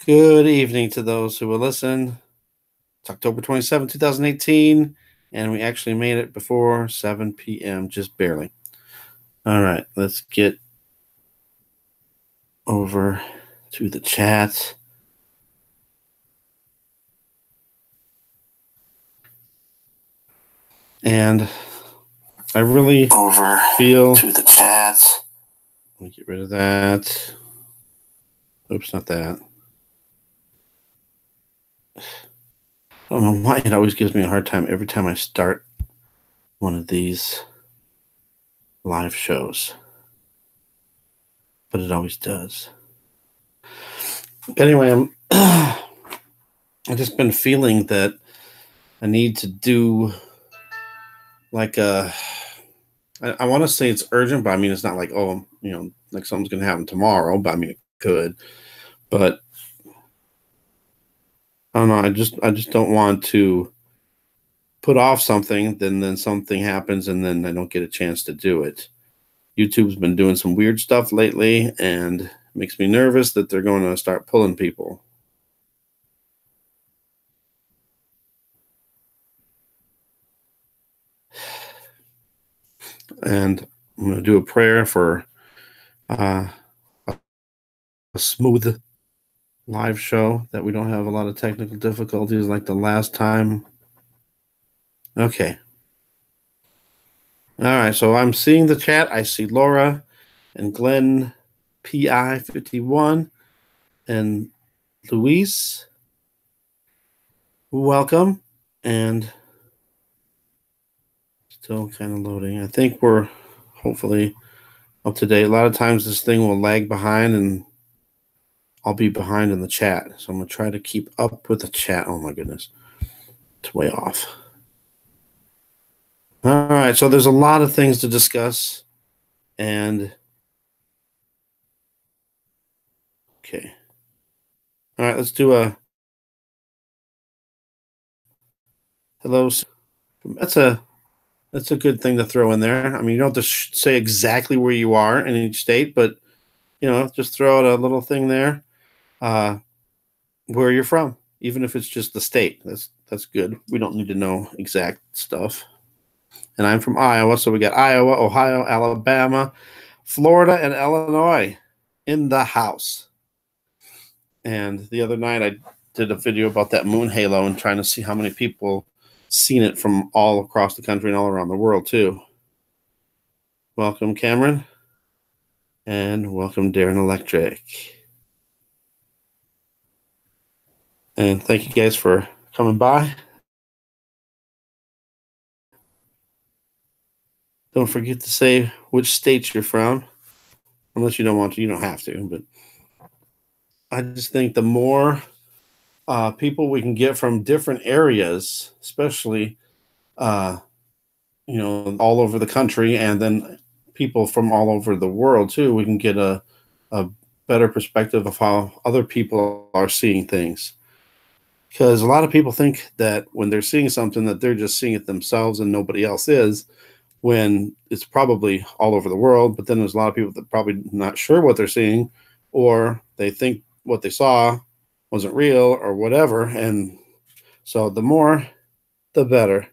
Good evening to those who will listen. It's October 27, 2018, and we actually made it before 7 p.m., just barely. All right, let's get over to the chat. And I really feel to the chat. Let me get rid of that. Oops, not that. I don't know why it always gives me a hard time every time I start one of these live shows, but it always does. Anyway, I've just been feeling that I need to do like I want to say it's urgent, but I mean it's not like, oh, like something's gonna happen tomorrow, but I mean it could. But I don't know, I just don't want to put off something, then something happens and then I don't get a chance to do it. YouTube's been doing some weird stuff lately and it makes me nervous that they're going to start pulling people. And I'm going to do a prayer for a smooth live show, that we don't have a lot of technical difficulties like the last time. Okay. All right, so I'm seeing the chat. I see Laura and Glenn PI51 and Luis. Welcome. And still kind of loading. I think we're hopefully up to date. A lot of times this thing will lag behind and I'll be behind in the chat. So I'm going to try to keep up with the chat. Oh my goodness. It's way off. All right, so there's a lot of things to discuss. And okay. All right, let's do a hello. That's a good thing to throw in there. I mean, you don't have to say exactly where you are in each state, but just throw out a little thing there, where you're from, even if it's just the state. That's good. We don't need to know exact stuff. And I'm from Iowa, so we got Iowa, Ohio, Alabama, Florida, and Illinois in the house. And the other night I did a video about that moon halo and trying to see how many people seen it from all across the country and all around the world too. Welcome, Cameron. And welcome, Darren Electric. And thank you guys for coming by. Don't forget to say which state you're from. Unless you don't want to, you don't have to. But I just think the more people we can get from different areas, especially, all over the country, and then people from all over the world too, we can get a better perspective of how other people are seeing things. Because a lot of people think that when they're seeing something that they're just seeing it themselves and nobody else is, when it's probably all over the world. But then there's a lot of people that probably not sure what they're seeing, or they think what they saw wasn't real or whatever. And so the more, the better.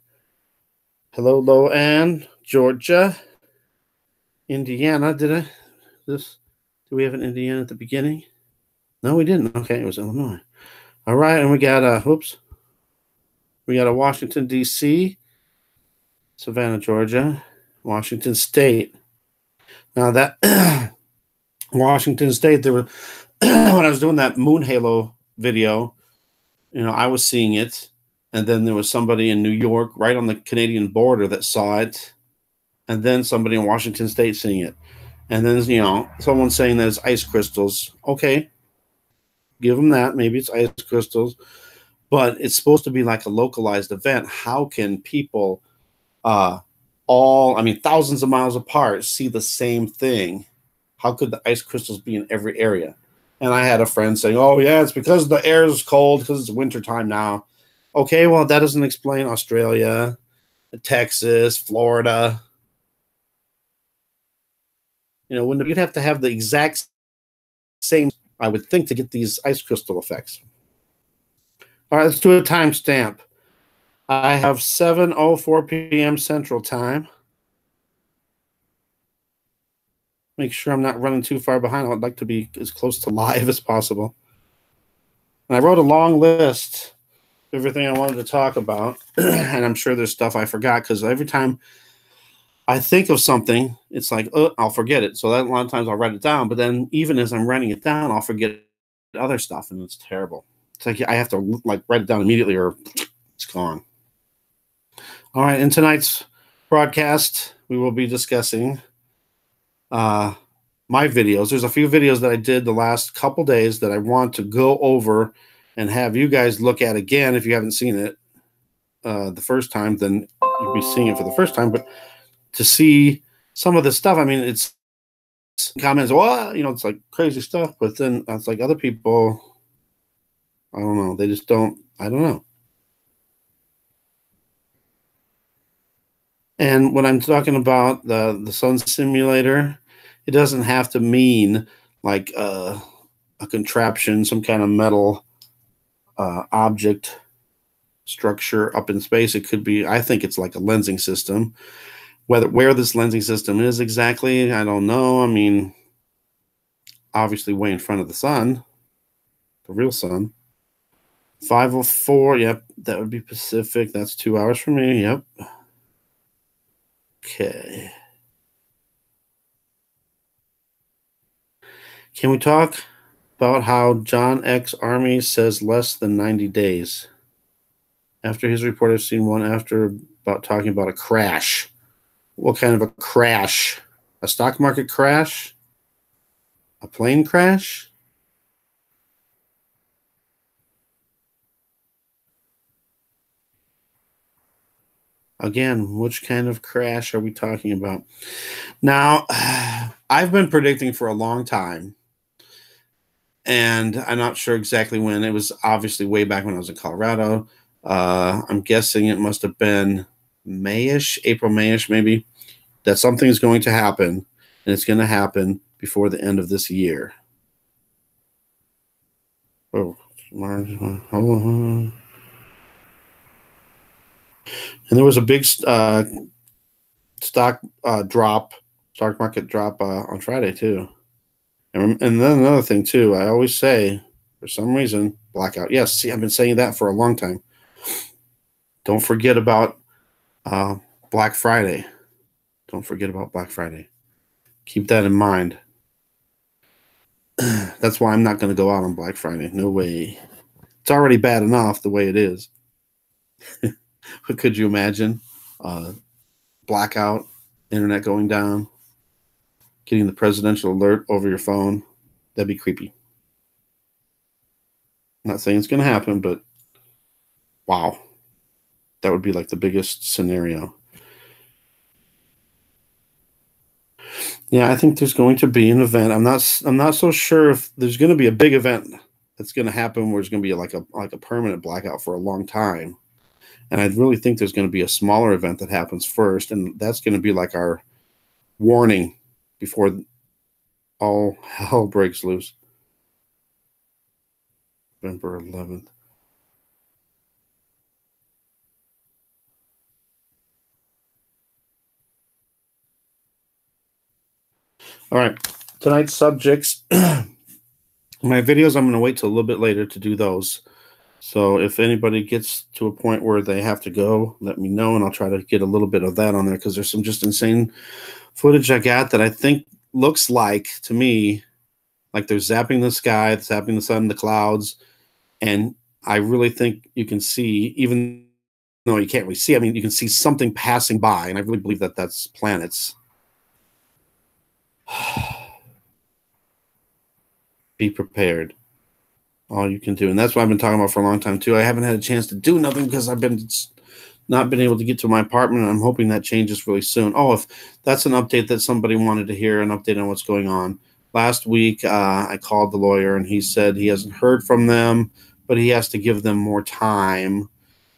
Hello, Lo-Ann, Georgia, Indiana. Do we have an Indiana at the beginning? No, we didn't. Okay, it was Illinois. All right, and we got we got a Washington, D.C., Savannah, Georgia, Washington State. Now that Washington State, there were when I was doing that moon halo video, I was seeing it, and then there was somebody in New York, right on the Canadian border, that saw it, and then somebody in Washington State seeing it, and then someone saying that it's ice crystals. Okay, give them that. Maybe it's ice crystals, but it's supposed to be like a localized event. How can people thousands of miles apart see the same thing? How could the ice crystals be in every area? And I had a friend saying, oh yeah, it's because the air is cold because it's wintertime now. Okay, well, that doesn't explain Australia, Texas, Florida. When you'd have to have the exact same I would think, to get these ice crystal effects. All right, let's do a timestamp. I have 7:04 p.m. Central Time. Make sure I'm not running too far behind. I'd like to be as close to live as possible. And I wrote a long list of everything I wanted to talk about. And I'm sure there's stuff I forgot, because every time I think of something, it's like, oh, I'll forget it. So that a lot of times I'll write it down. But then even as I'm writing it down, I'll forget other stuff, and it's terrible. It's like I have to like write it down immediately or it's gone. All right, in tonight's broadcast, we will be discussing my videos. There's a few videos that I did the last couple days that I want to go over and have you guys look at again. If you haven't seen it the first time, then you'll be seeing it for the first time. But to see some of the stuff, I mean, it's comments, well, you know, it's like crazy stuff. But then it's like other people, I don't know. They just don't, I don't know. And when I'm talking about the sun simulator, it doesn't have to mean like a contraption, some kind of metal object structure up in space. It could be, I think it's like a lensing system. Where this lensing system is exactly, I don't know. I mean, obviously way in front of the sun, the real sun. 5:04, yep, that would be Pacific. That's 2 hours from me, yep. Okay. Can we talk about how John X. Army says less than 90 days? After his report, I've seen one after about talking about a crash. What kind of a crash? A stock market crash? A plane crash? Again, which kind of crash are we talking about? Now, I've been predicting for a long time, and I'm not sure exactly when. It was obviously way back when I was in Colorado. I'm guessing it must have been Mayish, April, Mayish, maybe, that something is going to happen, and it's going to happen before the end of this year. Oh, and there was a big stock market drop on Friday too. And then another thing too, I always say, for some reason, blackout. Yes, see, I've been saying that for a long time. Don't forget about Black Friday. Don't forget about Black Friday. Keep that in mind. That's why I'm not going to go out on Black Friday. No way. It's already bad enough the way it is. But could you imagine blackout, internet going down, getting the presidential alert over your phone? That'd be creepy. I'm not saying it's going to happen, but wow. That would be like the biggest scenario. Yeah, I think there's going to be an event. I'm not so sure if there's going to be a big event that's going to happen where it's going to be like a permanent blackout for a long time. And I really think there's going to be a smaller event that happens first, and that's going to be like our warning before all hell breaks loose. November 11th. All right, tonight's subjects. My videos, I'm going to wait till a little bit later to do those. So if anybody gets to a point where they have to go, let me know, and I'll try to get a little bit of that on there, because there's some just insane footage I got that I think looks like, to me, like they're zapping the sky, zapping the sun, the clouds, and I really think you can see, even though you can't really see, I mean, you can see something passing by, and I really believe that that's planets. Be prepared. All you can do. And that's what I've been talking about for a long time too. I haven't had a chance to do nothing because I've been not been able to get to my apartment, and I'm hoping that changes really soon. Oh, if that's an update that somebody wanted to hear, an update on what's going on. Last week, I called the lawyer, and he said he hasn't heard from them, but he has to give them more time.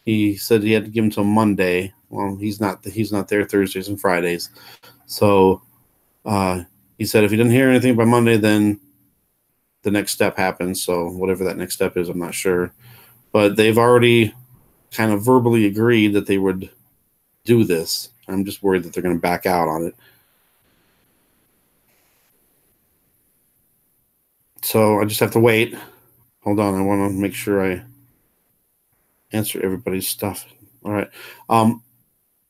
He said he had to give them till Monday. Well, he's not there Thursdays and Fridays. So he said if he didn't hear anything by Monday, then the next step happens. So whatever that next step is, I'm not sure. But they've already kind of verbally agreed that they would do this. I'm just worried that they're going to back out on it. So I just have to wait. Hold on. I want to make sure I answer everybody's stuff. All right.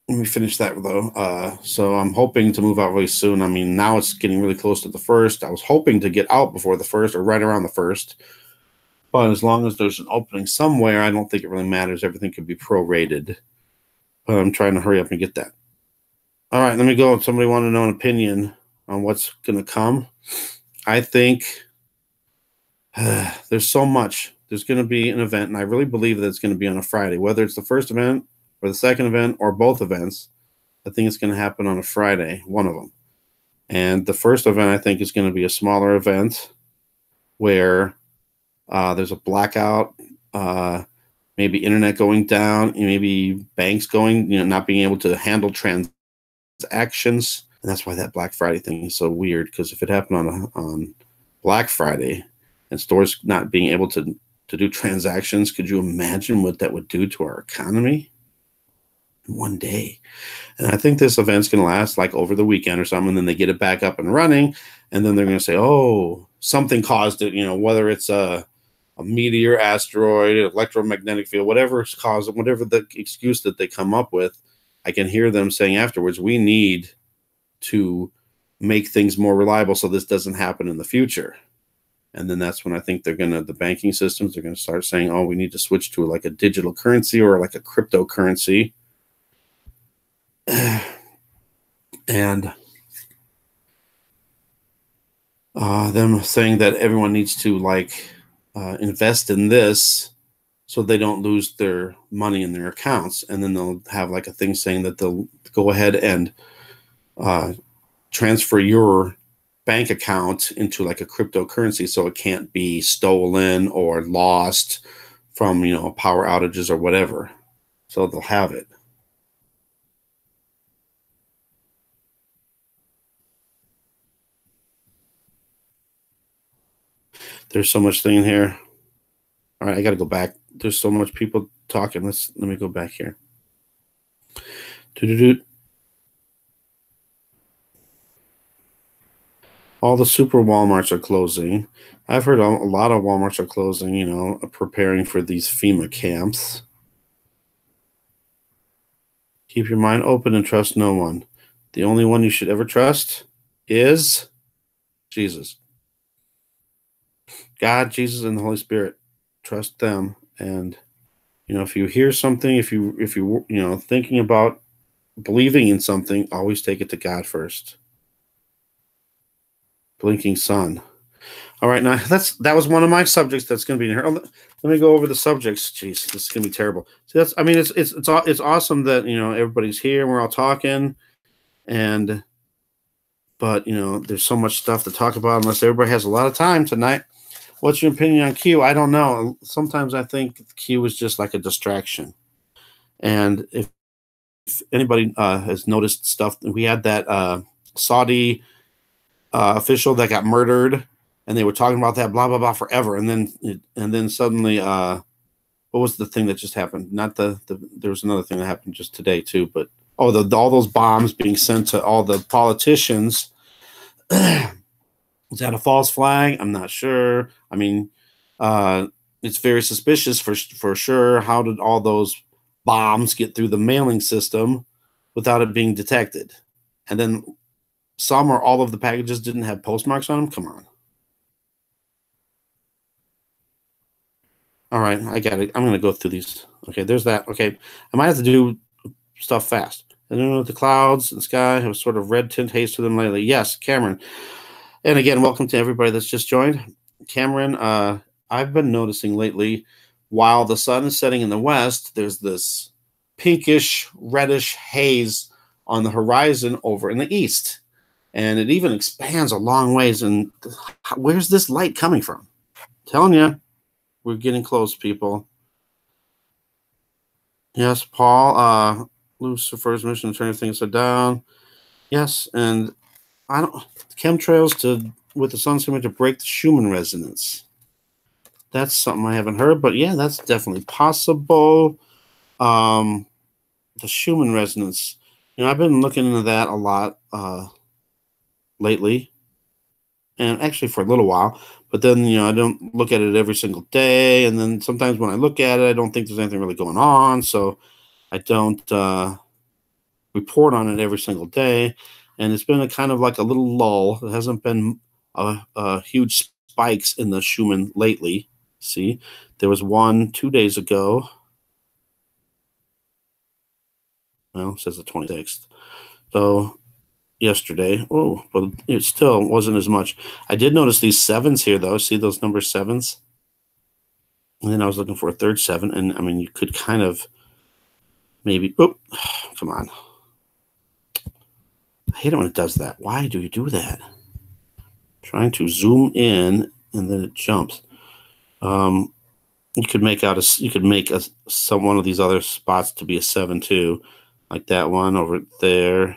Let me finish that though. So I'm hoping to move out really soon. I mean, now it's getting really close to the 1st. I was hoping to get out before the 1st or right around the 1st. But as long as there's an opening somewhere, I don't think it really matters. Everything could be prorated. But I'm trying to hurry up and get that. All right, let me go. Somebody wanted to know an opinion on what's going to come. I think there's so much. There's going to be an event, and I really believe that it's going to be on a Friday. Whether it's the first event or the second event or both events, I think it's going to happen on a Friday, one of them. And the first event, I think, is going to be a smaller event where there's a blackout, maybe internet going down, maybe banks going, not being able to handle transactions. And that's why that Black Friday thing is so weird, because if it happened on Black Friday and stores not being able to do transactions, could you imagine what that would do to our economy in one day? And I think this event's going to last like over the weekend or something, and then they get it back up and running, and then they're going to say, oh, something caused it, whether it's a meteor, asteroid, electromagnetic field, whatever it's caused, whatever the excuse that they come up with. I can hear them saying afterwards, we need to make things more reliable so this doesn't happen in the future. And then that's when I think the banking systems are going to start saying, oh, we need to switch to like a digital currency or like a cryptocurrency. And them saying that everyone needs to invest in this so they don't lose their money in their accounts. And then they'll have like a thing saying that they'll go ahead and transfer your bank account into like a cryptocurrency so it can't be stolen or lost from, power outages or whatever. So they'll have it. There's so much thing in here. All right, I got to go back. There's so much people talking. Let me go back here. All the super Walmarts are closing. I've heard a lot of Walmarts are closing, preparing for these FEMA camps. Keep your mind open and trust no one. The only one you should ever trust is Jesus. God, Jesus, and the Holy Spirit. Trust them. And, if you hear something, if you thinking about believing in something, always take it to God first. Blinking sun. All right, now that was one of my subjects that's going to be in here. Let me go over the subjects. Jeez, this is going to be terrible. So it's awesome that everybody's here and we're all talking, but there's so much stuff to talk about unless everybody has a lot of time tonight. What's your opinion on Q? I don't know. Sometimes I think Q is just like a distraction, and if anybody has noticed stuff, we had that Saudi official that got murdered, and they were talking about that blah blah blah forever, and then suddenly, what was the thing that just happened? There was another thing that happened just today too, but all those bombs being sent to all the politicians. Is that a false flag? I'm not sure. I mean, it's very suspicious for sure. How did all those bombs get through the mailing system without it being detected? And then some or all of the packages didn't have postmarks on them? Come on. All right, I got it. I'm going to go through these. Okay, there's that. Okay, I might have to do stuff fast. The clouds and sky have a sort of red tint haze to them lately. Yes, Cameron. And again, welcome to everybody that's just joined. Cameron, I've been noticing lately, while the sun is setting in the west, there's this pinkish, reddish haze on the horizon over in the east. And it even expands a long ways. And where's this light coming from? I'm telling you, we're getting close, people. Yes, Paul, Lucifer's mission to turn everything upside down. Yes, and chemtrails to with the sun seeming to break the Schumann resonance. That's something I haven't heard, but yeah, that's definitely possible. The Schumann resonance. I've been looking into that a lot lately, and actually for a little while. But then, I don't look at it every single day, and then sometimes when I look at it, I don't think there's anything really going on, so I don't report on it every single day. And it's been a kind of like a little lull. It hasn't been huge spikes in the Schumann lately. See, there was one 2 days ago. Well, it says the 26th. So yesterday. Oh, but it still wasn't as much. I did notice these sevens here, though. See those number sevens? And then I was looking for a third seven. And I mean, you could kind of maybe. Oh, come on. I hate it when it does that. Why do you do that? Trying to zoom in and then it jumps. You could make one of these other spots to be a 7 too, like that one over there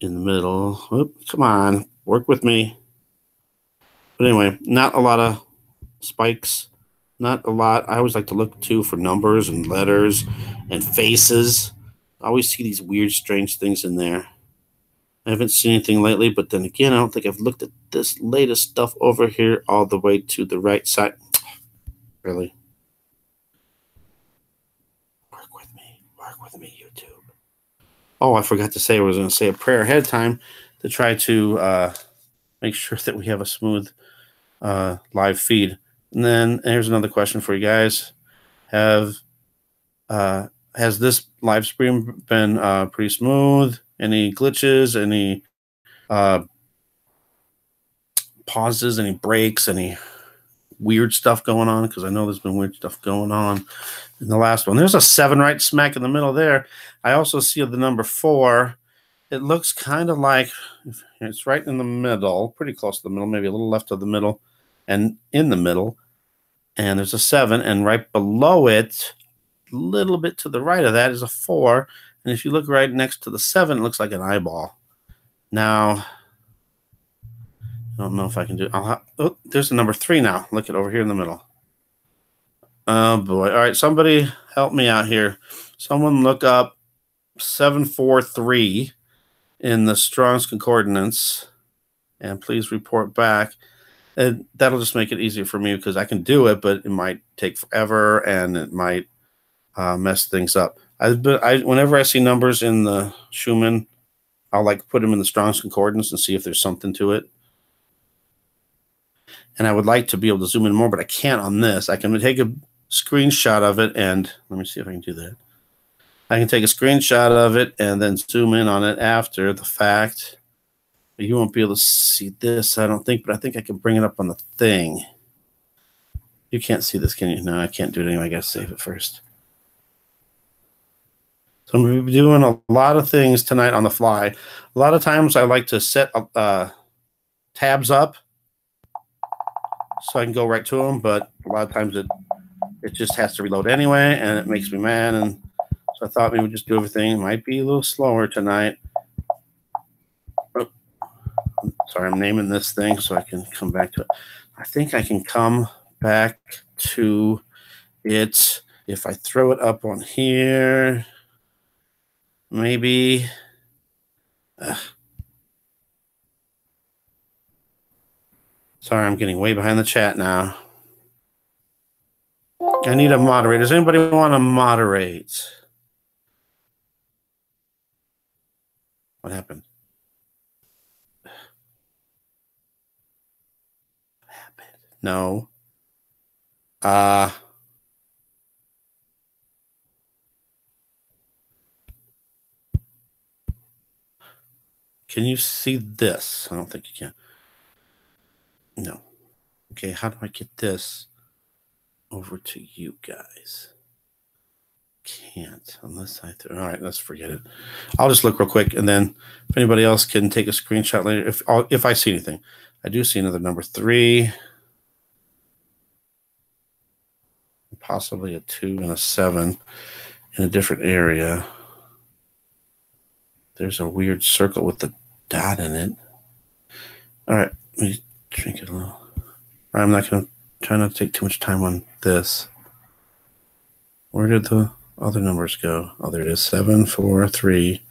in the middle. Oop, come on, work with me. But anyway, not a lot of spikes. Not a lot. I always like to look too for numbers and letters and faces. I always see these weird, strange things in there. I haven't seen anything lately, but then again, I don't think I've looked at this latest stuff over here all the way to the right side. Really? Work with me, YouTube. Oh, I forgot to say I was going to say a prayer ahead of time to try to make sure that we have a smooth live feed. And then here's another question for you guys. Has this live stream been pretty smooth? Any glitches? Any pauses? Any breaks? Any weird stuff going on? Because I know there's been weird stuff going on in the last one. There's a 7 right smack in the middle there. I also see the number 4. It looks kind of like it's right in the middle, pretty close to the middle, maybe a little left of the middle and in the middle. And there's a 7, and right below it, a little bit to the right of that, is a 4. And if you look right next to the 7, it looks like an eyeball. Now, I don't know if I can do it. Oh, there's a number 3 now. Look at over here in the middle. Oh, boy. All right, somebody help me out here. Someone look up 743 in the Strong's Concordance, and please report back. And that'll just make it easier for me because I can do it, but it might take forever and it might mess things up. Whenever I see numbers in the Schumann, I'll like put them in the Strong's Concordance and see if there's something to it. And I would like to be able to zoom in more, but I can't on this. I can take a screenshot of it, and let me see if I can do that. I can take a screenshot of it and then zoom in on it after the fact. But you won't be able to see this, I don't think, but I think I can bring it up on the thing. You can't see this, can you? No, I can't do it anyway. I got to save it first. So I'm going to be doing a lot of things tonight on the fly. A lot of times I like to set tabs up so I can go right to them, but a lot of times it just has to reload anyway, and it makes me mad. And so I thought maybe we'd just do everything. It might be a little slower tonight. Oh, sorry, I'm naming this thing so I can come back to it. I think I can come back to it if I throw it up on here. Maybe. Sorry, I'm getting way behind the chat now. I need a moderator. Does anybody want to moderate? What happened? What happened? No. Can you see this? I don't think you can. No. Okay, how do I get this over to you guys? Can't unless I. All right, let's forget it. I'll just look real quick, and then if anybody else can take a screenshot later, if I see anything. I do see another number 3, possibly a 2 and a 7 in a different area. There's a weird circle with the dot in it. All right, let me drink it a little. I'm not going to try not to take too much time on this. Where did the other numbers go? Oh, there it is. 7, 4, 3.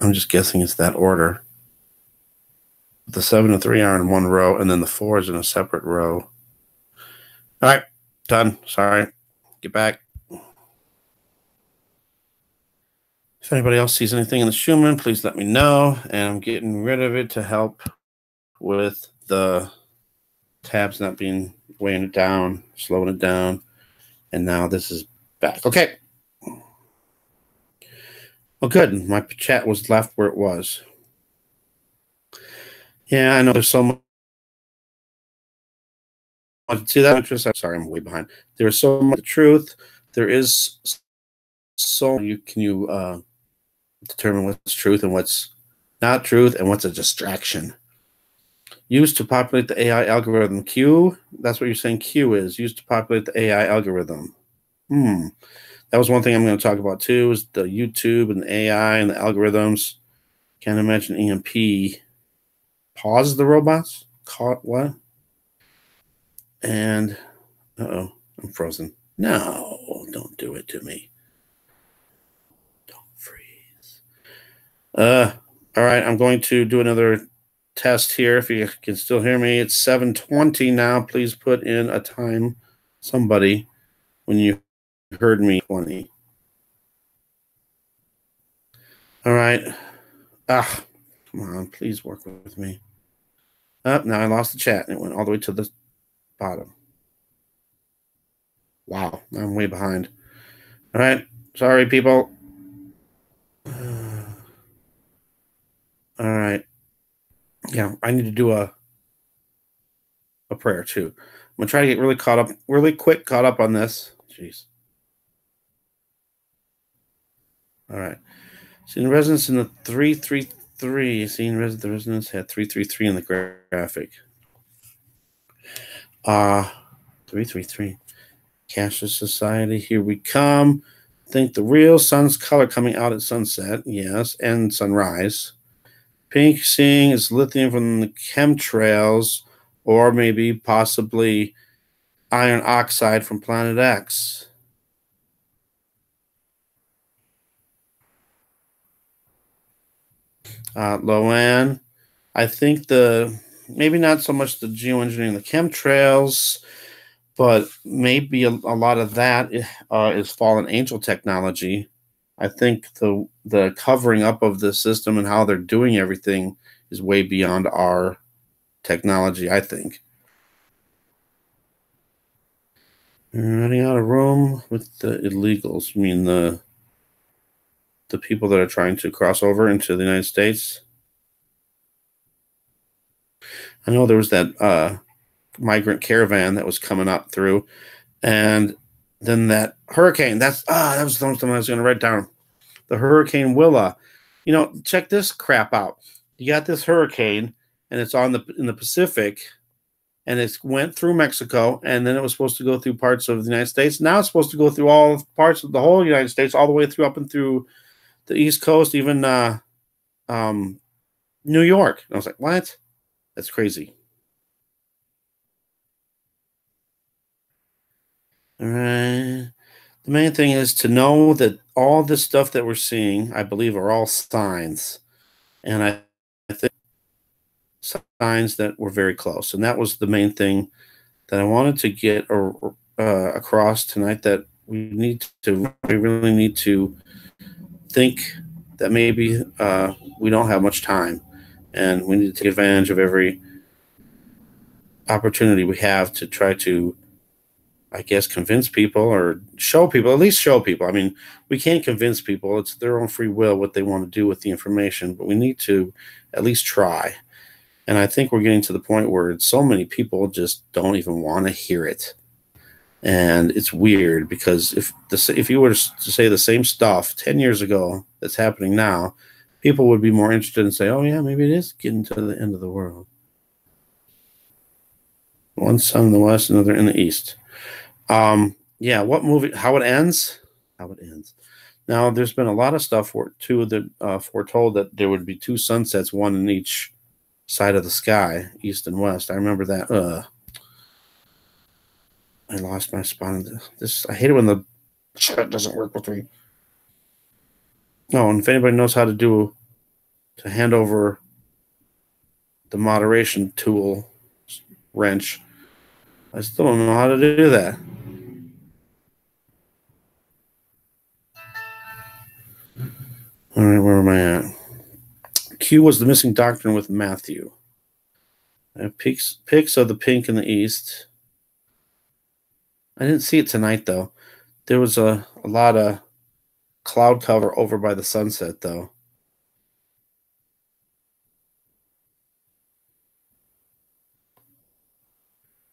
I'm just guessing it's that order. The 7 and 3 are in one row, and then the 4 is in a separate row. All right, done. Sorry. Get back. If anybody else sees anything in the Schumann, please let me know. And I'm getting rid of it to help with the tabs not being weighing it down, slowing it down. And now this is back. Okay. Well, good. My chat was left where it was. Yeah, I know there's so much. See that interest? I'm sorry, I'm way behind. There's so much truth. There is so you determine what's truth and what's not truth and what's a distraction. Used to populate the AI algorithm. Q, that's what you're saying Q is. Used to populate the AI algorithm. That was one thing I'm going to talk about too, is the YouTube and the AI and the algorithms. Can't imagine EMP pause the robots. Caught what? And, uh-oh, I'm frozen. No, don't do it to me. Don't freeze. All right, I'm going to do another test here. If you can still hear me, it's 7:20 now. Please put in a time, somebody, when you heard me 20. All right. Come on, please work with me. Now I lost the chat and it went all the way to the bottom. Wow, I'm way behind. All right, sorry, people. All right. Yeah, I need to do a prayer too. I'm gonna try to get really caught up on this. Jeez. All right. Seeing resonance in the 333. Seeing the resonance had 333 in the graphic. 333. Cashless society. Here we come. Think the real sun's color coming out at sunset. Yes, and sunrise. Pink seeing is lithium from the chemtrails, or maybe possibly iron oxide from Planet X. Loan, I think maybe not so much the geoengineering, the chemtrails, but maybe a lot of that is fallen angel technology. I think the covering up of the system and how they're doing everything is way beyond our technology, I think. Running out of room with the illegals. You mean the people that are trying to cross over into the United States? I know there was that migrant caravan that was coming up through, and then that hurricane. That was something I was going to write down. The Hurricane Willa. Check this crap out. You got this hurricane, and it's in the Pacific, and it went through Mexico, and then it was supposed to go through parts of the United States. Now it's supposed to go through all parts of the whole United States, all the way through up and through the East Coast, even New York. And I was like, what? That's crazy. All right. The main thing is to know that all this stuff that we're seeing, I believe, are all signs. And I think signs that we're very close. And that was the main thing that I wanted to get across tonight, that we really need to think that maybe we don't have much time, and we need to take advantage of every opportunity we have to try to, I guess, convince people or show people, at least show people. I mean, we can't convince people. It's their own free will what they want to do with the information, but we need to at least try. And I think we're getting to the point where so many people just don't even want to hear it. And it's weird, because if you were to say the same stuff 10 years ago that's happening now, people would be more interested and say, oh, yeah, maybe it is getting to the end of the world. One sun in the west, another in the east. Yeah, what movie? How it ends? How it ends. Now, there's been a lot of stuff too that foretold that there would be two sunsets, one in each side of the sky, east and west. I remember that. I lost my spot on this. I hate it when the chat doesn't work with me. Oh, and if anybody knows how to hand over the moderation tool wrench, I still don't know how to do that. All right, where am I at? Q was the missing doctrine with Matthew. Pics of the pink in the east. I didn't see it tonight, though. There was a lot of cloud cover over by the sunset, though.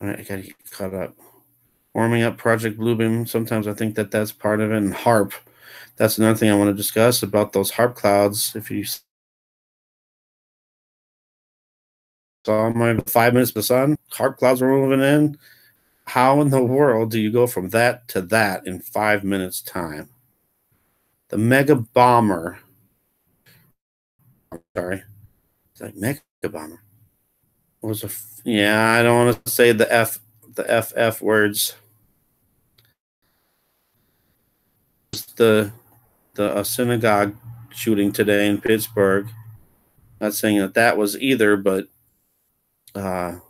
All right, I got to get caught up. Warming up Project Bluebeam. Sometimes I think that's part of it. And HARP. That's another thing I want to discuss about those HARP clouds. If you saw my 5 minutes of the sun, HARP clouds were moving in. How in the world do you go from that to that in 5 minutes time? The Mega Bomber. I'm sorry. It's like Mega Bomber. What was yeah, I don't want to say the FF words. The synagogue shooting today in Pittsburgh. Not saying that was either, but you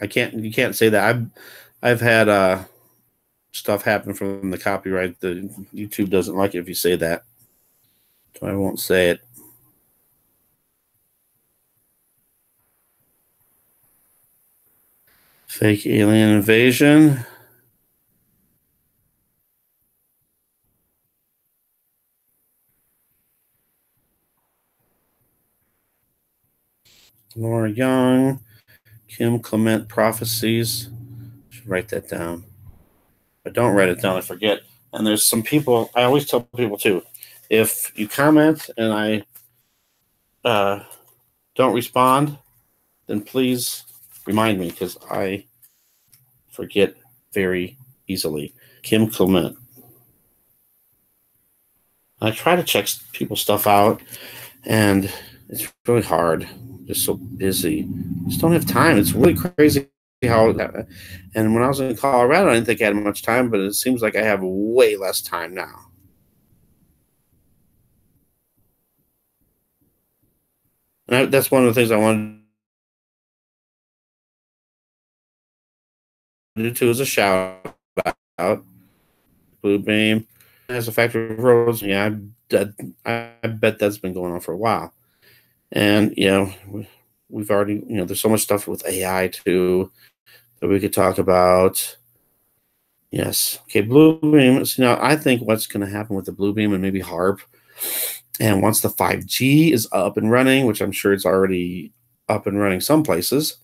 can't say that. I've had stuff happen from the copyright. The YouTube doesn't like it if you say that, so I won't say it. Fake alien invasion. Laura Young, Kim Clement prophecies. Should write that down. If I don't write it down, I forget. And there's some people, I always tell people too, if you comment and I don't respond, then please remind me because I forget very easily. Kim Clement. I try to check people's stuff out, and it's really hard. I'm just so busy. Just don't have time. It's really crazy how. And when I was in Colorado, I didn't think I had much time, but it seems like I have way less time now. And that's one of the things I wanted to do too, is a shout out. Bluebeam has a factory of roads. Yeah, I bet that's been going on for a while. And we've already, there's so much stuff with AI too that we could talk about. Yes. Okay, Bluebeam. So now I think what's going to happen with the Bluebeam and maybe HARP, and once the 5G is up and running, which I'm sure it's already up and running some places,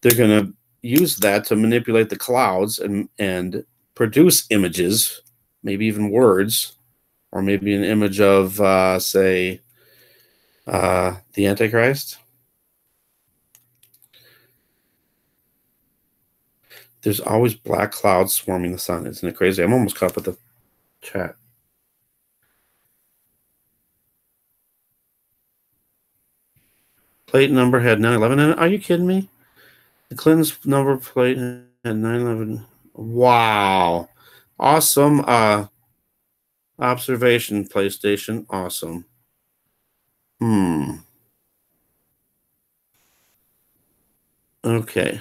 they're going to use that to manipulate the clouds and produce images, maybe even words, or maybe an image of, say, the Antichrist. There's always black clouds swarming the sun. Isn't it crazy? I'm almost caught up with the chat. Plate number had 911 in it. Are you kidding me? The Clintons number plate had 911. Wow. Awesome observation, PlayStation. Awesome. Okay.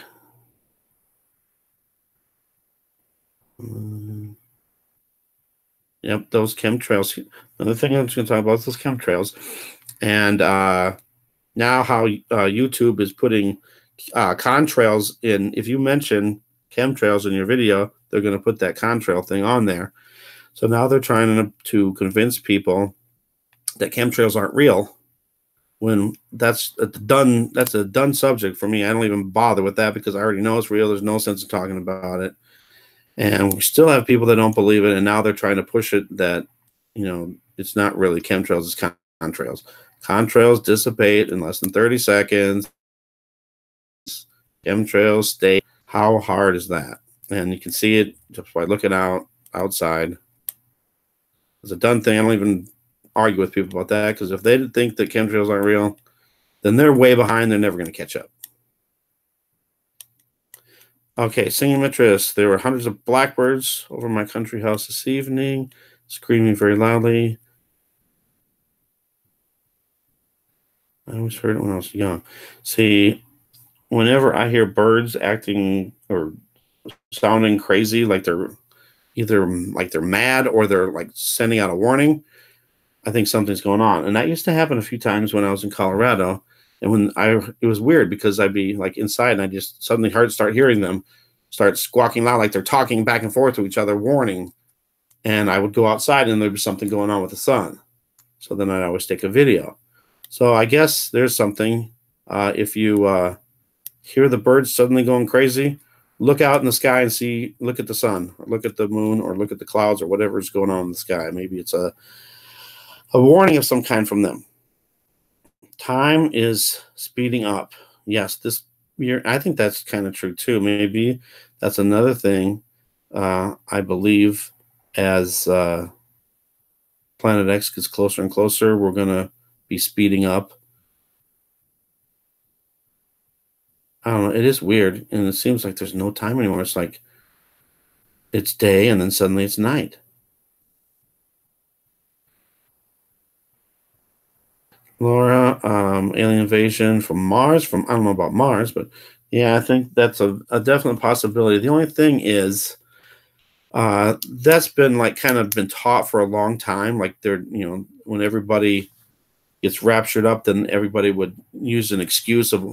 Yep, those chemtrails. Another thing I'm just going to talk about is those chemtrails. And now how YouTube is putting contrails in. If you mention chemtrails in your video, they're going to put that contrail thing on there. So now they're trying to convince people that chemtrails aren't real, when that's a done subject for me. I don't even bother with that because I already know it's real. There's no sense in talking about it. And we still have people that don't believe it, and now they're trying to push it that, it's not really chemtrails, it's contrails. Contrails dissipate in less than 30 seconds. Chemtrails stay. How hard is that? And you can see it just by looking outside. It's a done thing. I don't even argue with people about that, because if they think that chemtrails aren't real, then they're way behind. They're never going to catch up. Okay, singing mattress. There were hundreds of blackbirds over my country house this evening, screaming very loudly. I always heard it when I was young. See, whenever I hear birds acting or sounding crazy, like they're either like they're mad or they're like sending out a warning, I think something's going on. And that used to happen a few times when I was in Colorado. And it was weird, because I'd be like inside and I just suddenly start hearing them start squawking loud, like they're talking back and forth to each other, warning. And I would go outside and there'd be something going on with the sun. So then I'd always take a video. So I guess there's something. If you hear the birds suddenly going crazy, look out in the sky and look at the sun, or look at the moon, or look at the clouds, or whatever is going on in the sky. Maybe it's a warning of some kind from them. Time is speeding up. Yes, this year, I think that's kind of true too. Maybe that's another thing. I believe as Planet X gets closer and closer, we're going to be speeding up. I don't know. It is weird. And it seems like there's no time anymore. It's like it's day and then suddenly it's night. Laura, alien invasion from Mars. I don't know about Mars, but yeah, I think that's a definite possibility. The only thing is, that's been like kind of been taught for a long time. Like when everybody gets raptured up, then everybody would use an excuse of,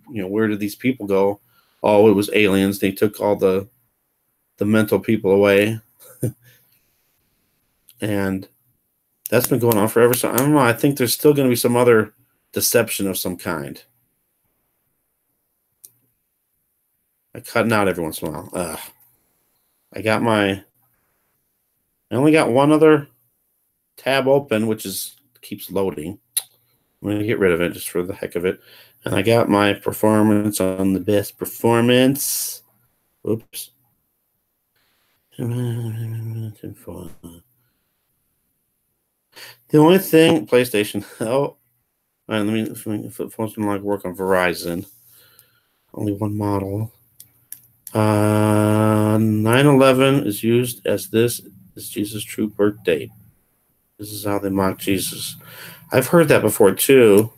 where did these people go? Oh, it was aliens. They took all the mental people away. And that's been going on forever. So I don't know. I think there's still going to be some other deception of some kind. I'm cutting out every once in a while. Ugh. I only got one other tab open, which keeps loading. I'm going to get rid of it just for the heck of it. And I got my performance on the best performance. Oops. The only thing, PlayStation. Oh, all right, let me flip phone's gonna like work on Verizon. Only one model. 9/11 is used as this is Jesus' true birth date. This is how they mock Jesus. I've heard that before too.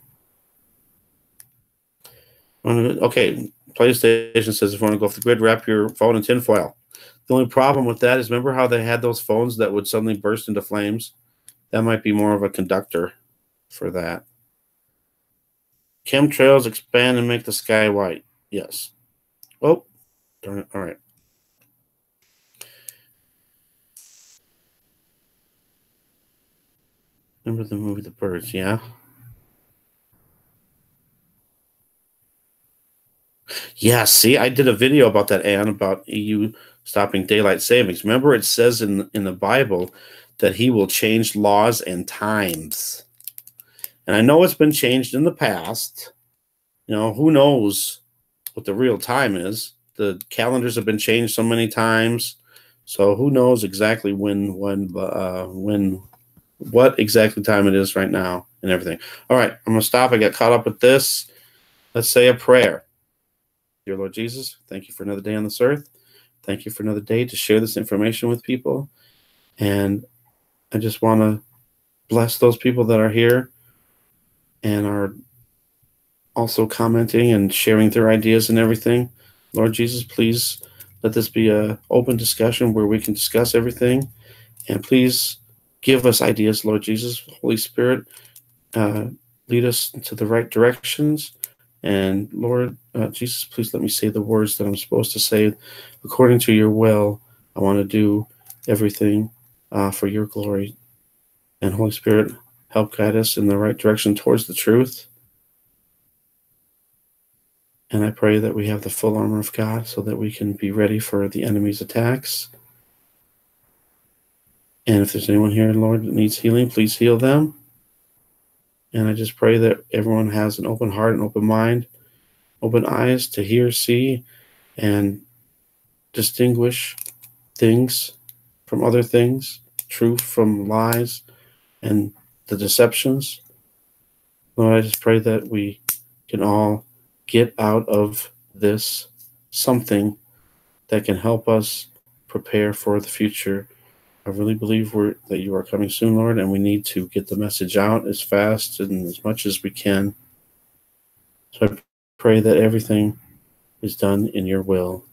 Okay, PlayStation says if you want to go off the grid, wrap your phone in tinfoil. The only problem with that is, remember how they had those phones that would suddenly burst into flames? That might be more of a conductor for that. Chemtrails expand and make the sky white. Yes. Oh, darn it. All right. Remember the movie The Birds? Yeah. Yeah, see, I did a video about that, Anne, about EU stopping daylight savings. Remember, it says in the Bible that he will change laws and times. And I know it's been changed in the past. Who knows what the real time is? The calendars have been changed so many times. So who knows exactly what exactly time it is right now and everything. All right, I'm going to stop. I got caught up with this. Let's say a prayer. Dear Lord Jesus, thank you for another day on this earth. Thank you for another day to share this information with people. And I just want to bless those people that are here and are also commenting and sharing their ideas and everything. Lord Jesus, please let this be an open discussion where we can discuss everything. And please give us ideas, Lord Jesus. Holy Spirit, lead us to the right directions. And Lord Jesus, please let me say the words that I'm supposed to say according to your will. I want to do everything for your glory. And Holy Spirit, help guide us in the right direction towards the truth. And I pray that we have the full armor of God so that we can be ready for the enemy's attacks. And if there's anyone here, Lord, that needs healing, please heal them. And I just pray that everyone has an open heart, an open mind, open eyes to hear, see, and distinguish things from other things. truth from lies and the deceptions. Lord, I just pray that we can all get out of this something that can help us prepare for the future. I really believe that you are coming soon, Lord, and we need to get the message out as fast and as much as we can. So I pray that everything is done in your will.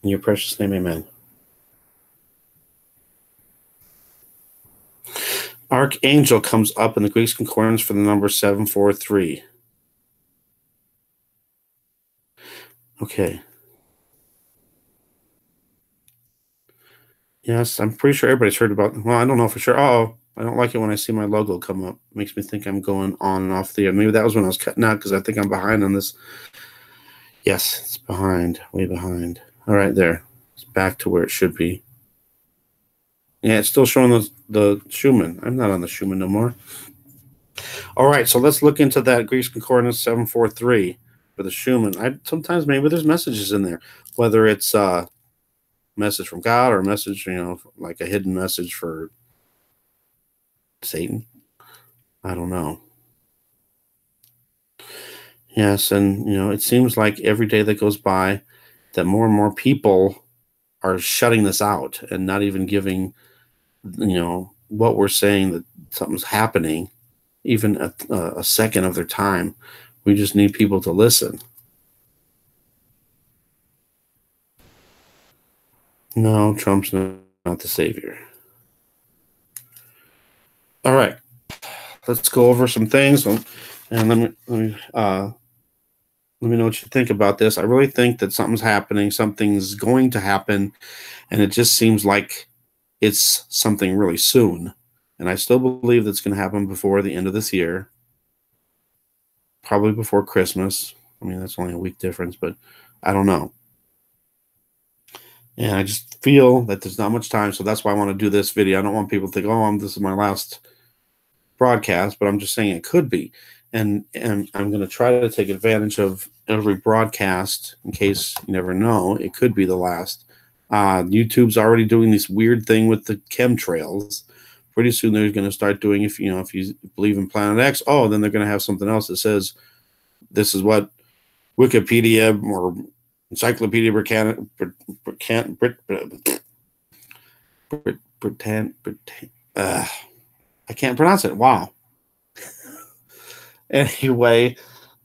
In your precious name, amen. Archangel comes up in the Greek Concordance for the number 743. Okay. Yes, I'm pretty sure everybody's heard about. Well, I don't know for sure. Oh, I don't like it when I see my logo come up. It makes me think I'm going on and off the air. Maybe that was when I was cutting out because I think I'm behind on this. Yes, it's behind, way behind. All right, there. It's back to where it should be. Yeah, it's still showing the Schumann. I'm not on the Schumann no more. All right, so let's look into that Greek Concordance 743 for the Schumann. Sometimes maybe there's messages in there, whether it's a message from God or a message, like a hidden message for Satan. I don't know. Yes, and it seems like every day that goes by that more and more people are shutting this out and not even giving, what we're saying that something's happening, even a second of their time. We just need people to listen. No, Trump's not the savior. All right, let's go over some things, and let me know what you think about this. I really think that something's happening, something's going to happen, and it just seems like it's something really soon. And I still believe that's going to happen before the end of this year, probably before Christmas. I mean, that's only a week difference, but I don't know. And I just feel that there's not much time, so that's why I want to do this video. I don't want people to think, oh, this is my last broadcast, but I'm just saying it could be. And I'm going to try to take advantage of every broadcast in case you never know. It could be the last. YouTube's already doing this weird thing with the chemtrails. Pretty soon they're going to start doing, if you believe in Planet X, then they're going to have something else that says this is what Wikipedia or Encyclopedia I can't pronounce it. Wow. Anyway,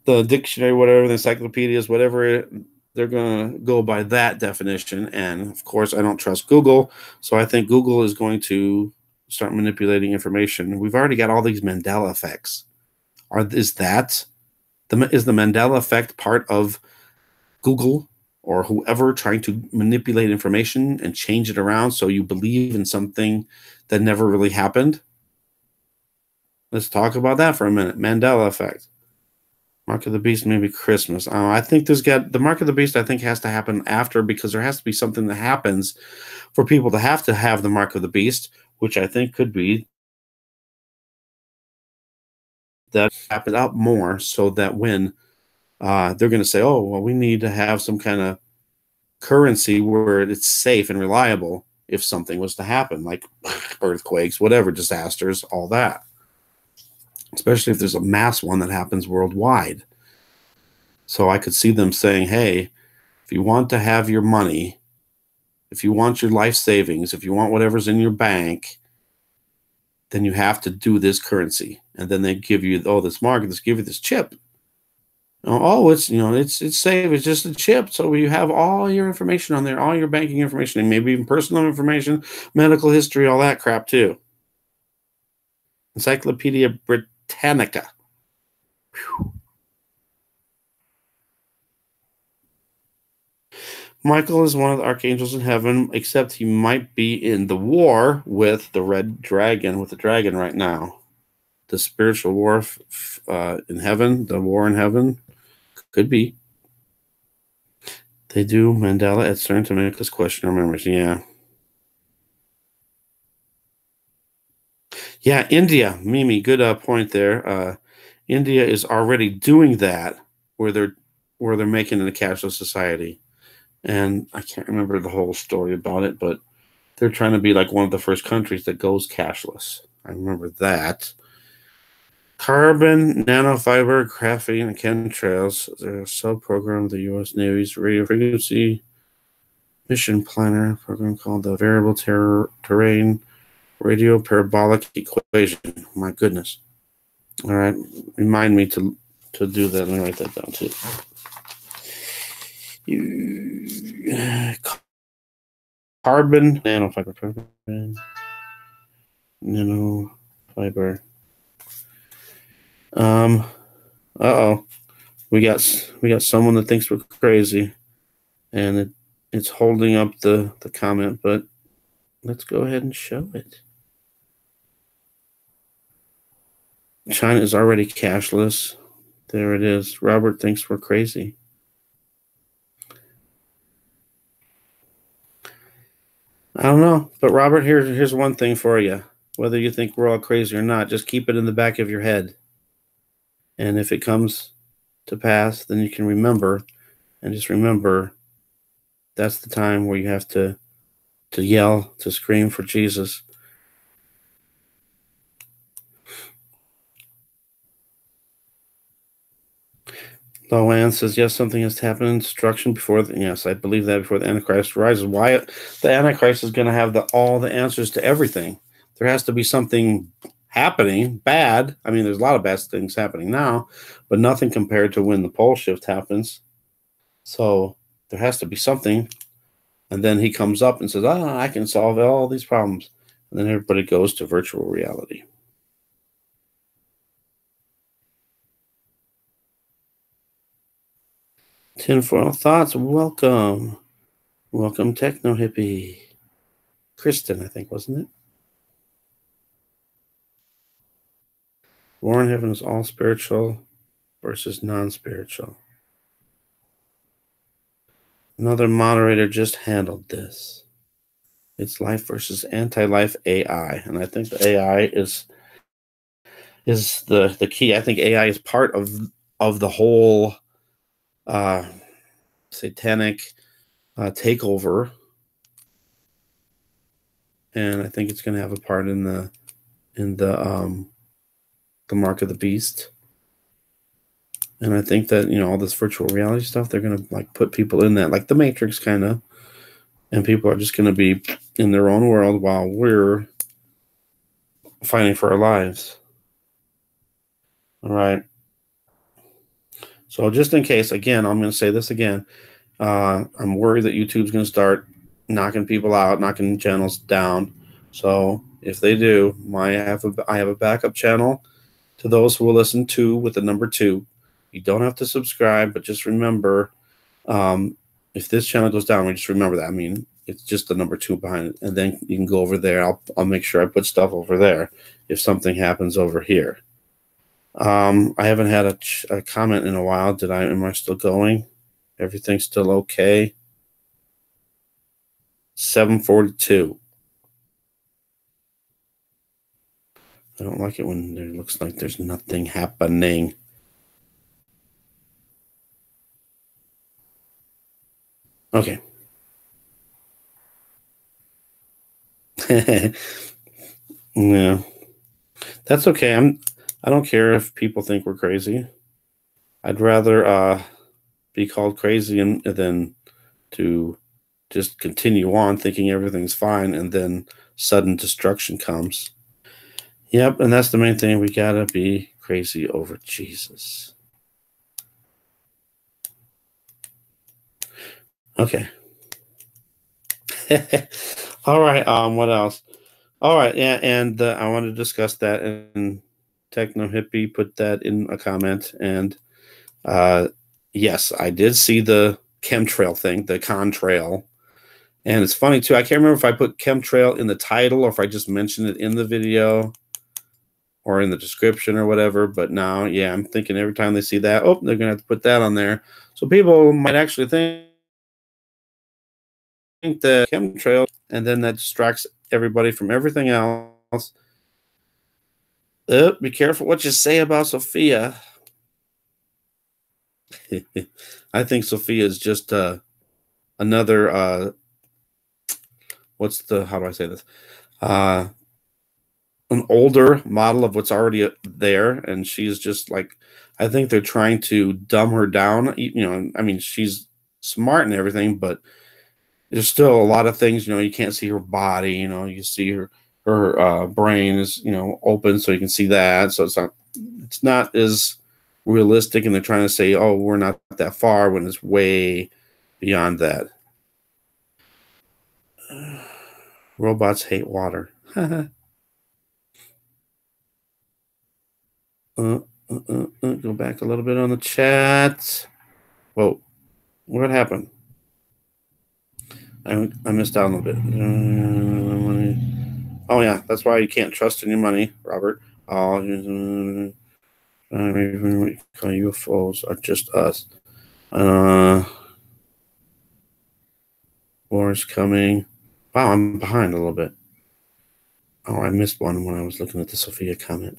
the dictionary, whatever, the encyclopedias, whatever, they're going to go by that definition. And of course, I don't trust Google. So I think Google is going to start manipulating information. We've already got all these Mandela effects. Is the Mandela effect part of Google or whoever trying to manipulate information and change it around so you believe in something that never really happened? Let's talk about that for a minute. Mandela effect. Mark of the Beast, maybe Christmas. I think the Mark of the Beast, I think, has to happen after, because there has to be something that happens for people to have the Mark of the Beast, which I think could be that happen out more, so that when they're going to say, oh, well, we need to have some kind of currency where it's safe and reliable if something was to happen, like earthquakes, whatever, disasters, all that. Especially if there's a mass one that happens worldwide. So I could see them saying, hey, if you want to have your money, if you want your life savings, if you want whatever's in your bank, then you have to do this currency. And then they give you, this market, give you this chip. It's safe. It's just a chip. So you have all your information on there, all your banking information, and maybe even personal information, medical history, all that crap too. Encyclopedia Britannica. Whew. Michael is one of the archangels in heaven, except he might be in the war with the red dragon, with the dragon right now. The spiritual war in heaven, the war in heaven, could be. They do Mandela at CERN to make us question our memories. Yeah. Yeah, India, Mimi, good point there. India is already doing that, where they're making it a cashless society. And I can't remember the whole story about it, but They're trying to be like one of the first countries that goes cashless. I remember that. Carbon nanofiber, graphene, and chemtrails. They're a sub-program of the U.S. Navy's radio frequency mission planner program called the Variable Terrain Radio Parabolic Equation. My goodness. All right. Remind me to do that. Let me write that down too. Carbon nanofiber. Nanofiber. Uh-oh. We got someone that thinks we're crazy, and it's holding up the comment, but let's go ahead and show it. China is already cashless. There it is. Robert thinks we're crazy. I don't know, but Robert, here's one thing for you. Whether you think we're all crazy or not, just keep it in the back of your head. And if it comes to pass, then you can remember, and just remember that's the time where you have to yell, to scream for Jesus. Loanne says, yes, something has to happen in destruction before yes, I believe that before the Antichrist rises. Why the Antichrist is going to have all the answers to everything. There has to be something happening bad. I mean, there's a lot of bad things happening now, but nothing compared to when the pole shift happens. So there has to be something. And then he comes up and says, I can solve all these problems. And then everybody goes to virtual reality. Tinfoil Thoughts, welcome. Welcome, Techno Hippie. Kristen, I think, wasn't it? War in Heaven is all spiritual versus non-spiritual. Another moderator just handled this. It's life versus anti-life AI. And I think the AI is the key. I think AI is part of the whole satanic takeover. And I think it's going to have a part in the mark of the beast. And I think that, all this virtual reality stuff, they're going to like put people in that, like the Matrix kind of, and people are just going to be in their own world while we're fighting for our lives. All right. So just in case, again, I'm going to say this again. I'm worried that YouTube's going to start knocking people out, knocking channels down. So if they do, I have a backup channel to those who will listen to with the number 2. You don't have to subscribe, but just remember, if this channel goes down, just remember that. I mean, it's just the number 2 behind it, and then you can go over there. I'll make sure I put stuff over there if something happens over here. I haven't had a comment in a while. Am I still going? Everything's still okay. 7:42. I don't like it when it looks like there's nothing happening. Okay. Yeah. That's okay. I don't care if people think we're crazy. I'd rather be called crazy than to just continue on thinking everything's fine and then sudden destruction comes. Yep, and that's the main thing. We gotta be crazy over Jesus. Okay. All right. What else? All right. Yeah, and I want to discuss that. And Techno Hippie put that in a comment. And yes, I did see the chemtrail thing, the contrail. And it's funny too. I can't remember if I put chemtrail in the title or if I just mentioned it in the video or in the description or whatever. But now, yeah, I'm thinking every time they see that, oh, they're gonna have to put that on there. So people might actually think the chemtrail, and then that distracts everybody from everything else. Be careful what you say about Sophia. I think Sophia is just another what's the, how do I say this? Uh, an older model of what's already there, and she's just like, I think they're trying to dumb her down. You know, I mean, she's smart and everything, but there's still a lot of things. You know, you can't see her body. You know, you see her brain is, you know, open, so you can see that. So it's not as realistic, and they're trying to say, oh, we're not that far when it's way beyond that. Robots hate water. Go back a little bit on the chat. Whoa, what happened? I missed out a little bit. Oh yeah, that's why you can't trust in your money, Robert. UFOs are just us. War is coming. Wow, I'm behind a little bit. Oh, I missed one when I was looking at the Sophia comment.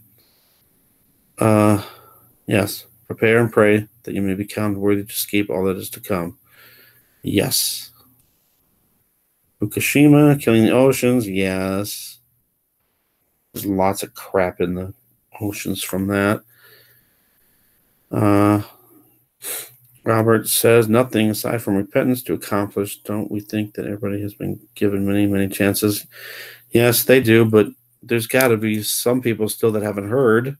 Yes. Prepare and pray that you may be counted worthy to escape all that is to come. Yes. Fukushima, killing the oceans. Yes. There's lots of crap in the oceans from that. Robert says, nothing aside from repentance to accomplish. Don't we think that everybody has been given many, many chances? Yes, they do, but there's got to be some people still that haven't heard,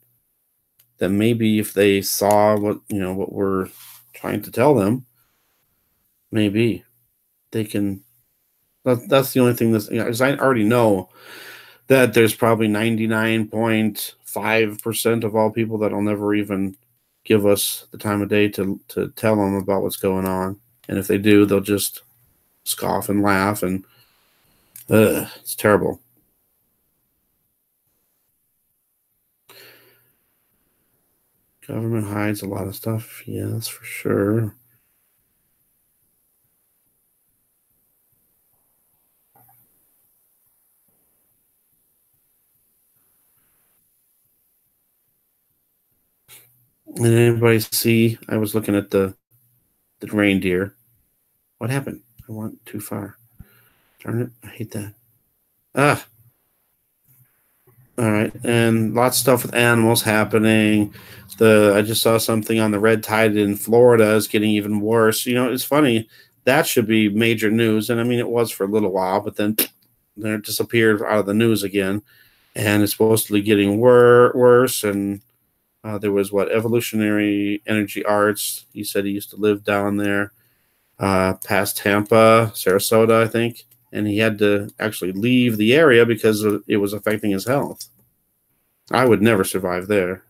that maybe if they saw what, you know, what we're trying to tell them, maybe they can. That's the only thing that's, you know, because I already know that there's probably 99.5% of all people that'll never even give us the time of day to tell them about what's going on. And if they do, they'll just scoff and laugh, and it's terrible. Government hides a lot of stuff. Yeah, that's for sure. Did anybody see? I was looking at the reindeer. What happened? I went too far. Darn it! I hate that. Ah. All right, and lots of stuff with animals happening. I just saw something on the red tide in Florida is getting even worse. You know, it's funny. That should be major news, and I mean, it was for a little while, but then it disappeared out of the news again, and it's supposed to be getting worse. And there was what, Evolutionary Energy Arts. He said he used to live down there, past Tampa, Sarasota, I think, and he had to actually leave the area because it was affecting his health. I would never survive there.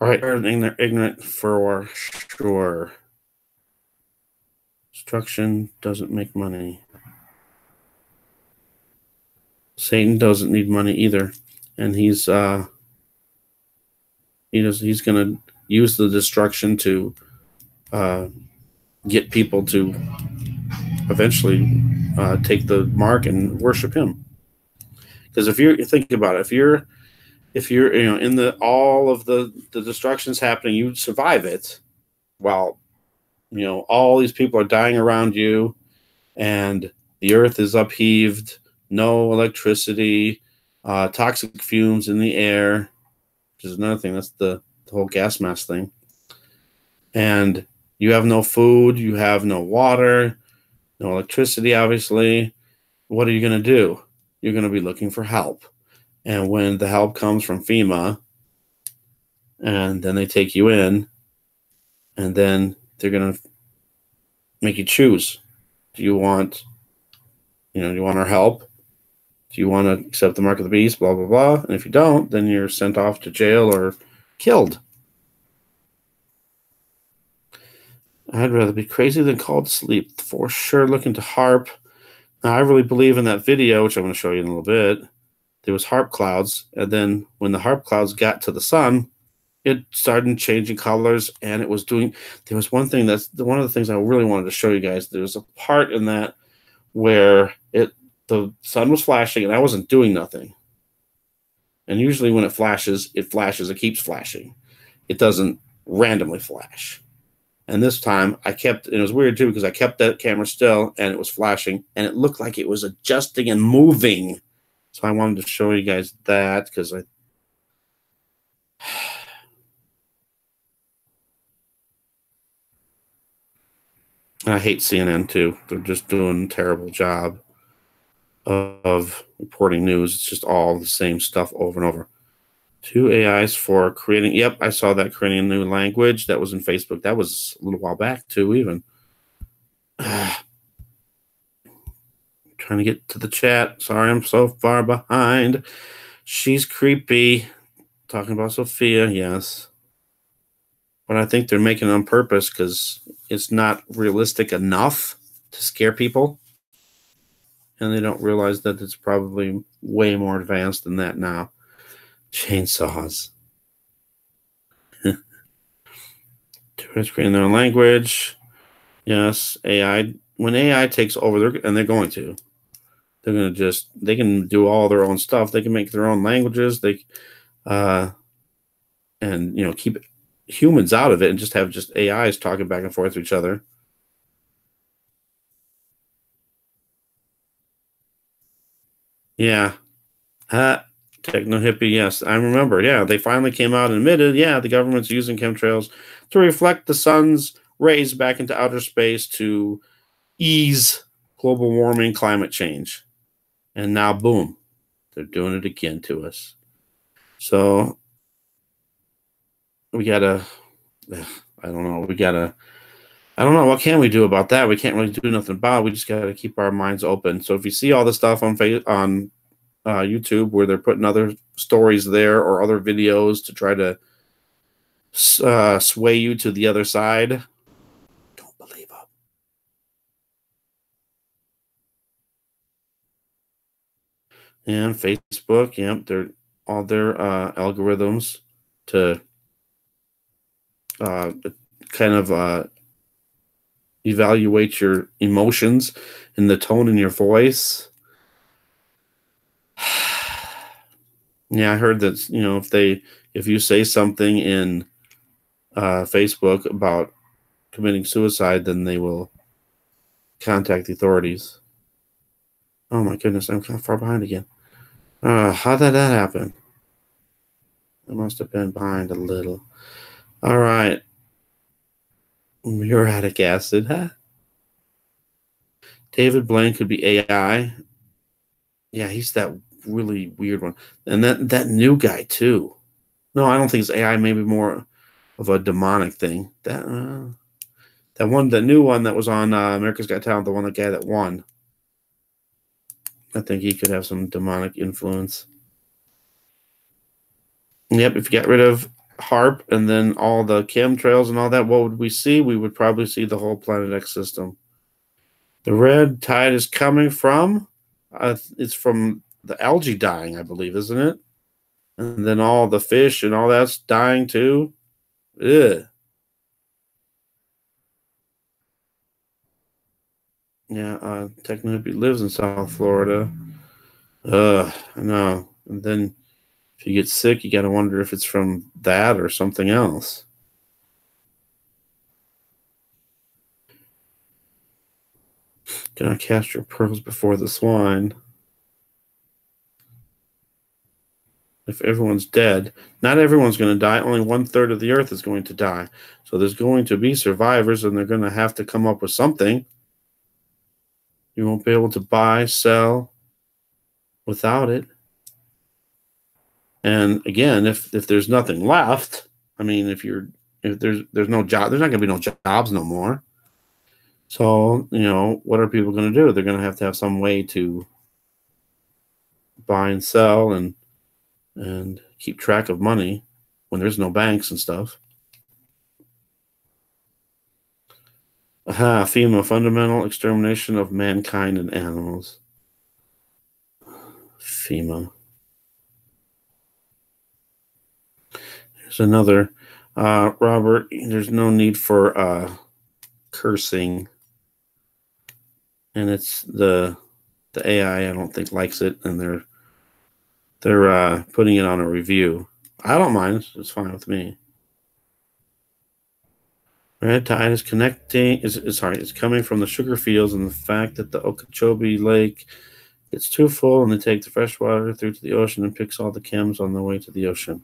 All right, ignorant for sure. Destruction doesn't make money. Satan doesn't need money either, and he's going to use the destruction to get people to eventually take the mark and worship him. Because if you think about it, if you're you know, in all of the destruction's happening, you survive it, while, you know, all these people are dying around you, and the earth is upheaved, no electricity, toxic fumes in the air, which is another thing. That's the whole gas mask thing. And you have no food, you have no water, no electricity, obviously. What are you going to do? You're going to be looking for help. And when the help comes from FEMA, and then they take you in, and then they're going to make you choose. Do you want our help? Do you want to accept the mark of the beast, blah, blah, blah? And if you don't, then you're sent off to jail or killed. I'd rather be crazy than called to sleep. For sure, looking to HAARP. Now, I really believe in that video, which I'm going to show you in a little bit. There was HAARP clouds, and then when the HAARP clouds got to the sun, it started changing colors, and it was doing. There was one thing one of the things I really wanted to show you guys. There was a part in that where the sun was flashing, and I wasn't doing nothing. And usually when it flashes, it keeps flashing. It doesn't randomly flash. And this time I kept, and it was weird too, because I kept that camera still and it was flashing and it looked like it was adjusting and moving. So I wanted to show you guys that because I hate CNN too. They're just doing a terrible job of reporting news. It's just all the same stuff over and over. 2 AIs for creating. Yep, I saw that, creating a new language. That was in Facebook. That was a little while back too, even. Trying to get to the chat. Sorry, I'm so far behind. She's creepy. Talking about Sophia, yes. But I think they're making it on purpose because it's not realistic enough to scare people. And they don't realize that it's probably way more advanced than that now. Chainsaws. Tourists creating their own language. Yes, AI. When AI takes over, they're going to. They're going to just, they can do all their own stuff. They can make their own languages. They, and, you know, keep humans out of it and just have just AIs talking back and forth to each other. Yeah. Techno hippie, yes. I remember. Yeah, they finally came out and admitted, yeah, the government's using chemtrails to reflect the sun's rays back into outer space to ease global warming, climate change. And now, boom, they're doing it again to us. So we gotta, I don't know, I don't know, what can we do about that? We can't really do nothing about it. We just gotta keep our minds open. So if you see all the stuff on YouTube where they're putting other stories there or other videos to try to sway you to the other side, don't believe them. And Facebook, yep, they're all their algorithms to kind of evaluate your emotions and the tone in your voice. Yeah, I heard that, you know, if you say something in Facebook about committing suicide, then they will contact the authorities. Oh my goodness, I'm kind of far behind again. How did that happen? I must have been behind a little. All right. Muriatic acid, huh? David Blaine could be AI. Yeah, he's that really weird one. And that new guy too. No, I don't think it's AI, maybe more of a demonic thing. That new one that was on America's Got Talent, the guy that won. I think he could have some demonic influence. Yep, if you got rid of HARP and then all the chemtrails and all that, what would we see? We would probably see the whole Planet X system. The red tide is coming from, it's from the algae dying, I believe, isn't it? And then all the fish and all that's dying too. Ugh. Yeah, Techno Hippie lives in South Florida. I know. And then if you get sick, you got to wonder if it's from that or something else. Can I cast your pearls before the swine? If everyone's dead, not everyone's going to die. Only 1/3 of the earth is going to die. So there's going to be survivors, and they're going to have to come up with something. You won't be able to buy, sell without it. And again, if there's nothing left, I mean, if there's no job, there's not going to be no jobs no more. So, you know, what are people going to do? They're going to have some way to buy and sell and keep track of money when there's no banks and stuff. Aha, FEMA, fundamental extermination of mankind and animals. FEMA. There's another. Robert, there's no need for cursing. And it's the AI, I don't think, likes it, and they're putting it on a review. I don't mind. It's fine with me. Red tide is connecting. It's coming from the sugar fields, and the fact that the Okeechobee Lake gets too full, and they take the fresh water through to the ocean and picks all the chems on the way to the ocean.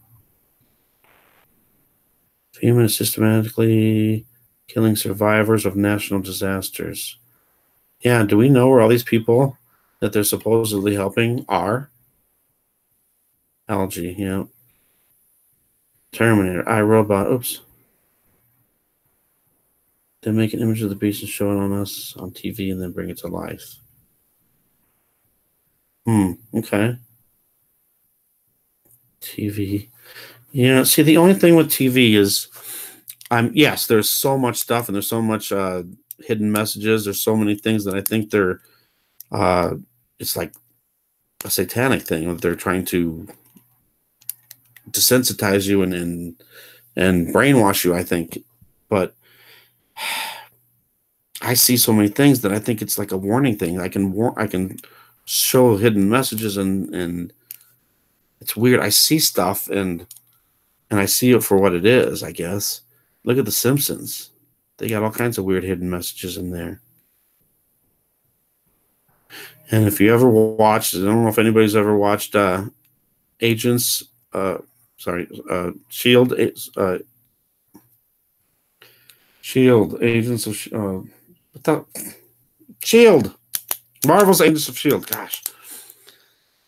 FEMA is systematically killing survivors of national disasters. Yeah, do we know where all these people that they're supposedly helping are? Algae, yeah. Terminator, iRobot. Oops. They make an image of the beast and show it on us on TV and then bring it to life. Okay. TV. Yeah, see, the only thing with TV is, yes, there's so much stuff and there's so much hidden messages. There's so many things that I think they're, it's like a satanic thing that they're trying to desensitize you and brainwash you, I think. But I see so many things that I think it's like a warning thing. I can show hidden messages and it's weird. I see stuff and I see it for what it is, I guess. Look at The Simpsons. They got all kinds of weird hidden messages in there. And if you ever watched, I don't know if anybody's ever watched Agents, Shield, Shield, Agents of what the Shield, Marvel's Agents of Shield. Gosh,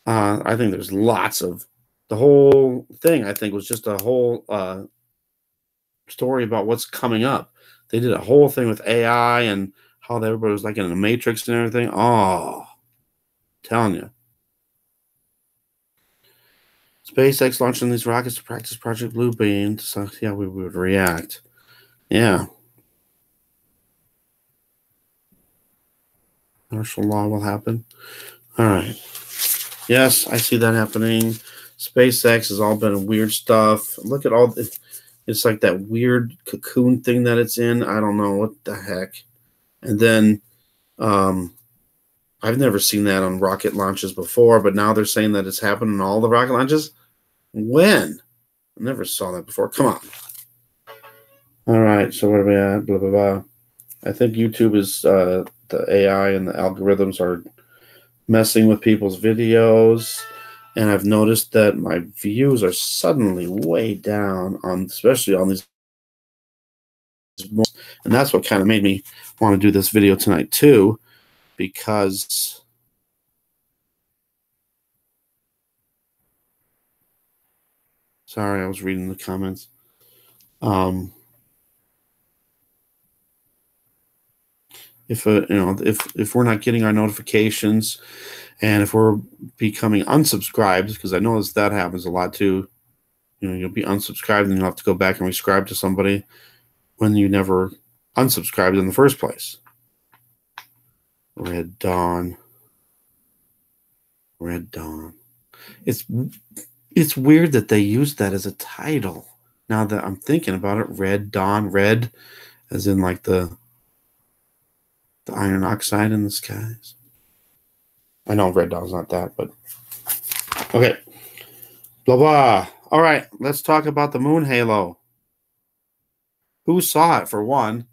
I think there's lots of the whole thing. I think was just a whole story about what's coming up. They did a whole thing with AI and how everybody was like in the Matrix and everything. Oh, telling you. SpaceX launching these rockets to practice Project Bluebeam to see how we would react. Yeah. Martial law will happen. All right. Yes, I see that happening. SpaceX has all been weird stuff. Look at all the, it's like that weird cocoon thing that it's in. I don't know what the heck. And then I've never seen that on rocket launches before, but now they're saying that it's happened in all the rocket launches. When? I never saw that before. Come on. All right, so where are we at? Blah, blah, blah. I think YouTube is the AI and the algorithms are messing with people's videos. And I've noticed that my views are suddenly way down on, especially on these. And that's what kind of made me want to do this video tonight too, because sorry, I was reading the comments. If we're not getting our notifications and if we're becoming unsubscribed, because I notice that happens a lot too, you'll be unsubscribed and you'll have to go back and rescribe to somebody when you never unsubscribed in the first place. Red Dawn. It's weird that they used that as a title. Now that I'm thinking about it, Red Dawn, red as in like the iron oxide in the skies. I know Red Dawn's not that, but okay. Blah, blah. All right, let's talk about the moon halo. Who saw it, for one?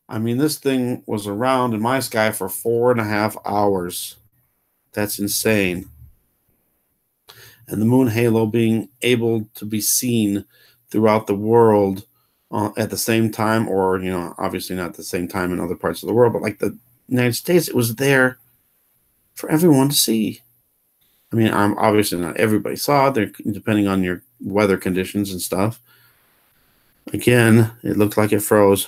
I mean, this thing was around in my sky for 4.5 hours. That's insane. And the moon halo being able to be seen throughout the world at the same time, or, obviously not the same time in other parts of the world, but like the United States, it was there for everyone to see. I mean, obviously not everybody saw it, depending on your weather conditions and stuff. Again, it looked like it froze.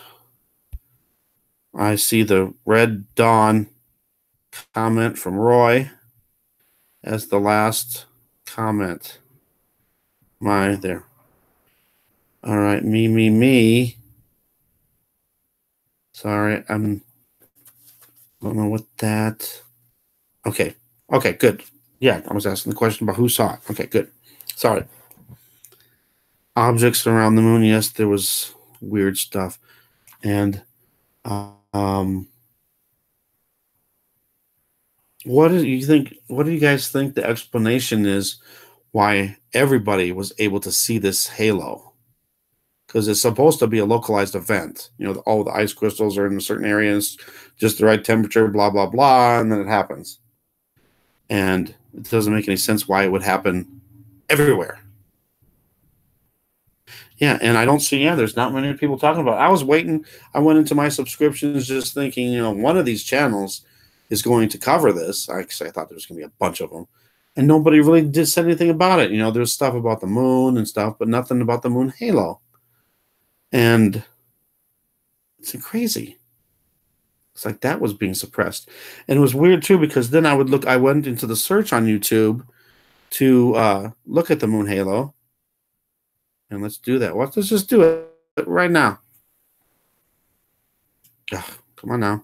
I see the Red Dawn comment from Roy as the last comment. There. All right, me. Sorry, I don't know what that. Okay, good. Yeah, I was asking the question about who saw it. Okay, good. Sorry. Objects around the moon. Yes, there was weird stuff, and what do you think? What do you guys think the explanation is why everybody was able to see this halo? because it's supposed to be a localized event. You know, all the ice crystals are in a certain area, and it's just the right temperature, blah, blah, blah, and then it happens. And it doesn't make any sense why it would happen everywhere. Yeah, and I don't see, there's not many people talking about it. I was waiting. I went into my subscriptions just thinking, one of these channels is going to cover this. I thought there was going to be a bunch of them. And nobody really did say anything about it. There's stuff about the moon and stuff, but nothing about the moon halo. And it's crazy. It's like that was being suppressed. And it was weird too, because then I went into the search on YouTube to look at the moon halo. And let's do that. Let's just do it right now. Ugh, come on now.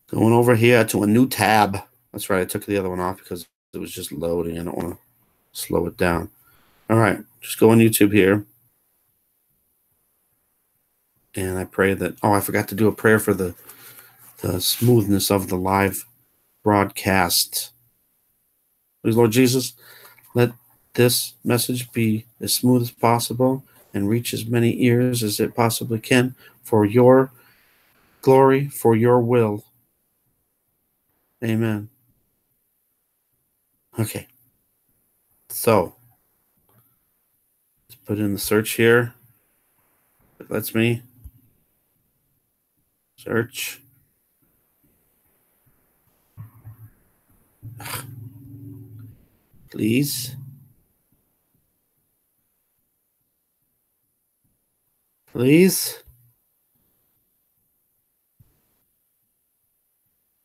Going over here to a new tab. That's right. I took the other one off because it was just loading. I don't want to slow it down. All right. Just go on YouTube here. And I pray that, I forgot to do a prayer for the smoothness of the live broadcast. Please, Lord Jesus, let this message be as smooth as possible and reach as many ears as it possibly can for your glory, for your will. Amen. Okay. So, let's put in the search here. It lets me search. Please. Please.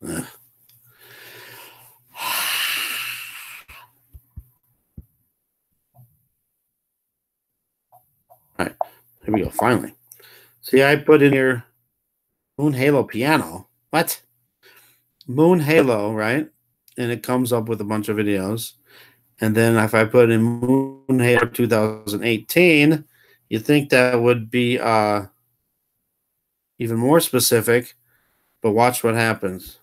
Ugh. All right. Here we go. Finally. See, I put in here Moon Halo piano. What? Moon Halo, right? And it comes up with a bunch of videos. And then if I put in Moon Halo 2018, you think that would be even more specific, but watch what happens.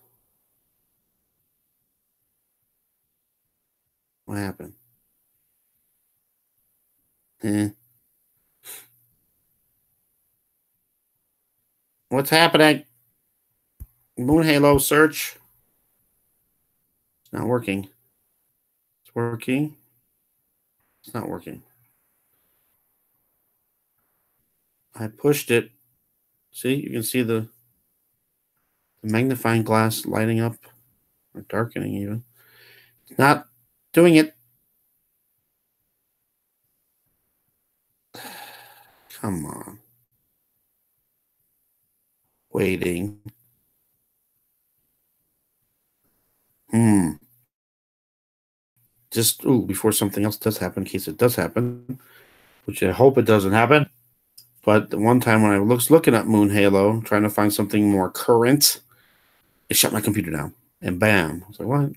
What happened? What's happening? Moon Halo search. It's not working. It's working. It's not working. I pushed it. See, you can see the magnifying glass lighting up or darkening even. It's not doing it. Come on. Waiting. Just before something else does happen, in case it does happen, which I hope it doesn't happen. But the one time when I was looking at Moon Halo, trying to find something more current, it shut my computer down. And bam. I was like, what? And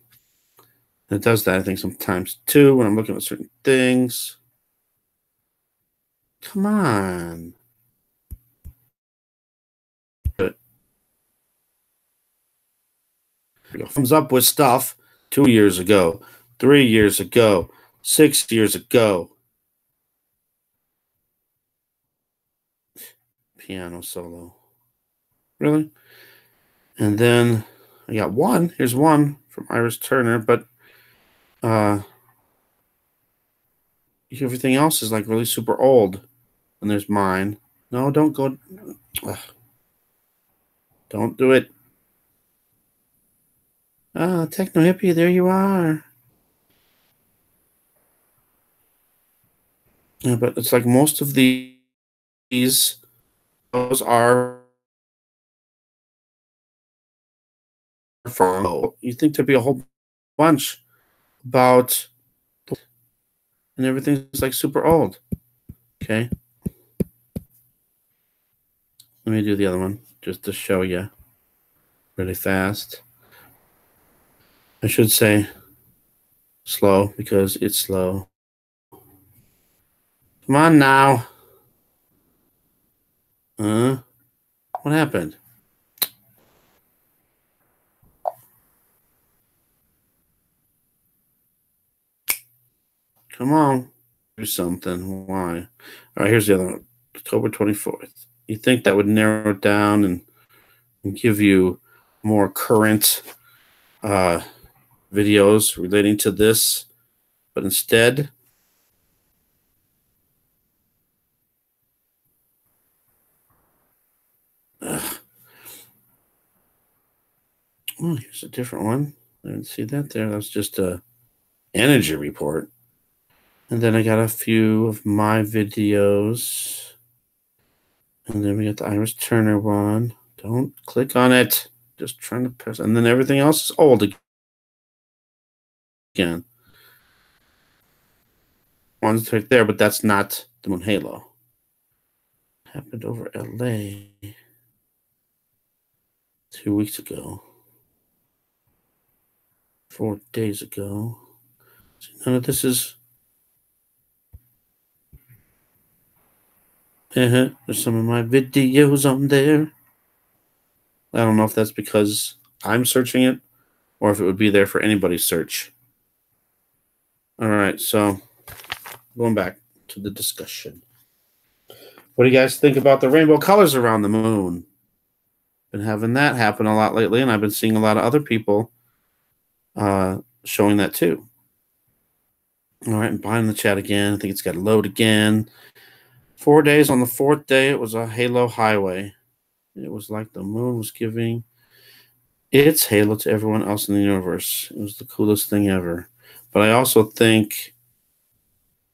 it does that, I think, sometimes too, when I'm looking at certain things. Come on. But comes up with stuff 2 years ago, 3 years ago, 6 years ago. Piano solo. Really? And then I got one. Here's one from Iris Turner, but everything else is like really super old. And there's mine. No, don't go. Ugh. Don't do it. Techno Hippie, there you are. Yeah, but it's like most of these those are from. You think there'd be a whole bunch about, and everything's like super old. Okay. Let me do the other one just to show you really fast. I should say slow because it's slow. Come on now. What happened? Come on. something. Why? All right, here's the other one. October 24th. You think that would narrow it down and give you more current videos relating to this, but instead, oh, here's a different one. I didn't see that there. That was just a energy report. And then I got a few of my videos. And then we got the Iris Turner one. Don't click on it. Just trying to press. And then everything else is old again. One's right there, but that's not the Moon Halo. Happened over LA 2 weeks ago. 4 days ago. See, none of this is. There's some of my videos on there. I don't know if that's because I'm searching it or if it would be there for anybody's search. All right, so going back to the discussion. What do you guys think about the rainbow colors around the moon? Been having that happen a lot lately, and I've been seeing a lot of other people showing that too. All right, I'm behind the chat again. I think it's got to load again. 4 days. On the 4th day, it was a halo highway. It was like the moon was giving its halo to everyone else in the universe. It was the coolest thing ever. But I also think,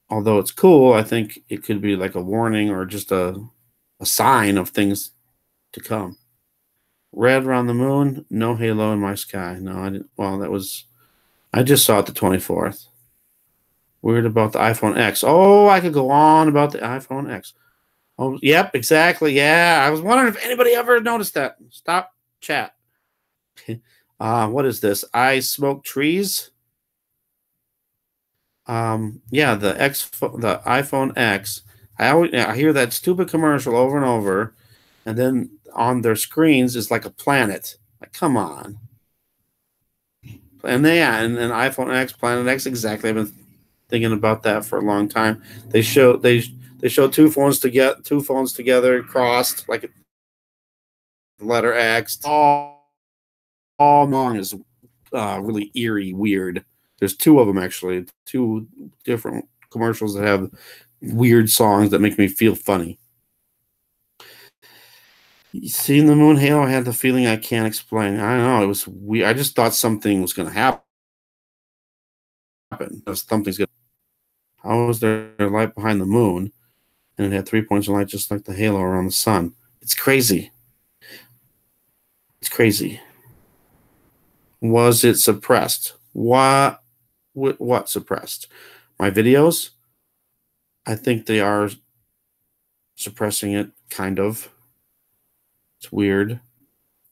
although it's cool, I think it could be like a warning or just a sign of things to come. Red around the moon, no halo in my sky. No, I didn't. Well, I just saw it the 24th. Weird about the iPhone X. Oh, I could go on about the iPhone X. Oh, yep, exactly. Yeah, I was wondering if anybody ever noticed that. Stop chat. What is this? I smoke trees. Yeah, the iPhone X. I hear that stupid commercial over and over, and then on their screens is like a planet. Like, come on. And and iPhone X, Planet X, exactly. I've been thinking about that for a long time. They show two phones together crossed like the letter X. All long is really eerie, weird. There's two of them actually, two different commercials that have weird songs that make me feel funny. Seeing the moon halo, I had the feeling I can't explain. I don't know. It was weird. I just thought something was going to happen. Something's going to. How was there light behind the moon? And it had 3 points of light just like the halo around the sun. It's crazy. It's crazy. Was it suppressed? What suppressed? My videos? I think they are suppressing it, kind of. It's weird.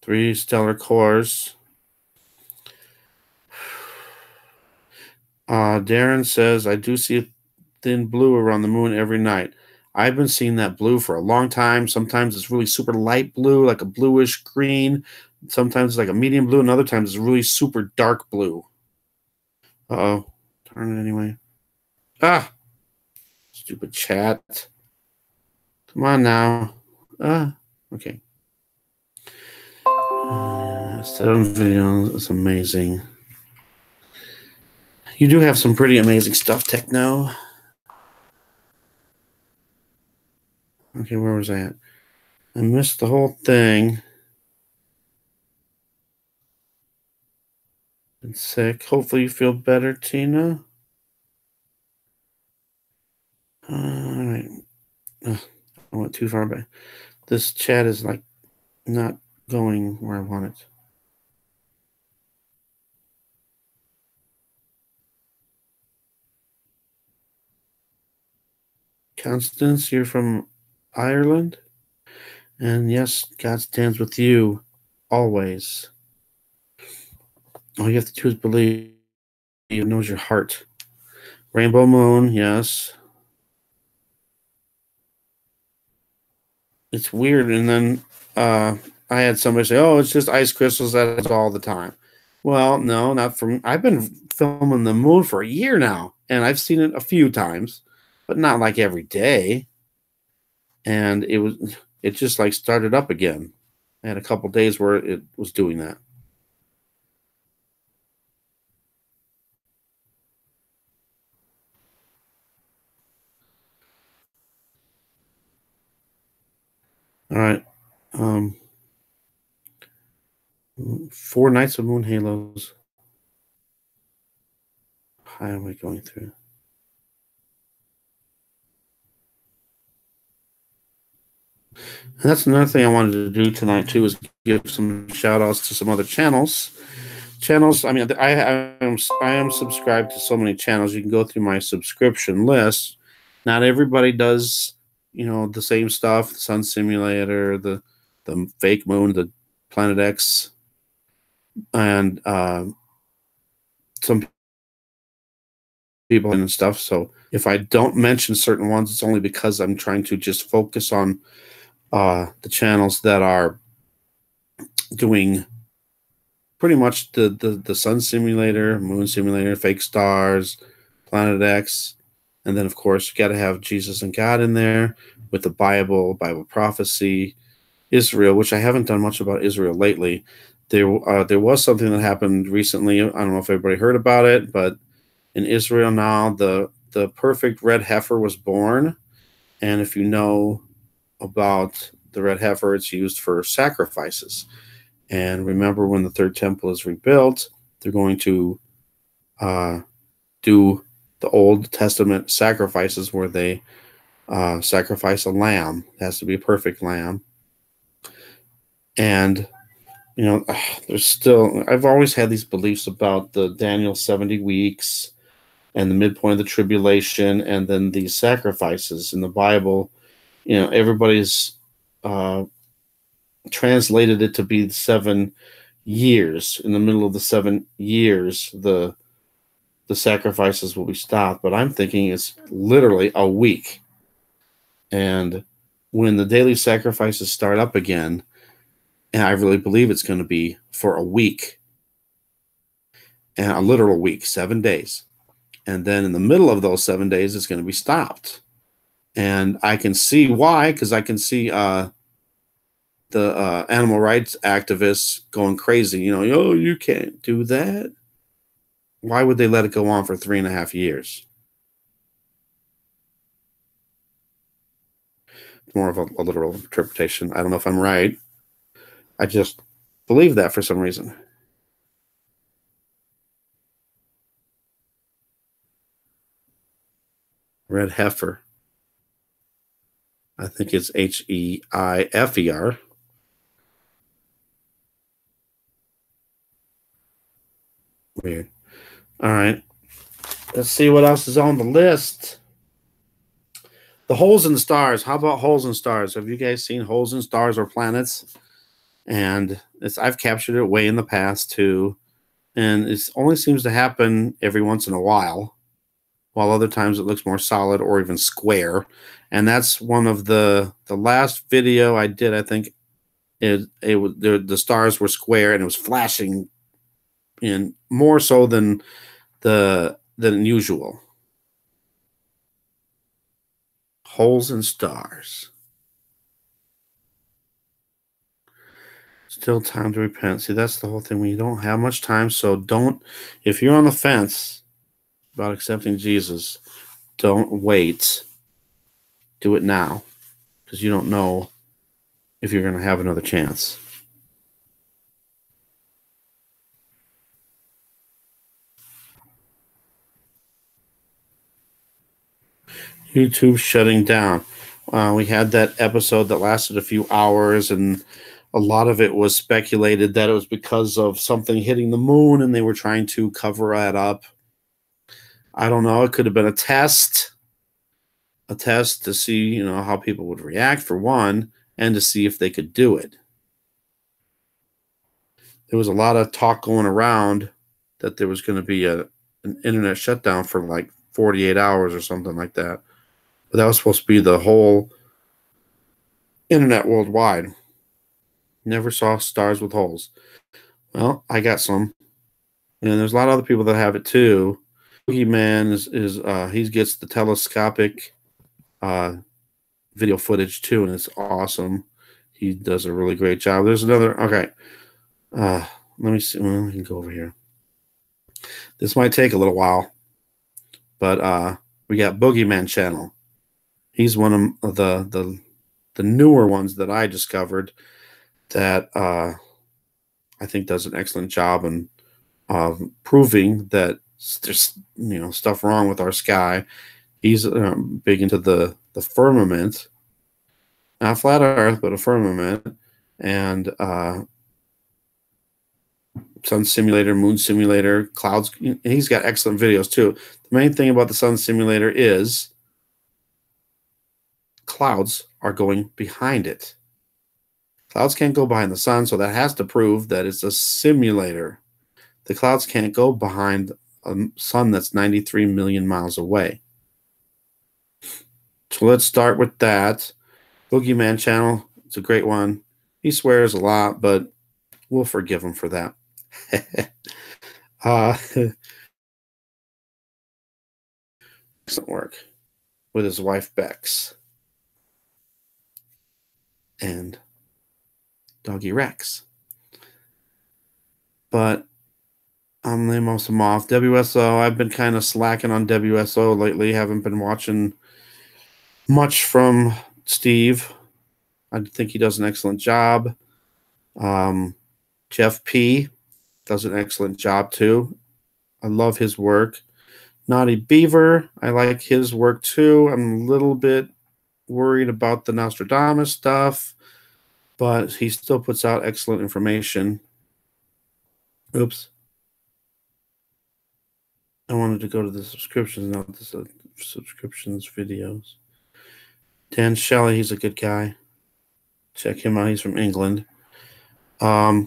3 stellar cores. Darren says, I do see a thin blue around the moon every night. I've been seeing that blue for a long time. Sometimes it's really super light blue, like a bluish green. Sometimes it's like a medium blue, and other times it's really super dark blue. Uh-oh. Turn it anyway. Ah! Stupid chat. Come on now. Okay. 7 videos. It's amazing. You do have some pretty amazing stuff, Techno. Okay, where was I at? I missed the whole thing. Been sick. Hopefully you feel better, Tina. All right. I went too far back. This chat is like not going where I want it. Constance, you're from Ireland? And yes, God stands with you always. All you have to do is believe. He knows your heart. Rainbow Moon, yes. It's weird. And then I had somebody say, oh, it's just ice crystals. That's all the time. Well, no, I've been filming the moon for a year now, and I've seen it a few times. but not like every day. And it just like started up again. I had a couple days where it was doing that. All right. 4 nights of moon halos. How am I going through? And that's another thing I wanted to do tonight too, is give some shout outs to some other channels. I mean, I am subscribed to so many channels. You can go through my subscription list. Not everybody does, the same stuff. The Sun Simulator, the Fake Moon, the Planet X, and some people and stuff. So if I don't mention certain ones, it's only because I'm trying to just focus on the channels that are doing pretty much the Sun Simulator, Moon Simulator, Fake Stars, Planet X, and then of course you got to have Jesus and God in there with the Bible prophecy, Israel, which I haven't done much about Israel lately. There was something that happened recently. I don't know if everybody heard about it, but in Israel now, the perfect red heifer was born, and if you know about the red heifer, it's used for sacrifices. And remember, when the third temple is rebuilt, they're going to do the Old Testament sacrifices where they sacrifice a lamb. It has to be a perfect lamb. And, there's still, I've always had these beliefs about the Daniel 70 weeks and the midpoint of the tribulation, and then these sacrifices in the Bible. Everybody's translated it to be 7 years. In the middle of the 7 years, the sacrifices will be stopped. But I'm thinking it's literally a week. And when the daily sacrifices start up again, and I really believe it's going to be for a week, and a literal week, 7 days. And then in the middle of those 7 days, it's going to be stopped. And I can see why, because I can see the animal rights activists going crazy. Oh, you can't do that. Why would they let it go on for 3.5 years? More of a literal interpretation. I don't know if I'm right. I just believe that for some reason. Red heifer. I think it's Heifer. Weird. All right. Let's see what else is on the list. The holes in the stars. How about holes in stars? Have you guys seen holes in stars or planets? And I've captured it way in the past too. And it only seems to happen every once in a while other times it looks more solid or even square. And that's one of the last video I did. I think the stars were square and it was flashing in more so than usual. Holes in stars. Still time to repent. See, that's the whole thing. When you don't have much time, so if you're on the fence about accepting Jesus, don't wait. Do it now, because you don't know if you're going to have another chance. YouTube shutting down. We had that episode that lasted a few hours, and a lot of it was speculated that it was because of something hitting the moon and they were trying to cover that up. I don't know. It could have been a test to see, how people would react, for one, and to see if they could do it. There was a lot of talk going around that there was going to be an internet shutdown for like 48 hours or something like that. But that was supposed to be the whole internet worldwide. Never saw stars with holes. Well, I got some. And there's a lot of other people that have it too. Boogeyman he gets the telescopic video footage too, and it's awesome. He does a really great job. There's another. Okay, let me see. Well, we can go over here. This might take a little while, but we got Boogeyman Channel. He's one of the newer ones that I discovered that I think does an excellent job in proving that there's stuff wrong with our sky. He's big into the firmament, not flat Earth, but a firmament, and sun simulator, moon simulator, clouds. He's got excellent videos too. The main thing about the sun simulator is clouds are going behind it. Clouds can't go behind the sun, so that has to prove that it's a simulator. The clouds can't go behind a sun that's 93 million miles away. So let's start with that. Boogeyman Channel, it's a great one. He swears a lot, but we'll forgive him for that. Doesn't work with his wife Bex and Doggy Rex. But I'm gonna most of them off. WSO, I've been kind of slacking on WSO lately. Haven't been watching much from Steve. I think he does an excellent job. Jeff P does an excellent job too. I love his work. Naughty Beaver, I like his work too. I'm a little bit worried about the Nostradamus stuff, but he still puts out excellent information. Oops. I wanted to go to the subscriptions, not the subscriptions videos. Dan Shelley, he's a good guy. Check him out. He's from England. Hello.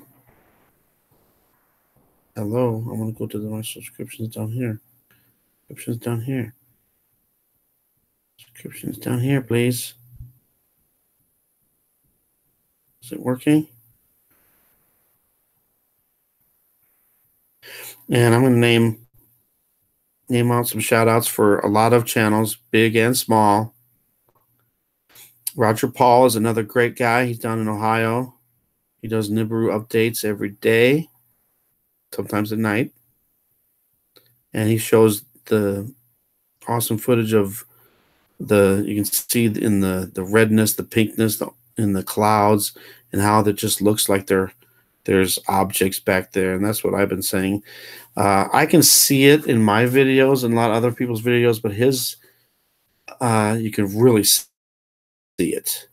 I want to go to my subscriptions down here. Subscriptions down here. Subscriptions down here, please. Is it working? And I'm going to name out some shout outs for a lot of channels, big and small. Roger Paul is another great guy. He's down in Ohio. He does Nibiru updates every day, sometimes at night. And he shows the awesome footage of you can see in the redness, the pinkness in the clouds, and how that just looks like there's objects back there. And that's what I've been saying. I can see it in my videos and a lot of other people's videos, but his, you can really see it.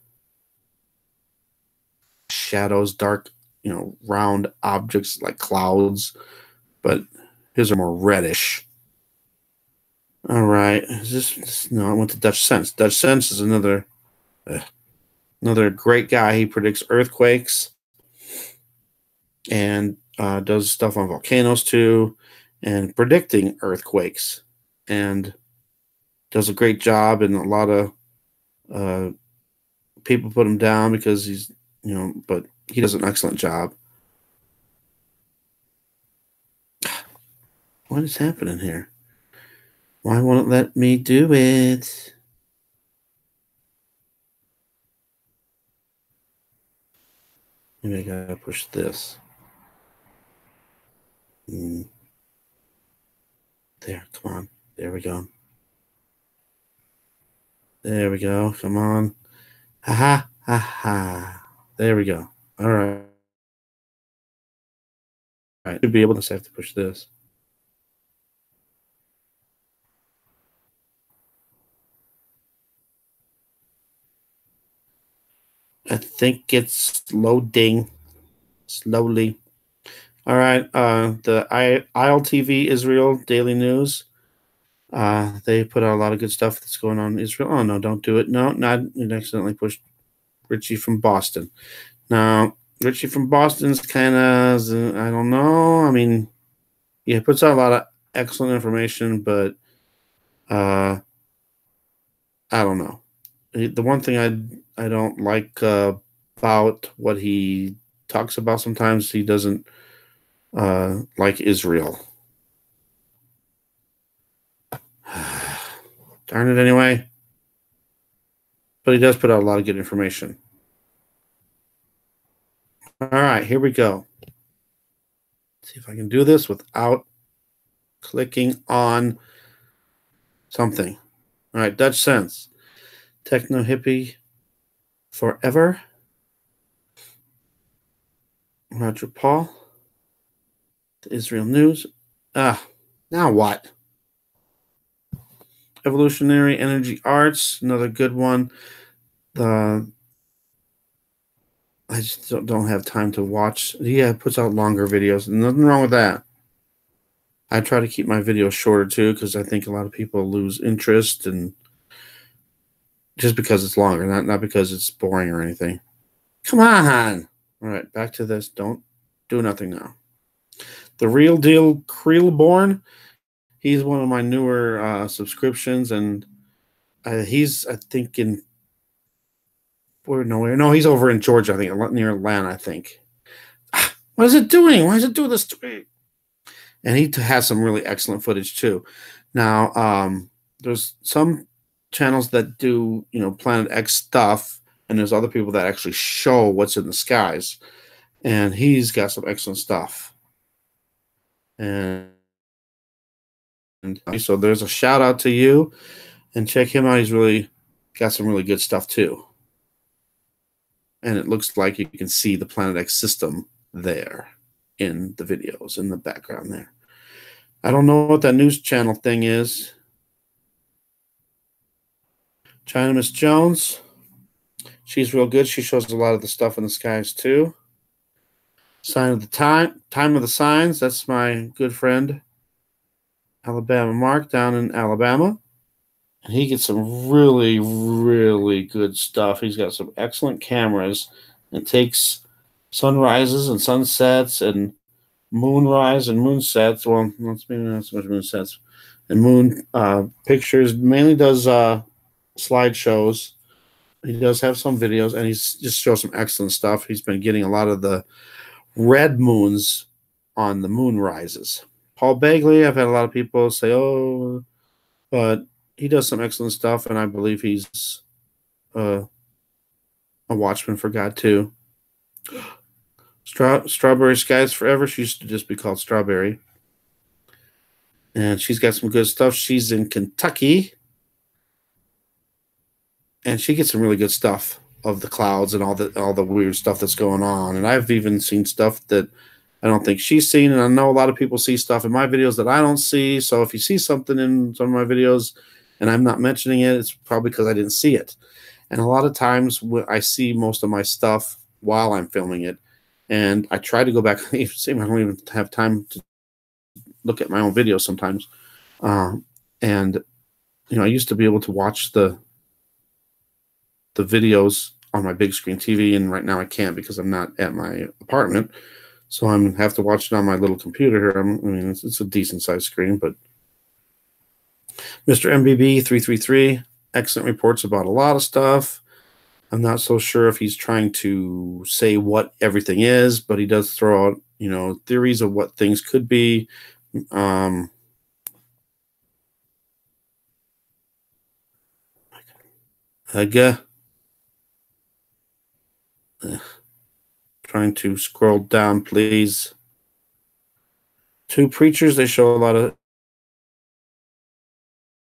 Shadows, dark, round objects like clouds, but his are more reddish. All right, no, I went to Dutch Sense. Dutch Sense is another great guy. He predicts earthquakes and does stuff on volcanoes too, and predicting earthquakes, and does a great job. And a lot of people put him down because he's, but he does an excellent job. What is happening here? Why won't it let me do it? Maybe I gotta push this. There, come on. There we go. There we go. Come on. Ha ha ha ha. There we go. All right. All right. Should be able to have to push this. I think it's loading slowly. All right. The ILTV Israel Daily News. They put out a lot of good stuff that's going on in Israel. Oh no, don't do it. No, not it accidentally pushed Richie from Boston. Now, Richie from Boston's kind of, I don't know. I mean, yeah, he puts out a lot of excellent information, but I don't know. The one thing I don't like about what he talks about sometimes, he doesn't like Israel. Darn it anyway. but he does put out a lot of good information. All right, here we go. Let's see if I can do this without clicking on something. All right, Dutch Sense. Techno Hippie Forever. Roger Paul. The Israel News. Now what? Evolutionary Energy Arts, another good one. I just don't have time to watch. He puts out longer videos. Nothing wrong with that. I try to keep my videos shorter too, because I think a lot of people lose interest, and just because it's longer, not because it's boring or anything. Come on. All right, back to this. Don't do nothing now. The Real Deal Creelborn. He's one of my newer subscriptions, and he's, I think, in nowhere. No, he's over in Georgia, I think, near Atlanta, I think. What is it doing? Why does it do this to me? And he has some really excellent footage too. Now, there's some channels that do, Planet X stuff, and there's other people that actually show what's in the skies. And he's got some excellent stuff. And so there's a shout out to you, and check him out. He's really got some really good stuff too. And it looks like you can see the Planet X system there in the videos in the background there. I don't know what that news channel thing is. China Miss Jones. She's real good. She shows a lot of the stuff in the skies too. Sign of the Time of the Signs. That's my good friend Alabama Mark down in Alabama. And he gets some really, really good stuff. He's got some excellent cameras and takes sunrises and sunsets and moonrise and moonsets. Well, maybe not so much moonsets and moon pictures. Mainly does slideshows. He does have some videos, and he's just shows some excellent stuff. He's been getting a lot of the red moons on the moon rises. Paul Bagley, I've had a lot of people say, oh, but he does some excellent stuff, and I believe he's a watchman for God too. Strawberry Skies Forever. She used to just be called Strawberry. And she's got some good stuff. She's in Kentucky. And she gets some really good stuff of the clouds and all the weird stuff that's going on. And I've even seen stuff that I don't think she's seen. And I know a lot of people see stuff in my videos that I don't see. So if you see something in some of my videos and I'm not mentioning it, it's probably because I didn't see it. And a lot of times I see most of my stuff while I'm filming it. And I try to go back. I don't even have time to look at my own videos sometimes. And, I used to be able to watch the videos on my big screen TV, and right now I can't because I'm not at my apartment. So I have to watch it on my little computer here. It's a decent sized screen, but Mr. MBB 333, excellent reports about a lot of stuff. I'm not so sure if he's trying to say what everything is, but he does throw out, theories of what things could be. Trying to scroll down, please. Two preachers, they show a lot of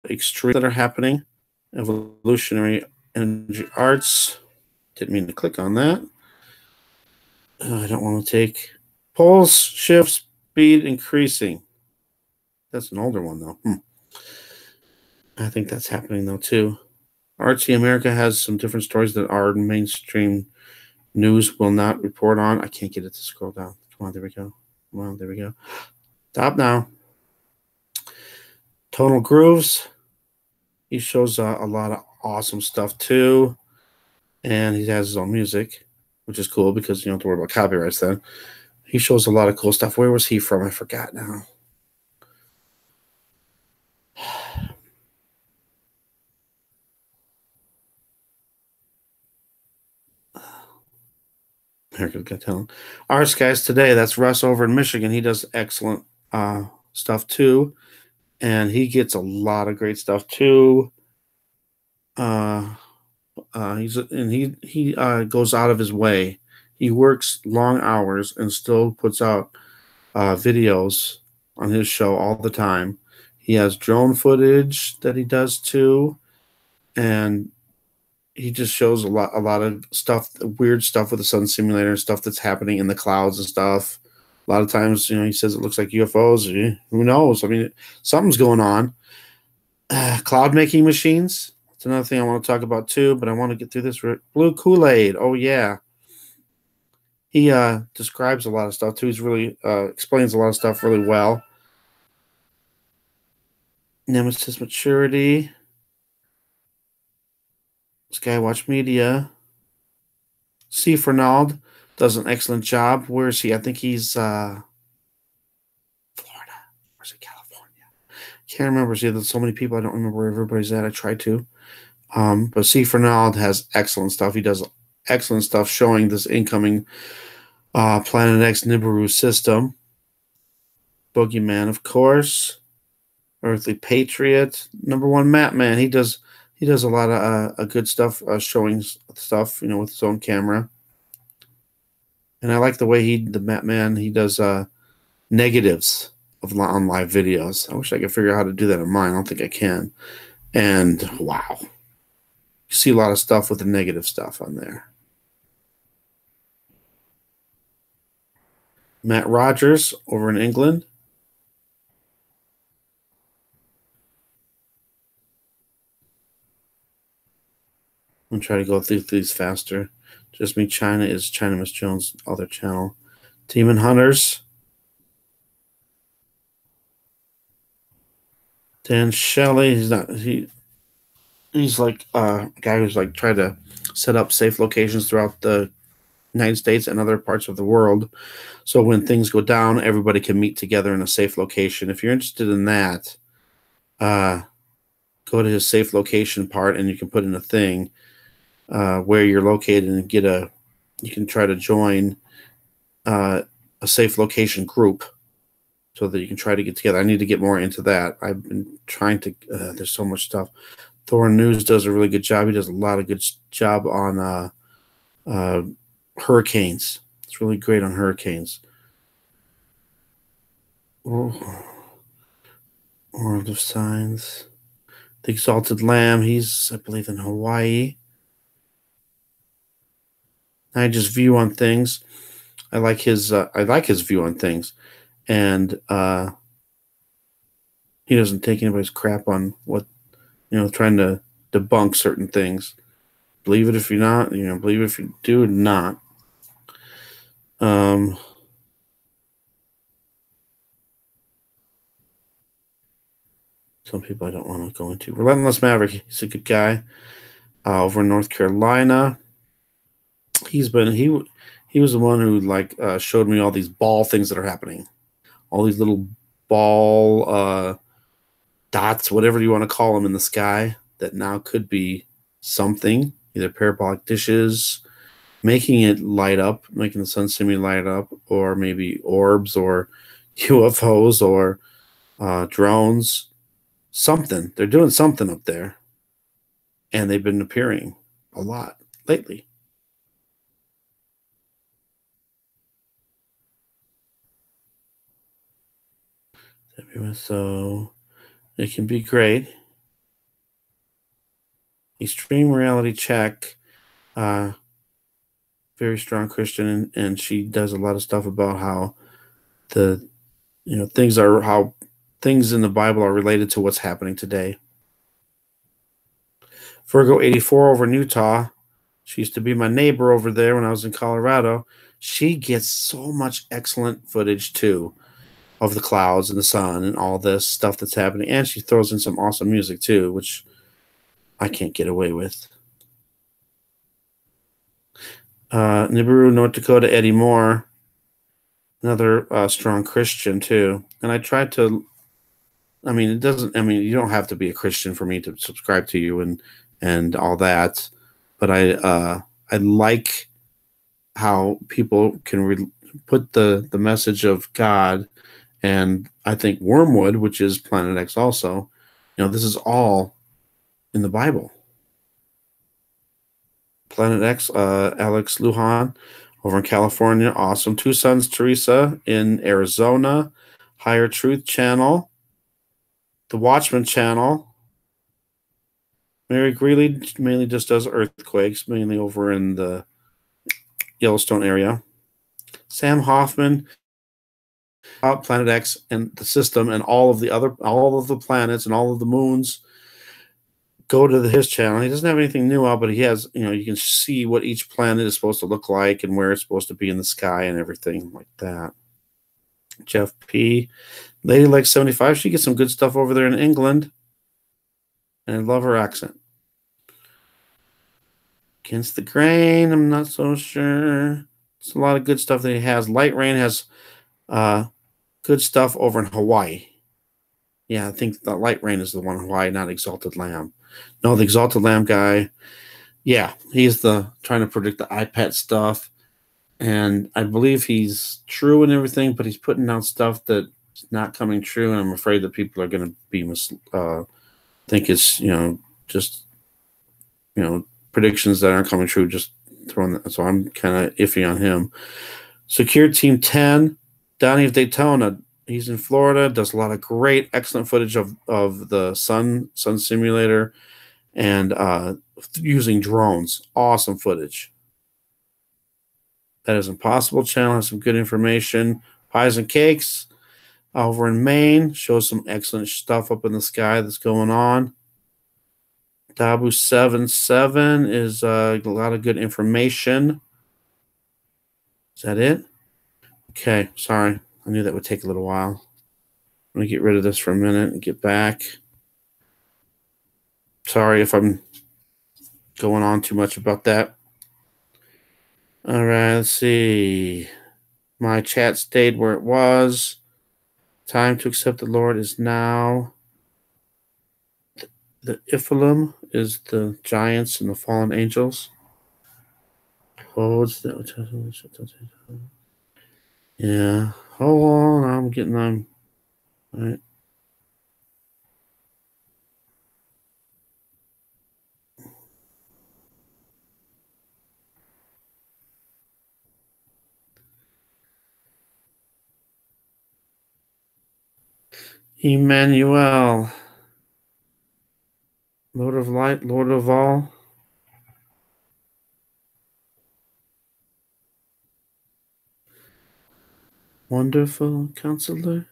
extremes that are happening. Evolutionary Energy Arts. Didn't mean to click on that. I don't want to take pulse shift speed increasing. That's an older one though. I think that's happening though too. Artsy America has some different stories that our mainstream news will not report on. I can't get it to scroll down. Come on, there we go. Come on, there we go. Stop now. Tonal Grooves. He shows a lot of awesome stuff too. And he has his own music, which is cool because you don't have to worry about copyrights then. He shows a lot of cool stuff. Where was he from? I forgot now. America's Got Talent. Our Skies Today. That's Russ over in Michigan. He does excellent stuff too. And he gets a lot of great stuff too. He goes out of his way. He works long hours and still puts out videos on his show all the time. He has drone footage that he does too, and he just shows a lot of stuff, weird stuff with the sun simulator and stuff that's happening in the clouds and stuff. A lot of times, he says it looks like UFOs. Who knows? I mean, something's going on. Cloud making machines. That's another thing I want to talk about too, but I want to get through this. Blue Kool-Aid. Oh yeah. He describes a lot of stuff too. He's really explains a lot of stuff really well. Nemesis Maturity. Skywatch Media. C. Fernald does an excellent job. Where is he? I think he's Florida. Or is it California? Can't remember. See, there's so many people. I don't remember where everybody's at. I try to. But C. Fernald has excellent stuff. He does excellent stuff showing this incoming Planet X Nibiru system. Boogeyman, of course. Earthly Patriot. Number one, Matt Man. He does a lot of good stuff, showing stuff, with his own camera. And I like the way the Matt Man, he does negatives on live videos. I wish I could figure out how to do that in mine. I don't think I can. And wow, you see a lot of stuff with the negative stuff on there. Matt Rogers over in England. I'm trying to go through these faster. Just Me China is China Miss Jones' other channel. Demon Hunters. Dan Shelley. He's like a guy who's like trying to set up safe locations throughout the United States and other parts of the world. So when things go down, everybody can meet together in a safe location. If you're interested in that, go to his safe location part, and you can put in a thing where you're located and you can try to join a safe location group so that you can try to get together. I need to get more into that. I've been trying to, there's so much stuff. Thorn News does a really good job. He does a lot of good job on hurricanes. It's really great on hurricanes. Oh. World of Signs. The Exalted Lamb. He's, I believe, in Hawaii. I just view on things. I like his view on things, and he doesn't take anybody's crap on what, trying to debunk certain things. Believe it if you're not, believe it if you do not. Some people I don't want to go into. Relentless Maverick. He's a good guy. Over in North Carolina. He was the one who showed me all these ball things that are happening, all these little ball dots, whatever you want to call them, in the sky that now could be something, either parabolic dishes, making it light up, making the sun simulator light up, or maybe orbs or UFOs or drones. Something. They're doing something up there, and they've been appearing a lot lately. So it can be great. Extreme Reality Check, very strong Christian, and she does a lot of stuff about how things in the Bible are related to what's happening today. Virgo 84 over in Utah. She used to be my neighbor over there when I was in Colorado. She gets so much excellent footage too of the clouds and the sun and all this stuff that's happening. And she throws in some awesome music too, which I can't get away with. Nibiru, North Dakota, Eddie Moore, another strong Christian too. And I tried to, you don't have to be a Christian for me to subscribe to you and all that. But I like how people can put the message of God. And I think Wormwood, which is Planet X also, this is all in the Bible. Planet X, Alex Lujan over in California. Awesome. Two Sons, Teresa in Arizona. Higher Truth Channel. The Watchman Channel. Mary Greeley mainly just does earthquakes, mainly over in the Yellowstone area. Sam Hoffman, Planet X and the system and all of the planets and all of the moons go to his channel. He doesn't have anything new out, but he has, you can see what each planet is supposed to look like and where it's supposed to be in the sky and everything like that. Jeff P. Lady Like 75, she gets some good stuff over there in England. And I love her accent. Against the Grain, I'm not so sure. It's a lot of good stuff that he has. Light Rain has good stuff over in Hawaii. Yeah, I think the Light Rain is the one in Hawaii, not Exalted Lamb. No, the Exalted Lamb guy, yeah, he's trying to predict the iPad stuff. And I believe he's true and everything, but he's putting out stuff that's not coming true. And I'm afraid that people are going to be think it's, just, predictions that aren't coming true, just throwing that. So I'm kind of iffy on him. Secure Team 10, Donnie of Daytona. He's in Florida, does a lot of great, excellent footage of the sun simulator and using drones. Awesome footage. That is Impossible Channel has some good information. Pies and Cakes over in Maine shows some excellent stuff up in the sky that's going on. Dabu 77 is a lot of good information. Is that it? Okay, sorry. I knew that would take a little while. Let me get rid of this for a minute and get back. Sorry if I'm going on too much about that. All right, let's see. My chat stayed where it was. Time to accept the Lord is now. The Iphilim is the giants and the fallen angels. Yeah. Hold on, I'm getting them. All right. Emmanuel. Lord of Light, Lord of all. Wonderful Counselor,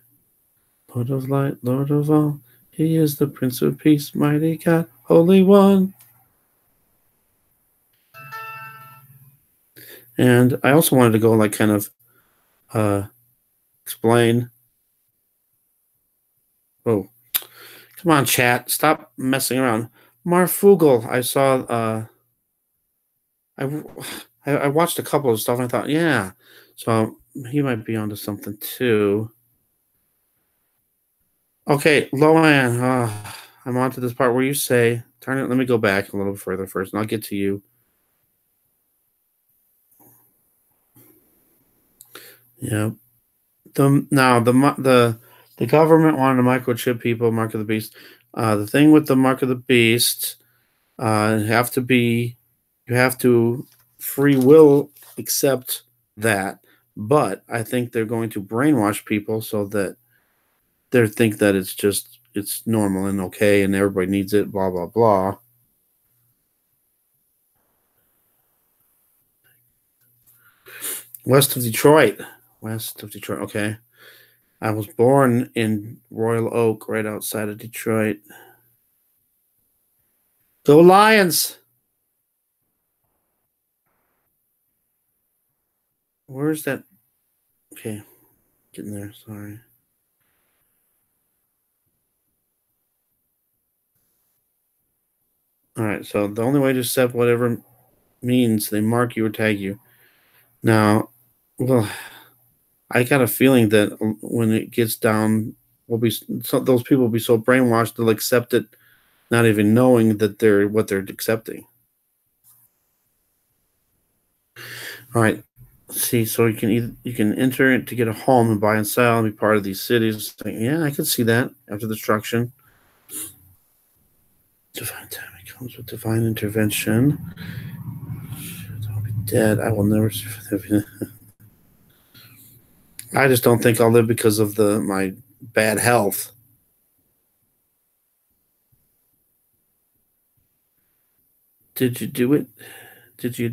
Lord of Light, Lord of all. He is the Prince of Peace, mighty God, Holy One. And I also wanted to go like kind of explain. Oh, come on, chat. Stop messing around. Marfugel, I saw I watched a couple of stuff and I thought, yeah. So he might be onto something too. Okay, Loan, I'm on to this part where you say, turn it, let me go back a little further first, and I'll get to you. Yeah. The government wanted to microchip people, Mark of the Beast. The thing with the Mark of the Beast, you have to free will accept that. But I think they're going to brainwash people so that they think that it's normal and okay and everybody needs it, blah, blah, blah. West of Detroit. Okay. I was born in Royal Oak, right outside of Detroit. Go Lions! Where's that? Okay. Getting there. Sorry. All right. So the only way to accept whatever means they mark you or tag you. Now, well, I got a feeling that when it gets down, those people will be so brainwashed they'll accept it, not even knowing that they're what they're accepting. All right. Let's see. So you can enter it to get a home and buy and sell and be part of these cities. Yeah, I could see that after destruction. Divine timing comes with divine intervention. dead. I will never. I just don't think I'll live because of my bad health. Did you do it? Did you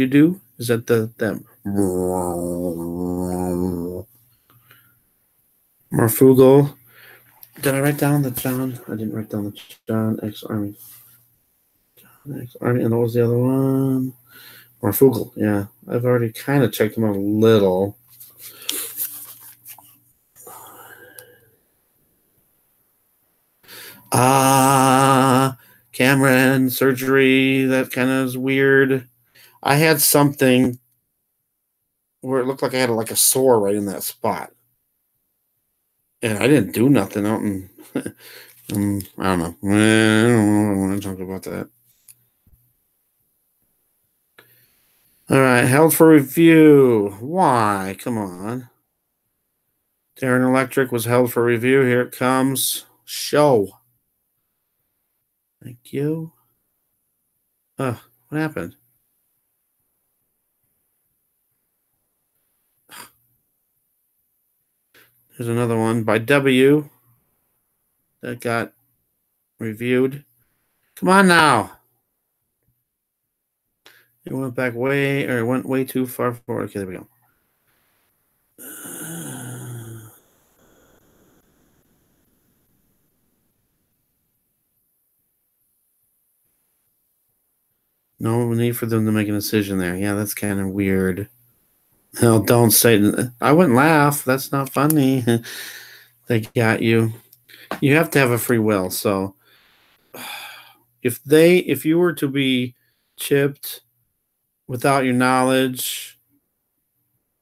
do? Is that that Marfugal? Did I write down the John? I didn't write down the John X Army. John X Army, and what was the other one? Marfugal. Yeah, I've already kind of checked him out a little. Cameron surgery. That kind of is weird. I had something where it looked like I had like a sore right in that spot, and I didn't do nothing out in. I don't know. I don't want to talk about that. All right, held for review. Why? Come on. Darren Electric was held for review. Here it comes. Show. Thank you. What happened? There's another one by W that got reviewed. Come on now. It went back went way too far forward. Okay, there we go. No need for them to make a decision there. Yeah, that's kind of weird. No, don't say. I wouldn't laugh. That's not funny. They got you. You have to have a free will. So if you were to be chipped without your knowledge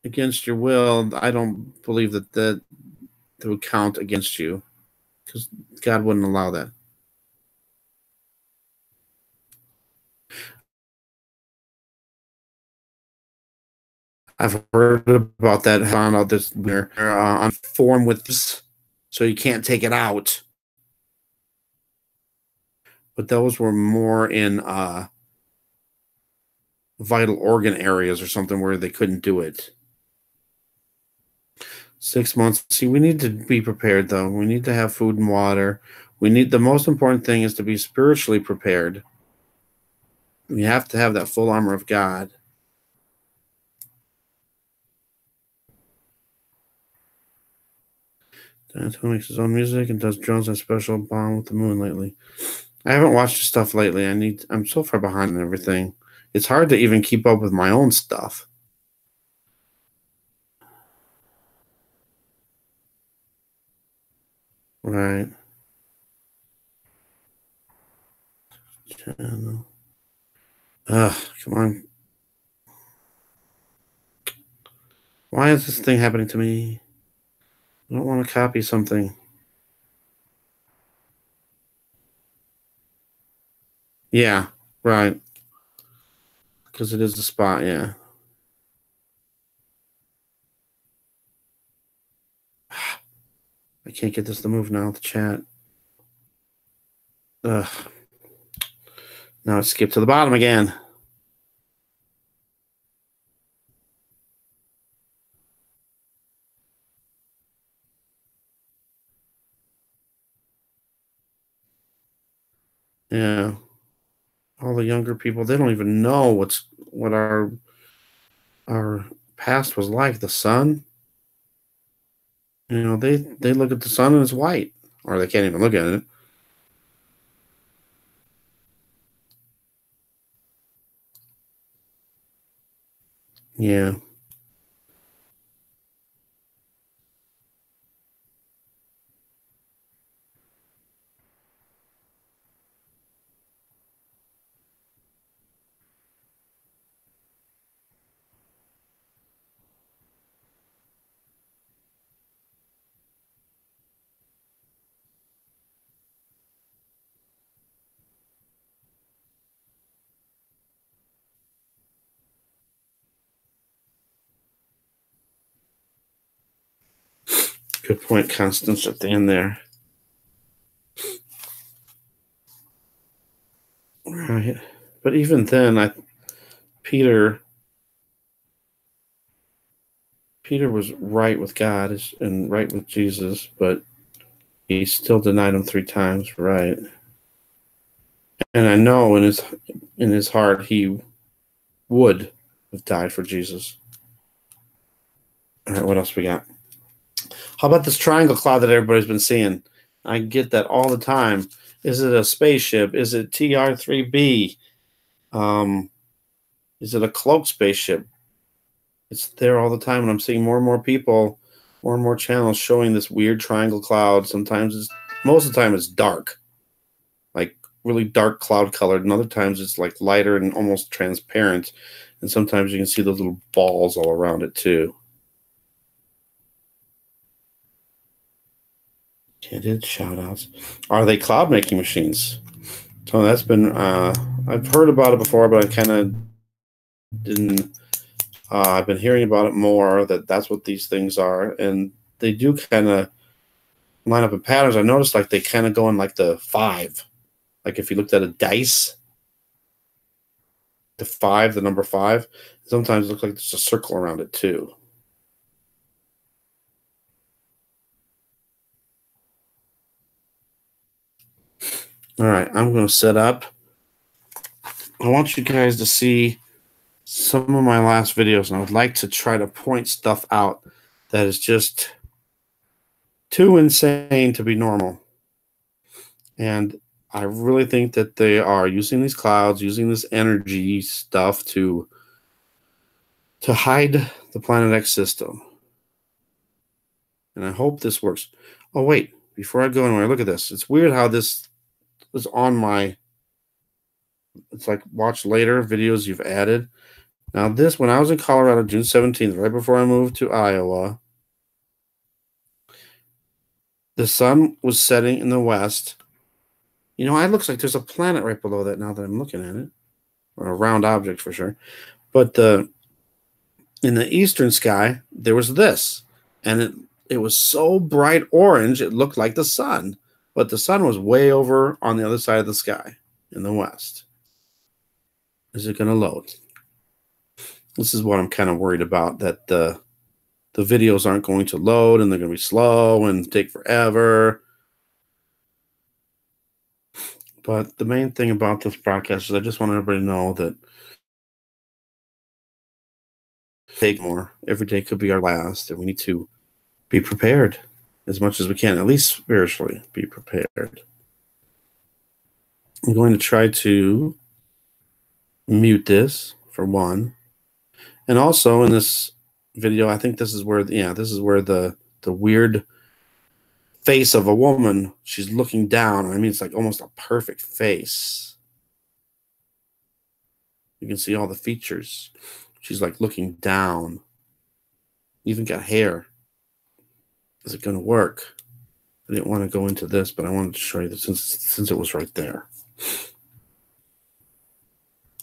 against your will, I don't believe that would count against you, because God wouldn't allow that. I've heard about that. Found out this we're on form with this, so you can't take it out. But those were more in vital organ areas or something where they couldn't do it. 6 months. See, we need to be prepared, though. We need to have food and water. The most important thing is to be spiritually prepared. We have to have that full armor of God. Antonio makes his own music and does drones and special Bond with the Moon lately. I haven't watched his stuff lately. I'm so far behind on everything. It's hard to even keep up with my own stuff. Right. Channel. Ugh, come on. Why is this thing happening to me? I don't want to copy something. Yeah, right. Because it is the spot, yeah. I can't get this to move now, the chat. Ugh. Now it's skipped to the bottom again. Yeah. All the younger people, they don't even know what our past was like. The sun, they look at the sun and it's white, or they can't even look at it. Yeah. Good point, Constance, at the end there. Right. But even then, Peter Peter was right with God and right with Jesus, but he still denied him 3 times, right? And I know in his heart he would have died for Jesus. All right, what else we got? How about this triangle cloud that everybody's been seeing? I get that all the time. Is it a spaceship? Is it TR-3B? Is it a cloak spaceship? It's there all the time, and I'm seeing more and more people, more and more channels showing this weird triangle cloud. Most of the time it's dark, like really dark cloud colored, and other times it's like lighter and almost transparent. And sometimes you can see those little balls all around it too. Candid shout outs. Are they cloud making machines? So that's been, I've heard about it before, but I kind of didn't. I've been hearing about it more, that's what these things are. And they do kind of line up in patterns. I noticed like they kind of go in like the 5. Like if you looked at a dice, the number 5, sometimes it looks like there's a circle around it too. All right, I'm going to set up. I want you guys to see some of my last videos, and I would like to try to point stuff out that is just too insane to be normal. And I really think that they are using these clouds, using this energy stuff to hide the Planet X system. And I hope this works. Oh, wait. Before I go anywhere, look at this. It's weird how this was on my... It's like watch later videos you've added. Now this, when I was in Colorado, June 17th, right before I moved to Iowa, the sun was setting in the west. You know, it looks like there's a planet right below that now that I'm looking at it. Or a round object for sure. But in the eastern sky, there was this. And it was so bright orange, it looked like the sun. But the sun was way over on the other side of the sky in the west. Is it going to load? This is what I'm kind of worried about, that the videos aren't going to load and they're going to be slow and take forever. But the main thing about this broadcast is I just want everybody to know that take more. Every day could be our last, and we need to be prepared as much as we can, at least spiritually, be prepared. I'm going to try to mute this for one. And also in this video, I think this is where, this is where the weird face of a woman, she's looking down. I mean, it's like almost a perfect face. You can see all the features. She's like looking down. Even got hair. Is it going to work? I didn't want to go into this, but I wanted to show you this since it was right there.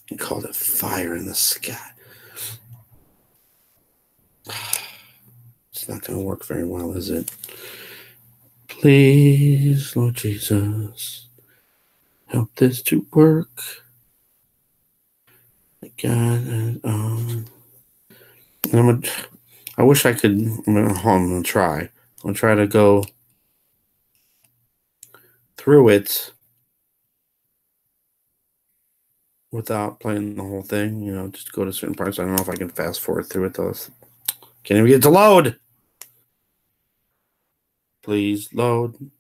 He called it fire in the sky. It's not going to work very well, is it? Please, Lord Jesus, help this to work. God, I wish I could. I'm gonna try. I'm gonna try to go through it without playing the whole thing. You know, just go to certain parts. I don't know if I can fast forward through it though. Can't even get it to load. Please load.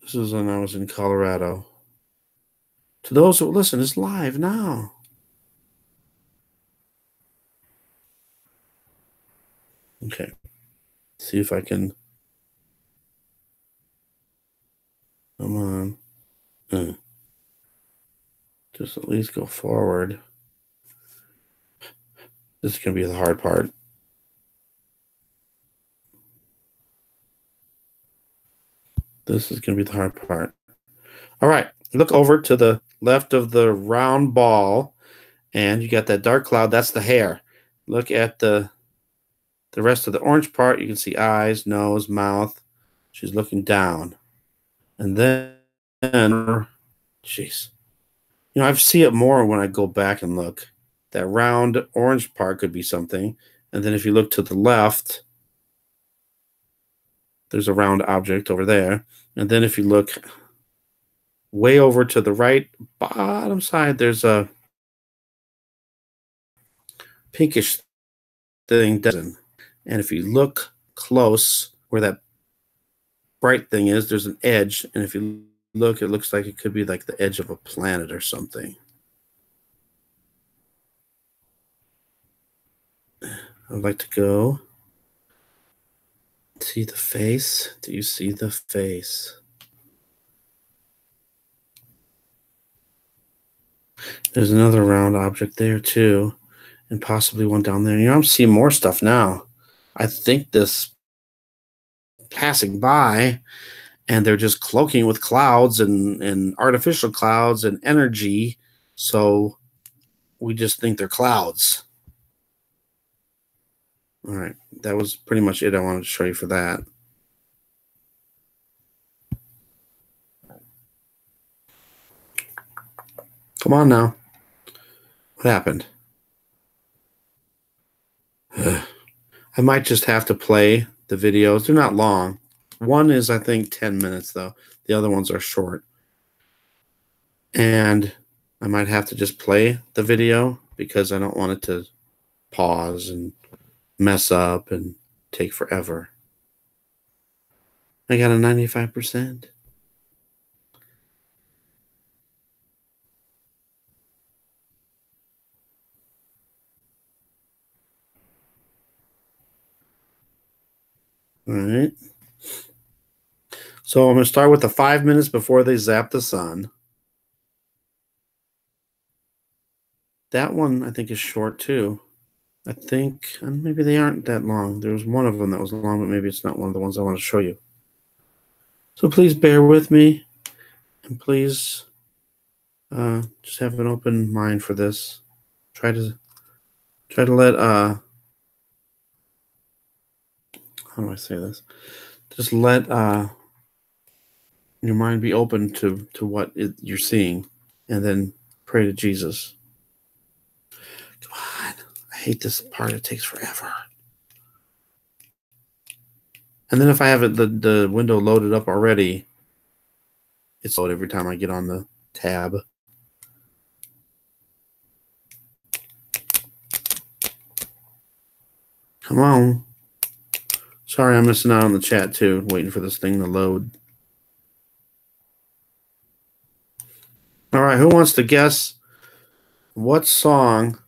This is when I was in Colorado. To those who listen, it's live now. Okay. See if I can. Come on. Just at least go forward. This is going to be the hard part. This is going to be the hard part. All right. Look over to the left of the round ball, and you got that dark cloud. That's the hair. Look at the rest of the orange part. You can see eyes, nose, mouth. She's looking down. And then, jeez. You know, I see it more when I go back and look. That round orange part could be something. And then if you look to the left, there's a round object over there. And then if you look way over to the right bottom side, there's a pinkish thing. And if you look close where that bright thing is, there's an edge. And if you look, it looks like it could be like the edge of a planet or something. I'd like to go see the face. Do you see the face? There's another round object there too, and possibly one down there. I'm seeing more stuff now. I think this passing by, and they're just cloaking with clouds and artificial clouds and energy. So we just think they're clouds. All right, that was pretty much it I wanted to show you for that. Come on now. What happened? I might just have to play the videos. They're not long. One is, I think, 10 minutes, though. The other ones are short. And I might have to just play the video because I don't want it to pause and mess up and take forever. I got a 95%. All right. So I'm going to start with the 5 minutes before they zap the sun. That one, I think, is short, too. I think maybe they aren't that long. There was one of them that was long, but maybe it's not one of the ones I want to show you. So please bear with me, and please just have an open mind for this. Try to let how do I say this? Just let your mind be open to what you're seeing, and then pray to Jesus. Come on. I hate this part. It takes forever. And then if I have the window loaded up already, it's loaded every time I get on the tab. Come on. Sorry, I'm missing out on the chat too, waiting for this thing to load. All right, who wants to guess what song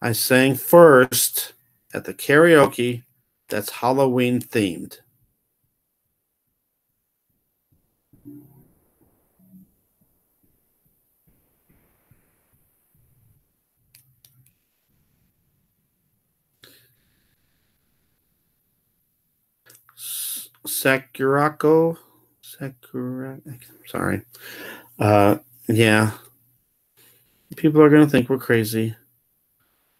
I sang first at the karaoke that's Halloween themed? Sakurako? Sorry. Yeah. People are going to think we're crazy,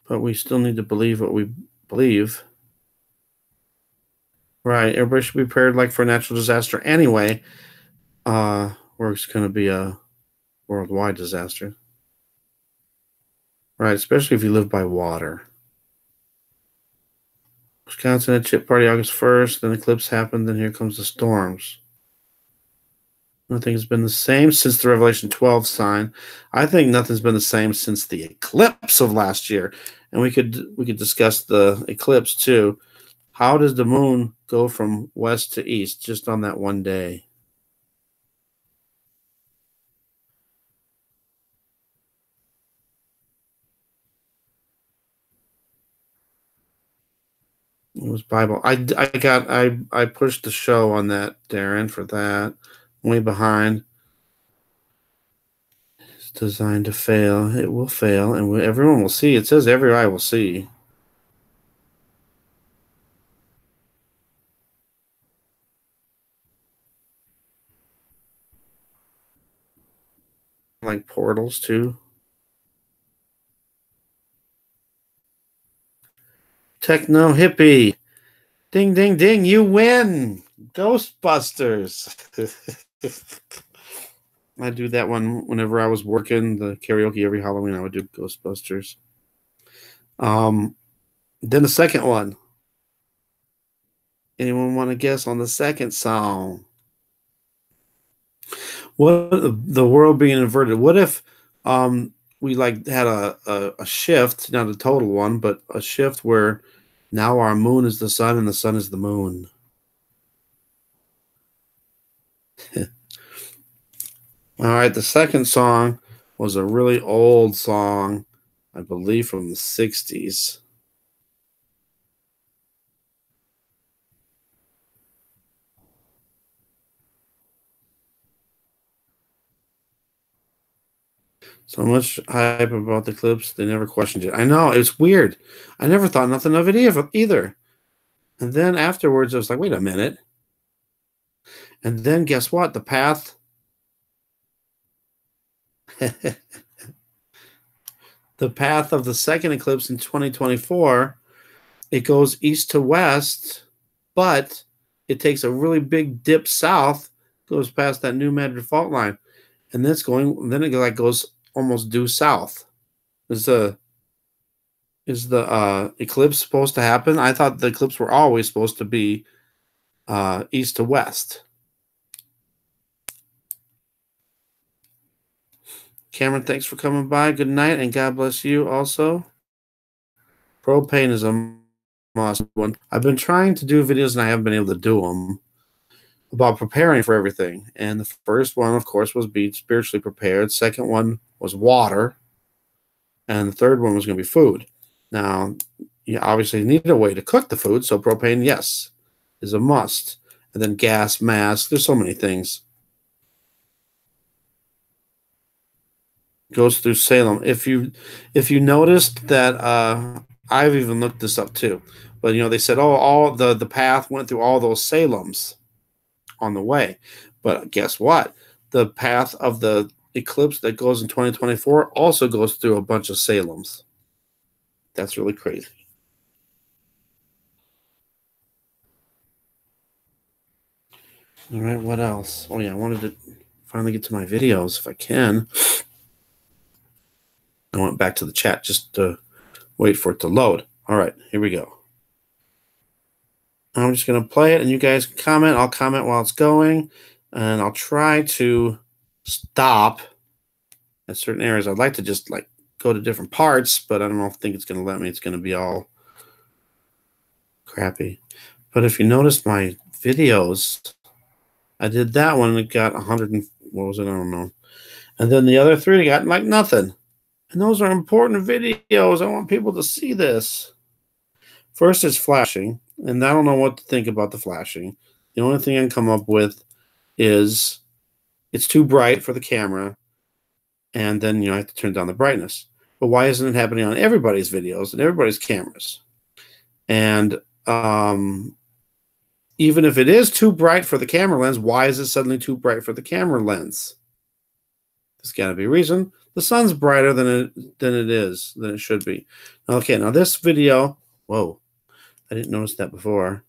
but we still need to believe what we believe. Right. Everybody should be prepared like for a natural disaster anyway. Or it's going to be a worldwide disaster. Right. Especially if you live by water. Wisconsin had chip party August 1st, then eclipse happened, then here comes the storms. Nothing has been the same since the Revelation 12 sign. I think nothing's been the same since the eclipse of last year. And we could discuss the eclipse too. How does the moon go from west to east just on that one day? It was Bible. I pushed the show on that, Darren, for that. Way behind. It's designed to fail. It will fail, and everyone will see. It says every eye will see. Like portals too. Techno hippie. Ding, ding, ding. You win. Ghostbusters. I do that one whenever I was working the karaoke every Halloween. I would do Ghostbusters. Then the second one. Anyone want to guess on the second song? What the world being inverted? What if we like had a shift, not a total one, but a shift where now our moon is the sun and the sun is the moon? All right, the second song was a really old song, I believe from the 60s. So much hype about the clips, they never questioned it. I know, it's weird. I never thought nothing of it either. And then afterwards, I was like, wait a minute. And then guess what? The path. The path of the second eclipse in 2024, it goes east to west, but it takes a really big dip south, goes past that New Madrid fault line, and then it like goes almost due south. Is the eclipse supposed to happen? I thought the eclipse were always supposed to be east to west. Cameron, thanks for coming by. Good night, and God bless you also. Propane is a must one. I've been trying to do videos, and I haven't been able to do them about preparing for everything. And the first one, of course, was be spiritually prepared. Second one was water. And the third one was going to be food. Now, you obviously need a way to cook the food, so propane, yes, is a must. And then gas mask. There's so many things. Goes through Salem. If you noticed that, I've even looked this up too. But they said, oh, all the path went through all those Salems on the way. But guess what? The path of the eclipse that goes in 2024 also goes through a bunch of Salems. That's really crazy. All right, what else? Oh yeah, I wanted to finally get to my videos if I can. I went back to the chat just to wait for it to load. All right, here we go. I'm just going to play it, and you guys can comment. I'll comment while it's going, and I'll try to stop at certain areas. I'd like to just go to different parts, but I don't think it's going to let me. It's going to be all crappy. But if you noticed my videos, I did that one, and it got 100 and what was it? I don't know. And then the other three got nothing. And those are important videos. I want people to see this. First, it's flashing, and I don't know what to think about the flashing. The only thing I can come up with is it's too bright for the camera, and then I have to turn down the brightness. But why isn't it happening on everybody's videos and everybody's cameras? And even if it is too bright for the camera lens, why is it suddenly too bright for the camera lens? There's got to be a reason. The sun's brighter than it should be. Okay, now this video, whoa, I didn't notice that before.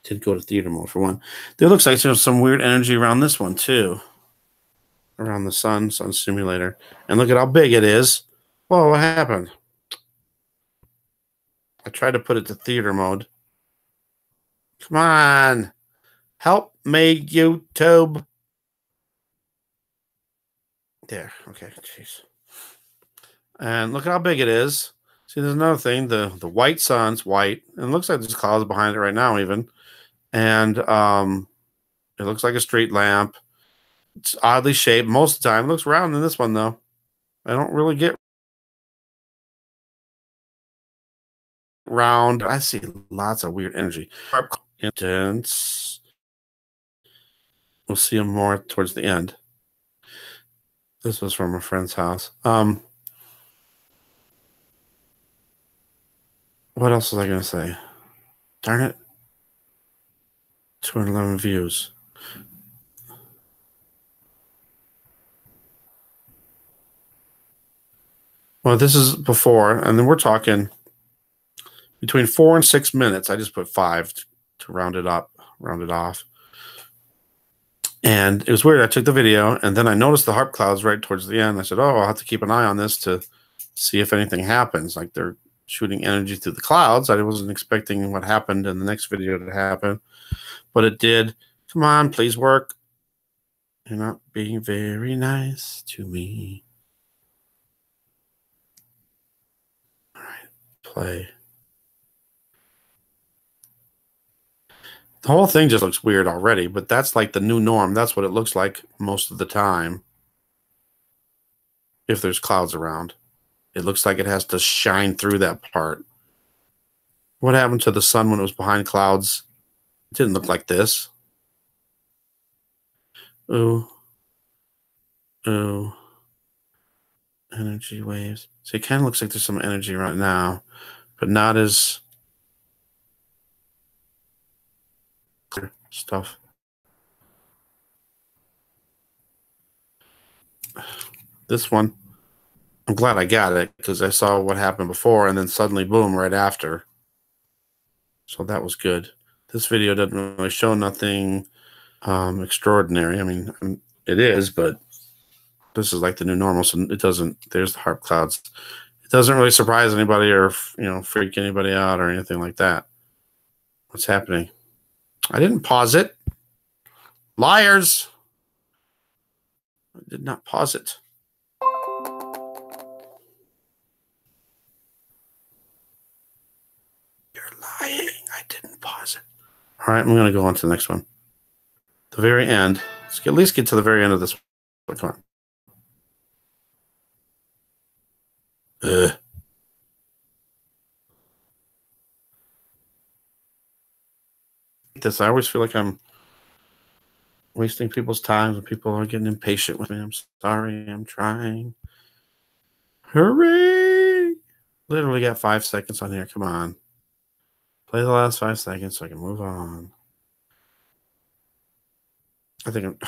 Did go to theater mode for one. There looks like there's some weird energy around this one too. Around the sun simulator. And look at how big it is. Whoa, what happened? I tried to put it to theater mode. Come on. Help me, YouTube. There. Okay, jeez. And look at how big it is. See, there's another thing. The white sun's white. And it looks like there's clouds behind it right now even. And it looks like a street lamp. It's oddly shaped most of the time. It looks round in this one, though. I don't really get round. I see lots of weird energy. Intense. We'll see them more towards the end. This was from a friend's house. What else was I going to say? Darn it. 211 views. Well, this is before, and then we're talking between 4 and 6 minutes. I just put 5 to round it up, round it off. And it was weird. I took the video, and then I noticed the HAARP clouds right towards the end. I said, oh, I'll have to keep an eye on this to see if anything happens. Like they're shooting energy through the clouds. I wasn't expecting what happened in the next video to happen, but it did. Come on, please work. You're not being very nice to me. All right, play. The whole thing just looks weird already, but that's like the new norm. That's what it looks like most of the time. If there's clouds around, it looks like it has to shine through that part. What happened to the sun when it was behind clouds? It didn't look like this. Ooh. Ooh. Energy waves. So it kind of looks like there's some energy right now, but not as clear stuff. This one, I'm glad I got it because I saw what happened before and then suddenly, boom, right after. So that was good. This video doesn't really show nothing extraordinary. I mean, it is, but this is like the new normal, so it doesn't. There's the HAARP clouds. It doesn't really surprise anybody or freak anybody out or anything like that. What's happening? I didn't pause it. Liars! I did not pause it. You're lying. I didn't pause it. All right, I'm going to go on to the next one. The very end. Let's at least get to the very end of this one. Come on. This, I always feel like I'm wasting people's time and people are getting impatient with me. I'm sorry. I'm trying. Hurry! Literally got 5 seconds on here. Come on. Play the last 5 seconds so I can move on. I didn't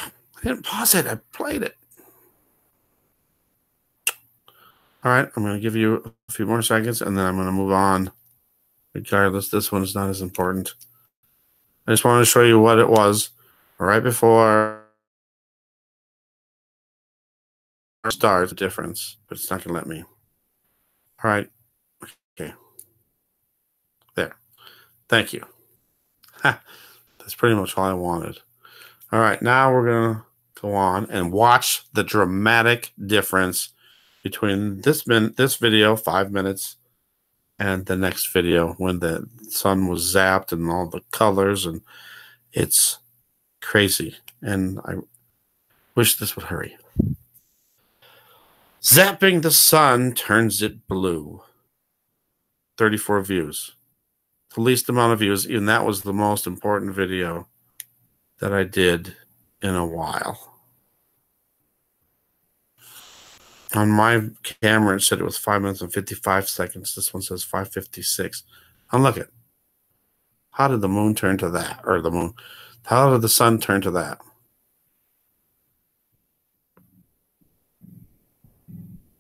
pause it. I played it. All right. I'm going to give you a few more seconds and then I'm going to move on. Regardless, this one is not as important. I just wanted to show you what it was right before stars the difference, but it's not going to let me. All right. Okay. There. Thank you. That's pretty much all I wanted. All right. Now we're going to go on and watch the dramatic difference between this video, 5 minutes, and the next video when the sun was zapped and all the colors, and it's crazy. And I wish this would hurry. Zapping the sun turns it blue. 34 views. The least amount of views, even that was the most important video that I did in a while. On my camera, it said it was 5 minutes and 55 seconds. This one says 5:56. And look at, how did the moon turn to that? Or the moon, how did the sun turn to that?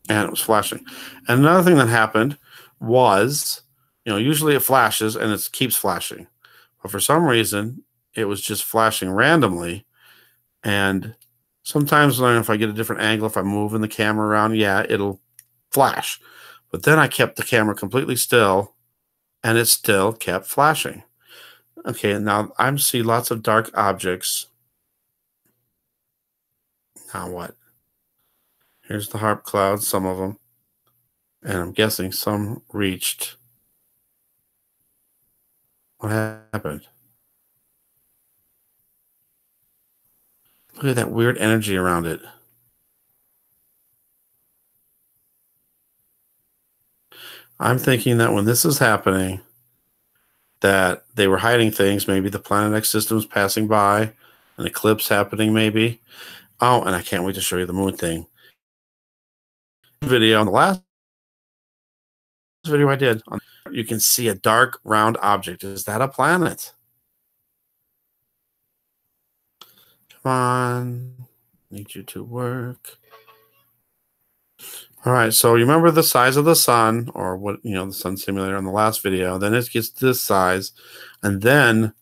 And it was flashing. And another thing that happened was, usually it flashes and it keeps flashing. But for some reason, it was just flashing randomly. And sometimes if I get a different angle, if I'm moving the camera around, yeah, it'll flash. But then I kept the camera completely still, and it still kept flashing. Okay, now I see lots of dark objects. Now what? Here's the HAARP clouds, some of them. And I'm guessing some reached. What happened? Look at that weird energy around it. I'm thinking that when this is happening, that they were hiding things. Maybe the Planet X system is passing by, an eclipse happening maybe. Oh, and I can't wait to show you the moon thing. Video on the last video I did, you can see a dark round object. Is that a planet? Come on. Need you to work. All right, so you remember the size of the sun, or what, the sun simulator on the last video. Then it gets this size. And then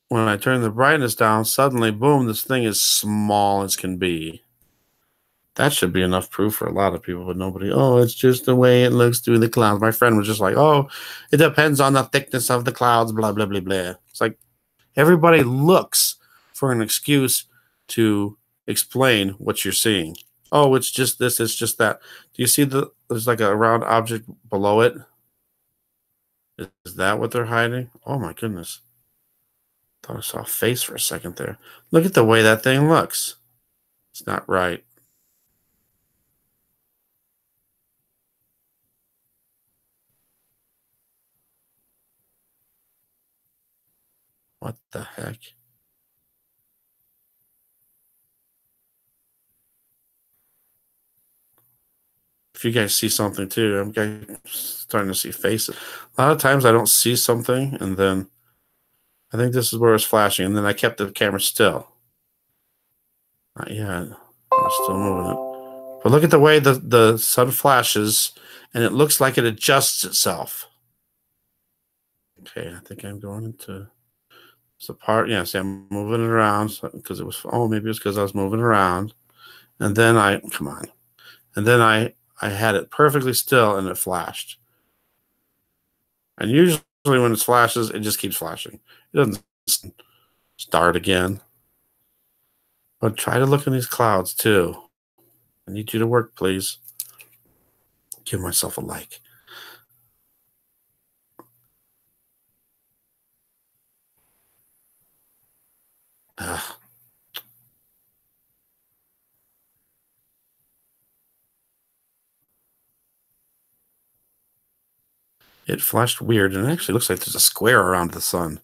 when I turn the brightness down, suddenly, boom, this thing is small as can be. That should be enough proof for a lot of people, but nobody. Oh, it's just the way it looks through the clouds. My friend was just like, oh, it depends on the thickness of the clouds, blah, blah, blah, blah. It's like everybody looks for an excuse to explain what you're seeing. Oh, it's just this, it's just that. Do you see there's like a round object below it? Is that what they're hiding? Oh my goodness. Thought I saw a face for a second there. Look at the way that thing looks. It's not right. What the heck? If you guys see something too, I'm starting to see faces. A lot of times I don't see something, and then I think this is where it's flashing, and then I kept the camera still. Not yet. I'm still moving it. But look at the way the sun flashes, and it looks like it adjusts itself. Okay, I think I'm going into the part. Yeah, see, I'm moving it around because it was. Oh, maybe it's because I was moving around, and then come on, and then I had it perfectly still, and it flashed. And usually when it flashes, it just keeps flashing. It doesn't start again. But try to look in these clouds too. I need you to work, please. Give myself a like. Ugh. It flashed weird, and it actually looks like there's a square around the sun.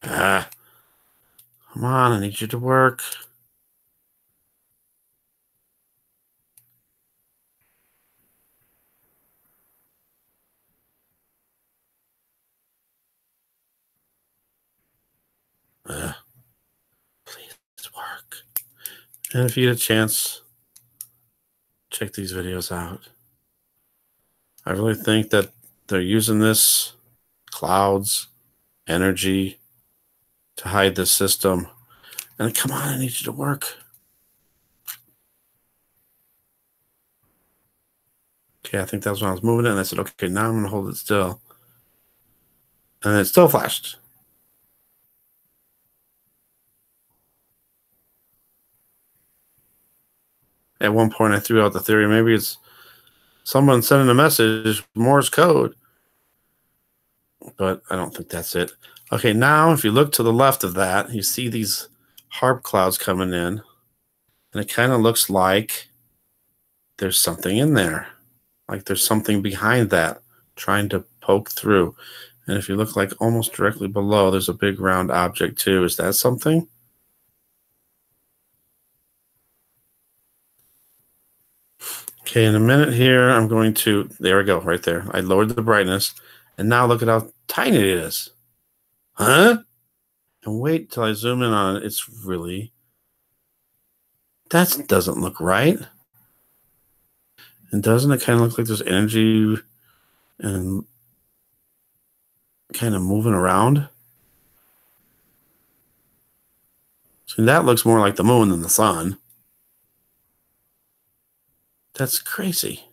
Ah. Come on, I need you to work. Please work. And if you get a chance, check these videos out. I really think that they're using this clouds, energy to hide this system. And come on, I need you to work. Okay, I think that was when I was moving it, and I said, okay, now I'm going to hold it still. And it still flashed. At one point, I threw out the theory maybe it's someone sending a message, Morse code. But I don't think that's it. Okay, now if you look to the left of that, you see these HAARP clouds coming in. And it kind of looks like there's something in there. Like there's something behind that trying to poke through. And if you look like almost directly below, there's a big round object too. Is that something? Okay, in a minute here, I'm going to, there we go, right there. I lowered the brightness, and now look at how tiny it is. Huh? And wait till I zoom in on it. It's really, that doesn't look right. And doesn't it kind of look like there's energy and kind of moving around? See, that looks more like the moon than the sun. That's crazy.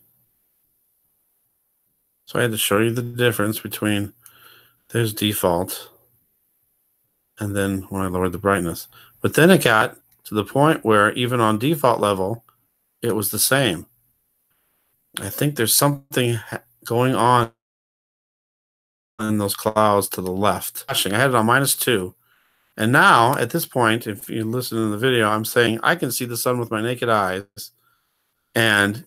So I had to show you the difference between there's default and then when I lowered the brightness. But then it got to the point where even on default level, it was the same. I think there's something going on in those clouds to the left. I had it on -2. And now, at this point, if you listen to the video, I'm saying I can see the sun with my naked eyes. And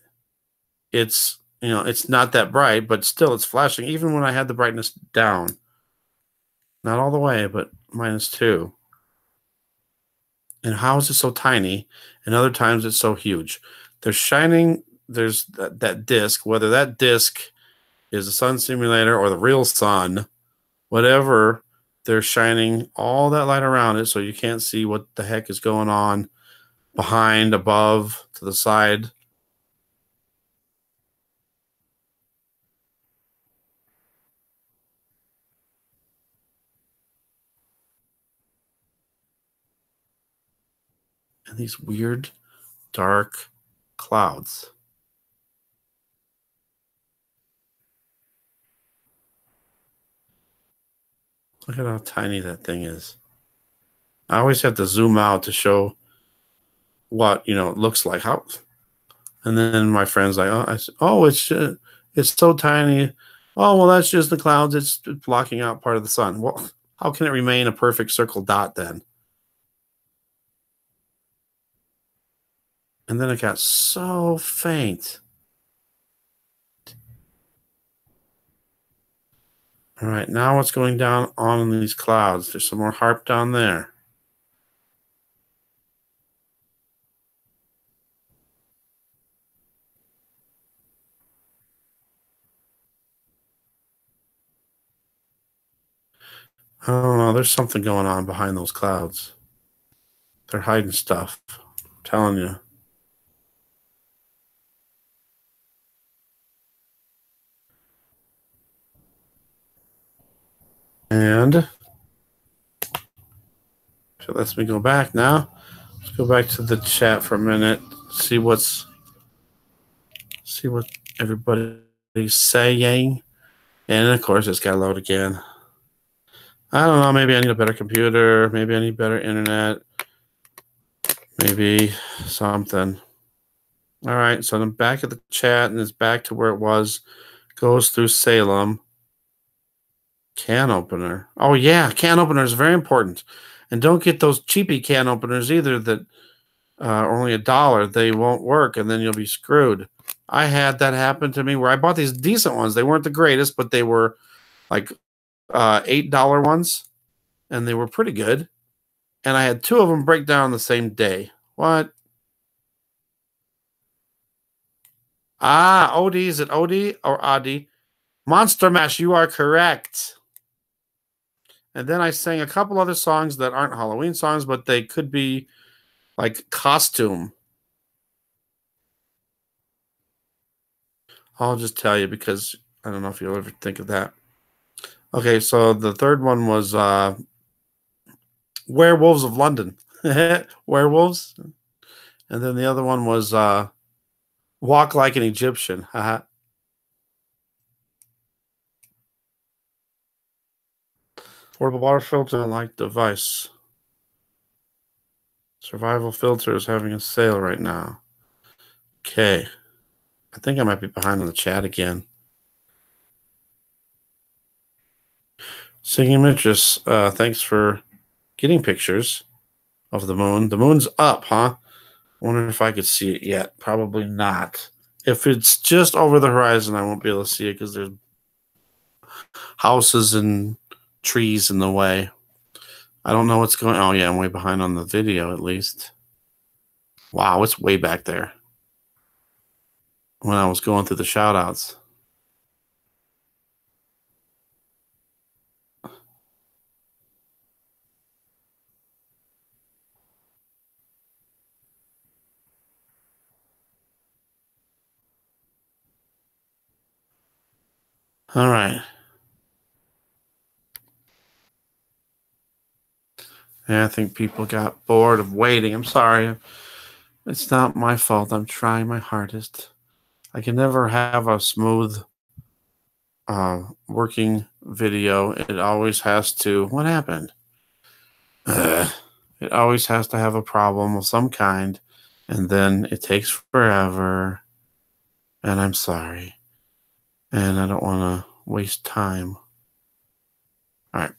it's, it's not that bright, but still it's flashing, even when I had the brightness down. Not all the way, but -2. And how is it so tiny? And other times it's so huge. They're shining, there's that disk, whether that disk is a sun simulator or the real sun, whatever, they're shining all that light around it so you can't see what the heck is going on behind, above, to the side. and these weird, dark clouds. Look at how tiny that thing is. I always have to zoom out to show what it looks like. How, and then my friend's like, it's so tiny. Oh well, that's just the clouds. It's blocking out part of the sun. Well, how can it remain a perfect circle dot then? And then it got so faint. All right, now what's going down on these clouds? There's some more HAARP down there. I don't know. There's something going on behind those clouds. They're hiding stuff. I'm telling you. And so it lets me go back now. Let's go back to the chat for a minute. See what everybody's saying. And of course, it's got to load again. I don't know. Maybe I need a better computer. Maybe I need better internet. Maybe something. All right. So I'm back at the chat, and it's back to where it was. Goes through Salem. Can opener. Oh, yeah. Can opener is very important. And don't get those cheapy can openers either that are only $1. They won't work, and then you'll be screwed. I had that happen to me where I bought these decent ones. They weren't the greatest, but they were like $8 ones, and they were pretty good. And I had 2 of them break down the same day. What? OD. Is it OD or Adi? Monster Mash, you are correct. And then I sang a couple other songs that aren't Halloween songs, but they could be like costume. I'll just tell you because I don't know if you'll ever think of that. Okay, so the third one was Werewolves of London. Werewolves. And then the other one was Walk Like an Egyptian. Portable water filter like device. Survival filter is having a sale right now. Okay. I think I might be behind on the chat again. Singing Mistress, thanks for getting pictures of the moon. The moon's up, huh? Wonder if I could see it yet. Probably not. If it's just over the horizon, I won't be able to see it because there's houses and trees in the way. I don't know what's going on. Oh, yeah, I'm way behind on the video at least. Wow, it's way back there when I was going through the shout-outs. All right. Yeah, I think people got bored of waiting. I'm sorry. It's not my fault. I'm trying my hardest. I can never have a smooth working video. It always has to. What happened? It always has to have a problem of some kind, and then it takes forever. And I'm sorry. And I don't want to waste time. All right.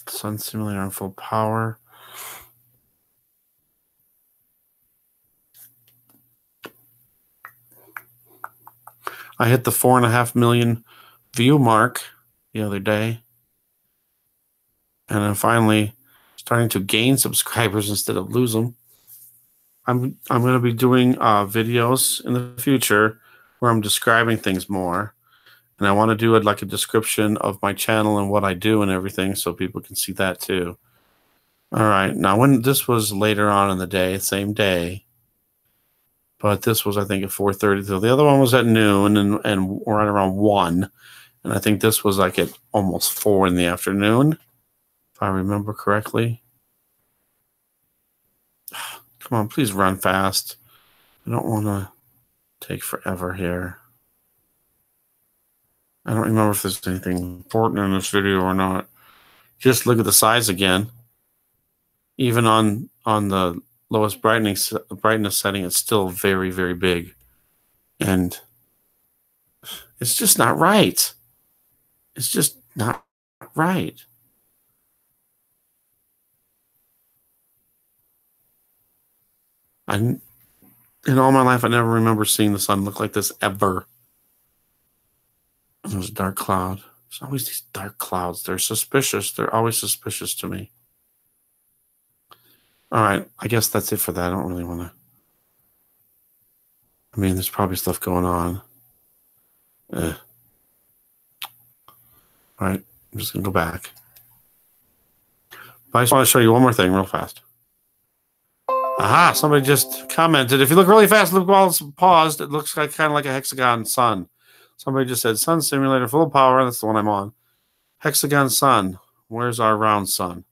Sun simulator on full power. I hit the 4.5 million view mark the other day. And I'm finally starting to gain subscribers instead of lose them. I'm going to be doing videos in the future where I'm describing things more. And I want to do it like a description of my channel and what I do and everything so people can see that too. All right. Now, when this was later on in the day, same day, but this was, I think, at 4:30. So the other one was at noon and right around 1. And I think this was like at almost 4 in the afternoon, if I remember correctly. Come on, please run fast. I don't want to take forever here. I don't remember if there's anything important in this video or not. Just look at the size again. Even on the lowest brightness setting, it's still very, very big. And it's just not right. It's just not right. In all my life, I never remember seeing the sun look like this ever. It was a dark cloud. There's always these dark clouds. They're suspicious. They're always suspicious to me. All right. I guess that's it for that. I don't really want to. I mean, there's probably stuff going on. All right. I'm just going to go back. But I just want to show you one more thing real fast. Aha, somebody just commented. If you look really fast, look while it's paused, it looks like kind of like a hexagon sun. Somebody just said, sun simulator full of power. That's the one I'm on. Hexagon sun. Where's our round sun?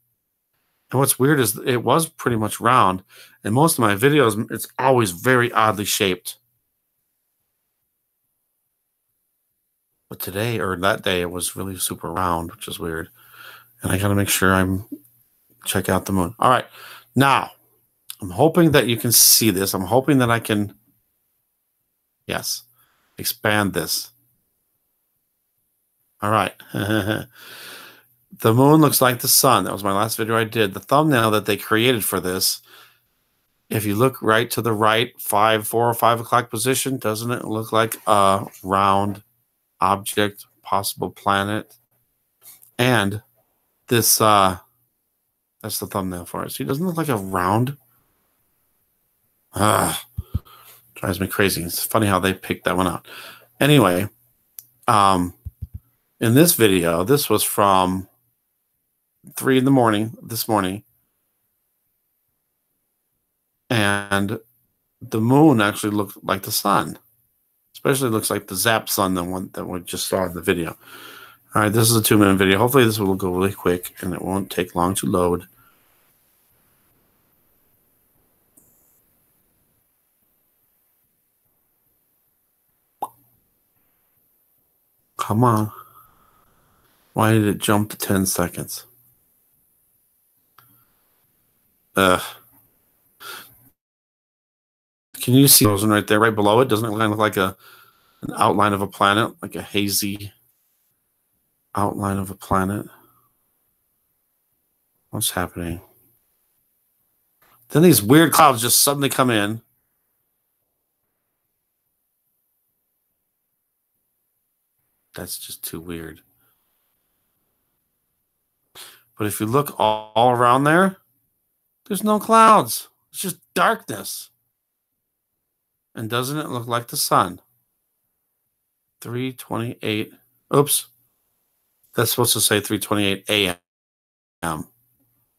And what's weird is it was pretty much round. In most of my videos, it's always very oddly shaped. But today, or that day, it was really super round, which is weird. And I got to make sure I'm check out the moon. All right. Now, I'm hoping that you can see this. I'm hoping that I can, yes, expand this. All right. The moon looks like the sun. That was my last video I did. The thumbnail that they created for this, if you look right to the right, 4 or 5 o'clock position, doesn't it look like a round object, possible planet? And this, that's the thumbnail for it. See, doesn't it look like a round? Drives me crazy. It's funny how they picked that one out. Anyway, in this video, this was from 3 in the morning, this morning. And the moon actually looked like the sun. Especially looks like the Zap sun, the one that we just saw in the video. All right, this is a 2-minute video. Hopefully this will go really quick and it won't take long to load. Come on. Why did it jump to 10 seconds? Can you see those right there, right below it? Doesn't it look like an outline of a planet, like a hazy outline of a planet? What's happening? Then these weird clouds just suddenly come in. That's just too weird. But if you look all around there, there's no clouds. It's just darkness. And doesn't it look like the sun? 3:28. Oops. That's supposed to say 3:28 a.m.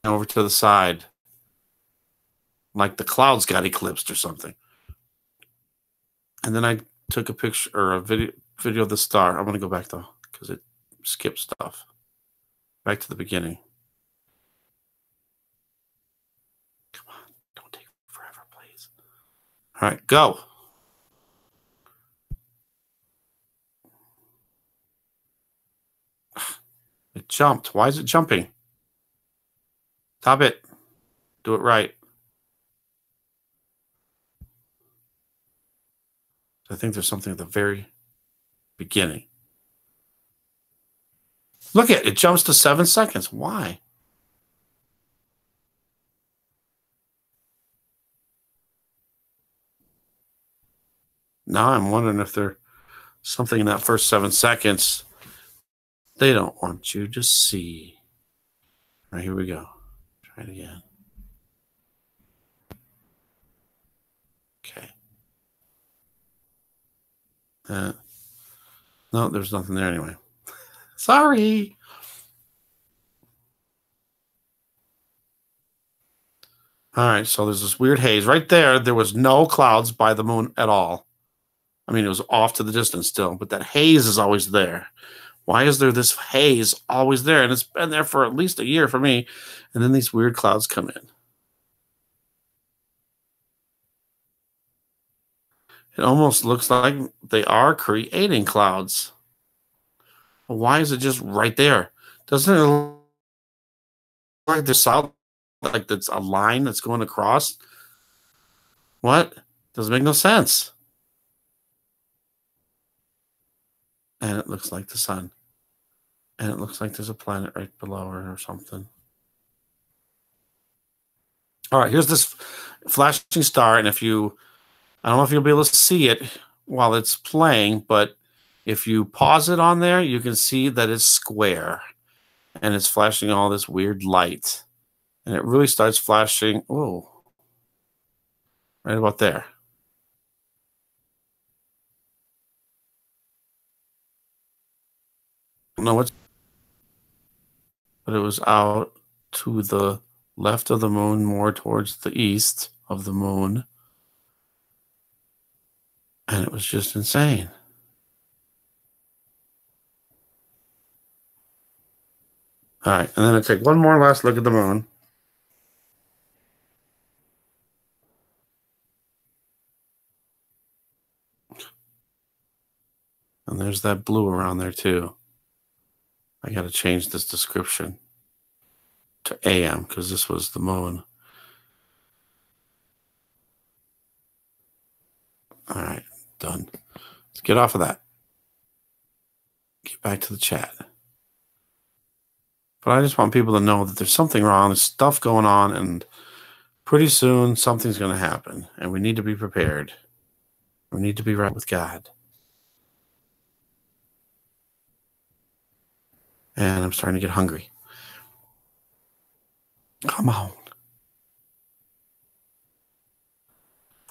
Over to the side. Like the clouds got eclipsed or something. And then I took a picture or a video of the star. I'm going to go back though because it skipped stuff. Back to the beginning. Come on. Don't take forever, please. All right, go. It jumped. Why is it jumping? Stop it. Do it right. I think there's something at the very beginning. Look at it. It jumps to 7 seconds. Why? Now I'm wondering if there's something in that first 7 seconds they don't want you to see. All right, here we go. Try it again. Okay. No, there's nothing there anyway. Sorry. All right, so there's this weird haze. Right there, there was no clouds by the moon at all. I mean, it was off to the distance still, but that haze is always there. Why is there this haze always there? And it's been there for at least a year for me. And then these weird clouds come in. It almost looks like they are creating clouds. Why is it just right there? Doesn't it look like there's like that's a line that's going across? What? Doesn't make no sense. And it looks like the sun. And it looks like there's a planet right below her or something. All right, here's this flashing star. And I don't know if you'll be able to see it while it's playing, but if you pause it on there, you can see that it's square. And it's flashing all this weird light. And it really starts flashing. Oh, right about there. I don't know what, but it was out to the left of the moon, more towards the east of the moon. And it was just insane. All right, and then I take one more last look at the moon. And there's that blue around there too. I got to change this description to AM because this was the moon. All right, done. Let's get off of that. Get back to the chat. But I just want people to know that there's something wrong. There's stuff going on, and pretty soon something's going to happen, and we need to be prepared. We need to be right with God. And I'm starting to get hungry. Come on.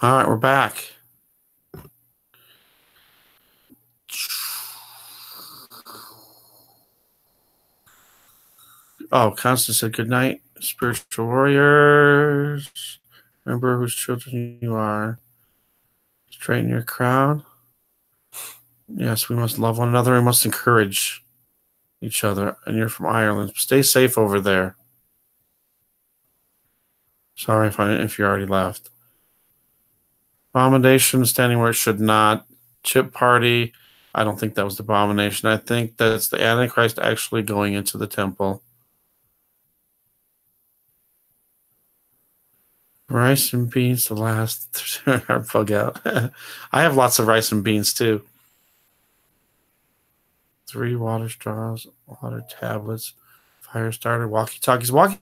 All right, we're back. Oh, Constance said good night, spiritual warriors. Remember whose children you are. Straighten your crown. Yes, we must love one another. We must encourage each other. And you're from Ireland. Stay safe over there. Sorry if you already left. Abomination standing where it should not. Chip party. I don't think that was the abomination. I think that's the Antichrist actually going into the temple. Rice and beans, the last bug out. I have lots of rice and beans too. 3 water straws, water tablets, fire starter, walkie-talkies. Walkie-talkie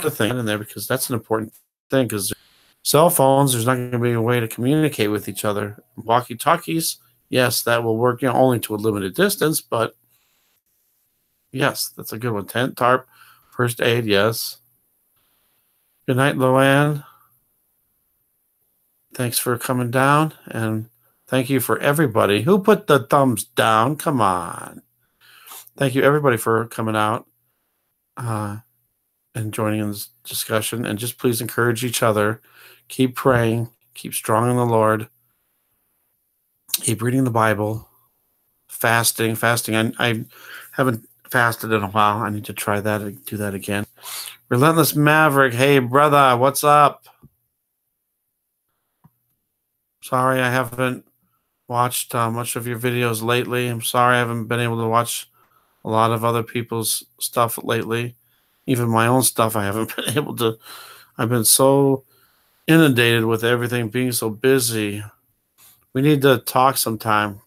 thing in there because that's an important thing because cell phones, there's not going to be a way to communicate with each other. Walkie-talkies, yes, that will work, only to a limited distance, but yes, that's a good one. Tent, tarp, first aid, yes. Good night, Luann. Thanks for coming down, and thank you for everybody who put the thumbs down. Come on. Thank you, everybody, for coming out and joining in this discussion. And just please encourage each other. Keep praying. Keep strong in the Lord. Keep reading the Bible. Fasting. I haven't fasted in a while. I need to try that and do that again. Relentless Maverick. Hey, brother, what's up? Sorry, I haven't watched much of your videos lately. I'm sorry I haven't been able to watch a lot of other people's stuff lately. Even my own stuff, I haven't been able to. I've been so inundated with everything, being so busy. We need to talk sometime.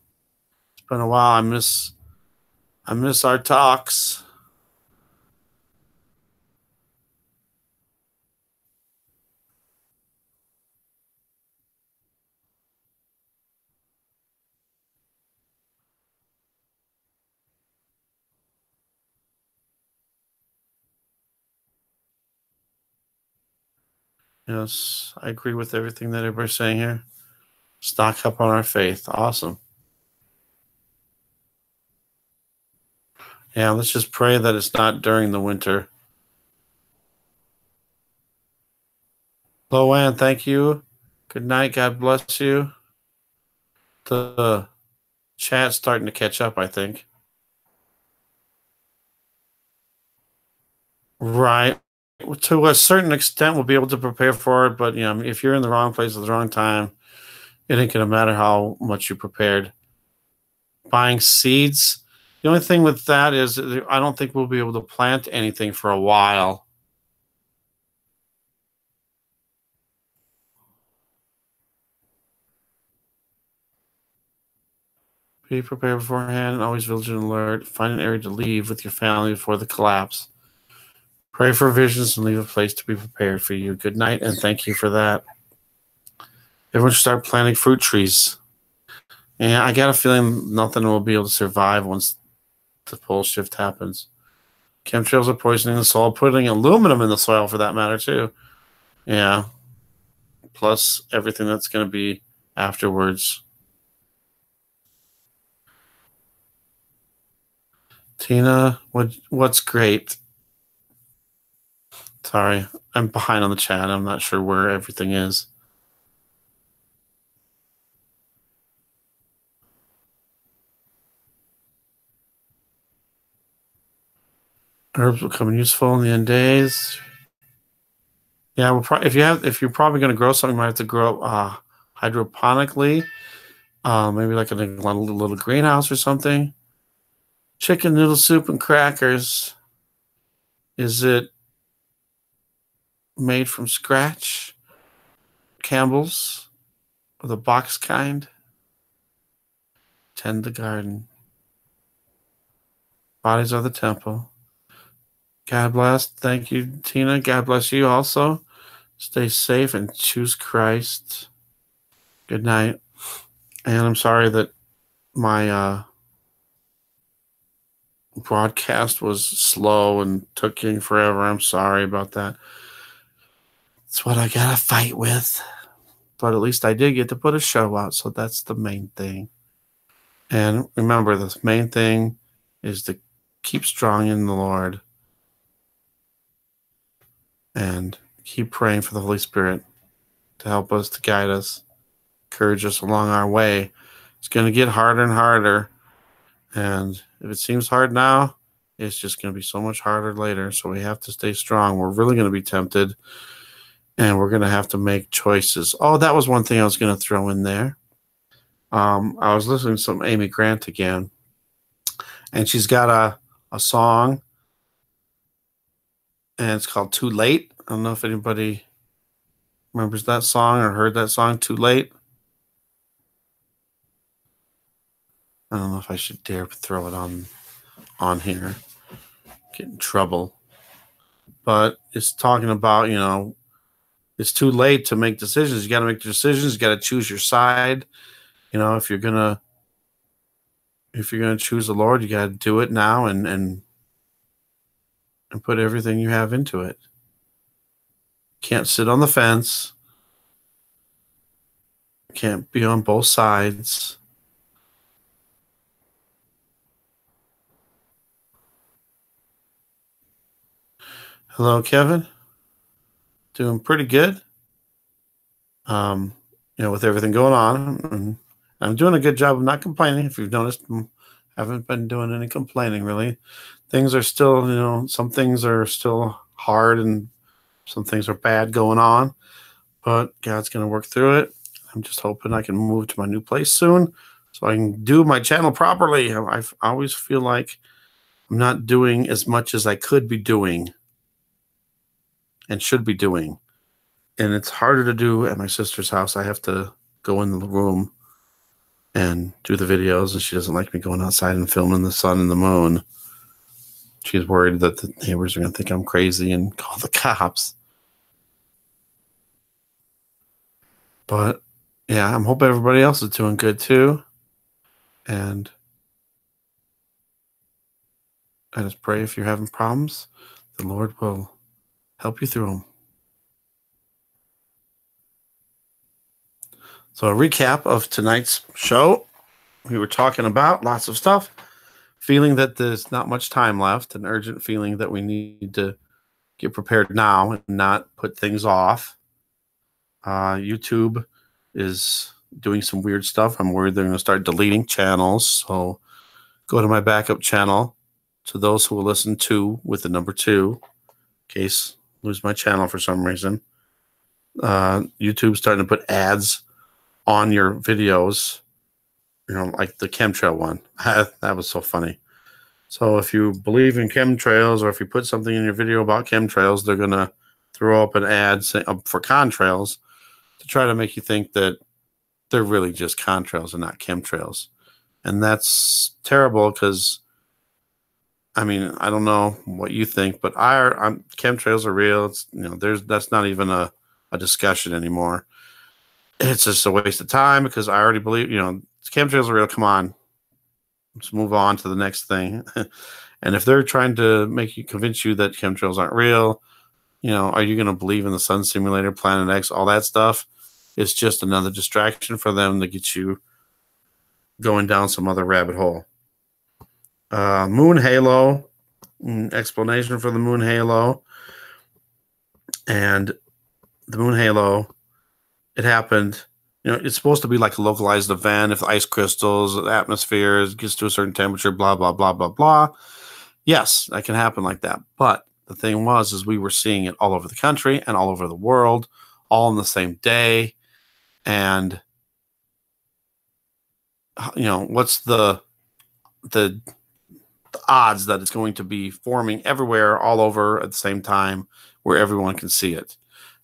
It's been a while. I miss our talks. Yes, I agree with everything that everybody's saying here. Stock up on our faith. Awesome. Yeah, let's just pray that it's not during the winter. Loanne, thank you. Good night. God bless you. The chat's starting to catch up, I think. Right. To a certain extent, we'll be able to prepare for it, but if you're in the wrong place at the wrong time, it ain't gonna matter how much you prepared. Buying seeds. The only thing with that is I don't think we'll be able to plant anything for a while. Be prepared beforehand and always vigilant alert. Find an area to leave with your family before the collapse. Pray for visions and leave a place to be prepared for you. Good night, and thank you for that. Everyone should start planting fruit trees. And I got a feeling nothing will be able to survive once the pole shift happens. Chemtrails are poisoning the soil, putting aluminum in the soil for that matter, too. Yeah. Plus everything that's going to be afterwards. Tina, what's great? Sorry, I'm behind on the chat. I'm not sure where everything is. Herbs become useful in the end days. Yeah, we'll probably if you're probably going to grow something, you might have to grow hydroponically. Maybe like in a little greenhouse or something. Chicken noodle soup and crackers. Is it made from scratch? Campbell's? Or the box kind? Tend the garden. Bodies are the temple. God bless. Thank you, Tina. God bless you also. Stay safe and choose Christ. Good night. And I'm sorry that my broadcast was slow and took forever. I'm sorry about that. It's what I gotta fight with. But at least I did get to put a show out, so that's the main thing. And remember, the main thing is to keep strong in the Lord and keep praying for the Holy Spirit to help us, to guide us, encourage us along our way. It's going to get harder and harder. And if it seems hard now, it's just going to be so much harder later. So we have to stay strong. We're really going to be tempted. And we're going to have to make choices. Oh, that was one thing I was going to throw in there. I was listening to some Amy Grant again. And she's got a song. And it's called Too Late. I don't know if anybody remembers that song or heard that song, Too Late. I don't know if I should dare throw it on here. Get in trouble. But it's talking about, it's too late to make decisions. You got to make decisions. You got to choose your side. If you're gonna choose the Lord, you got to do it now and put everything you have into it. Can't sit on the fence. Can't be on both sides. Hello, Kevin. Doing pretty good. With everything going on, and I'm doing a good job of not complaining. If you've noticed, I haven't been doing any complaining really. Things are still, some things are still hard and some things are bad going on, but God's going to work through it. I'm just hoping I can move to my new place soon so I can do my channel properly. I always feel like I'm not doing as much as I could be doing and should be doing. And it's harder to do at my sister's house. I have to go in the room and do the videos, and she doesn't like me going outside and filming the sun and the moon. She's worried that the neighbors are going to think I'm crazy and call the cops. But, yeah, I'm hoping everybody else is doing good, too. And I just pray if you're having problems, the Lord will help you through them. So a recap of tonight's show. We were talking about lots of stuff. Feeling that there's not much time left. An urgent feeling that we need to get prepared now and not put things off. YouTube is doing some weird stuff. I'm worried they're going to start deleting channels. So go to my backup channel, to those who will listen to with the number 2, in case lose my channel for some reason. YouTube's starting to put ads on your videos, like the chemtrail one. That was so funny. So if you believe in chemtrails, or if you put something in your video about chemtrails, they're going to throw up an ad for contrails to try to make you think that they're really just contrails and not chemtrails. And that's terrible because, I mean, I don't know what you think, but chemtrails are real. It's, that's not even a discussion anymore. It's just a waste of time because I already believe, chemtrails are real. Come on, let's move on to the next thing. And if they're trying to convince you that chemtrails aren't real, are you going to believe in the sun simulator, Planet X, all that stuff? It's just another distraction for them to get you going down some other rabbit hole. Moon halo, explanation for the moon halo. And the moon halo, it happened, it's supposed to be like a localized event. If the ice crystals, the atmosphere gets to a certain temperature, blah, blah, blah, blah, blah. Yes, that can happen like that. But the thing is we were seeing it all over the country and all over the world, all in the same day. And, what's the odds that it's going to be forming everywhere, all over at the same time, where everyone can see it?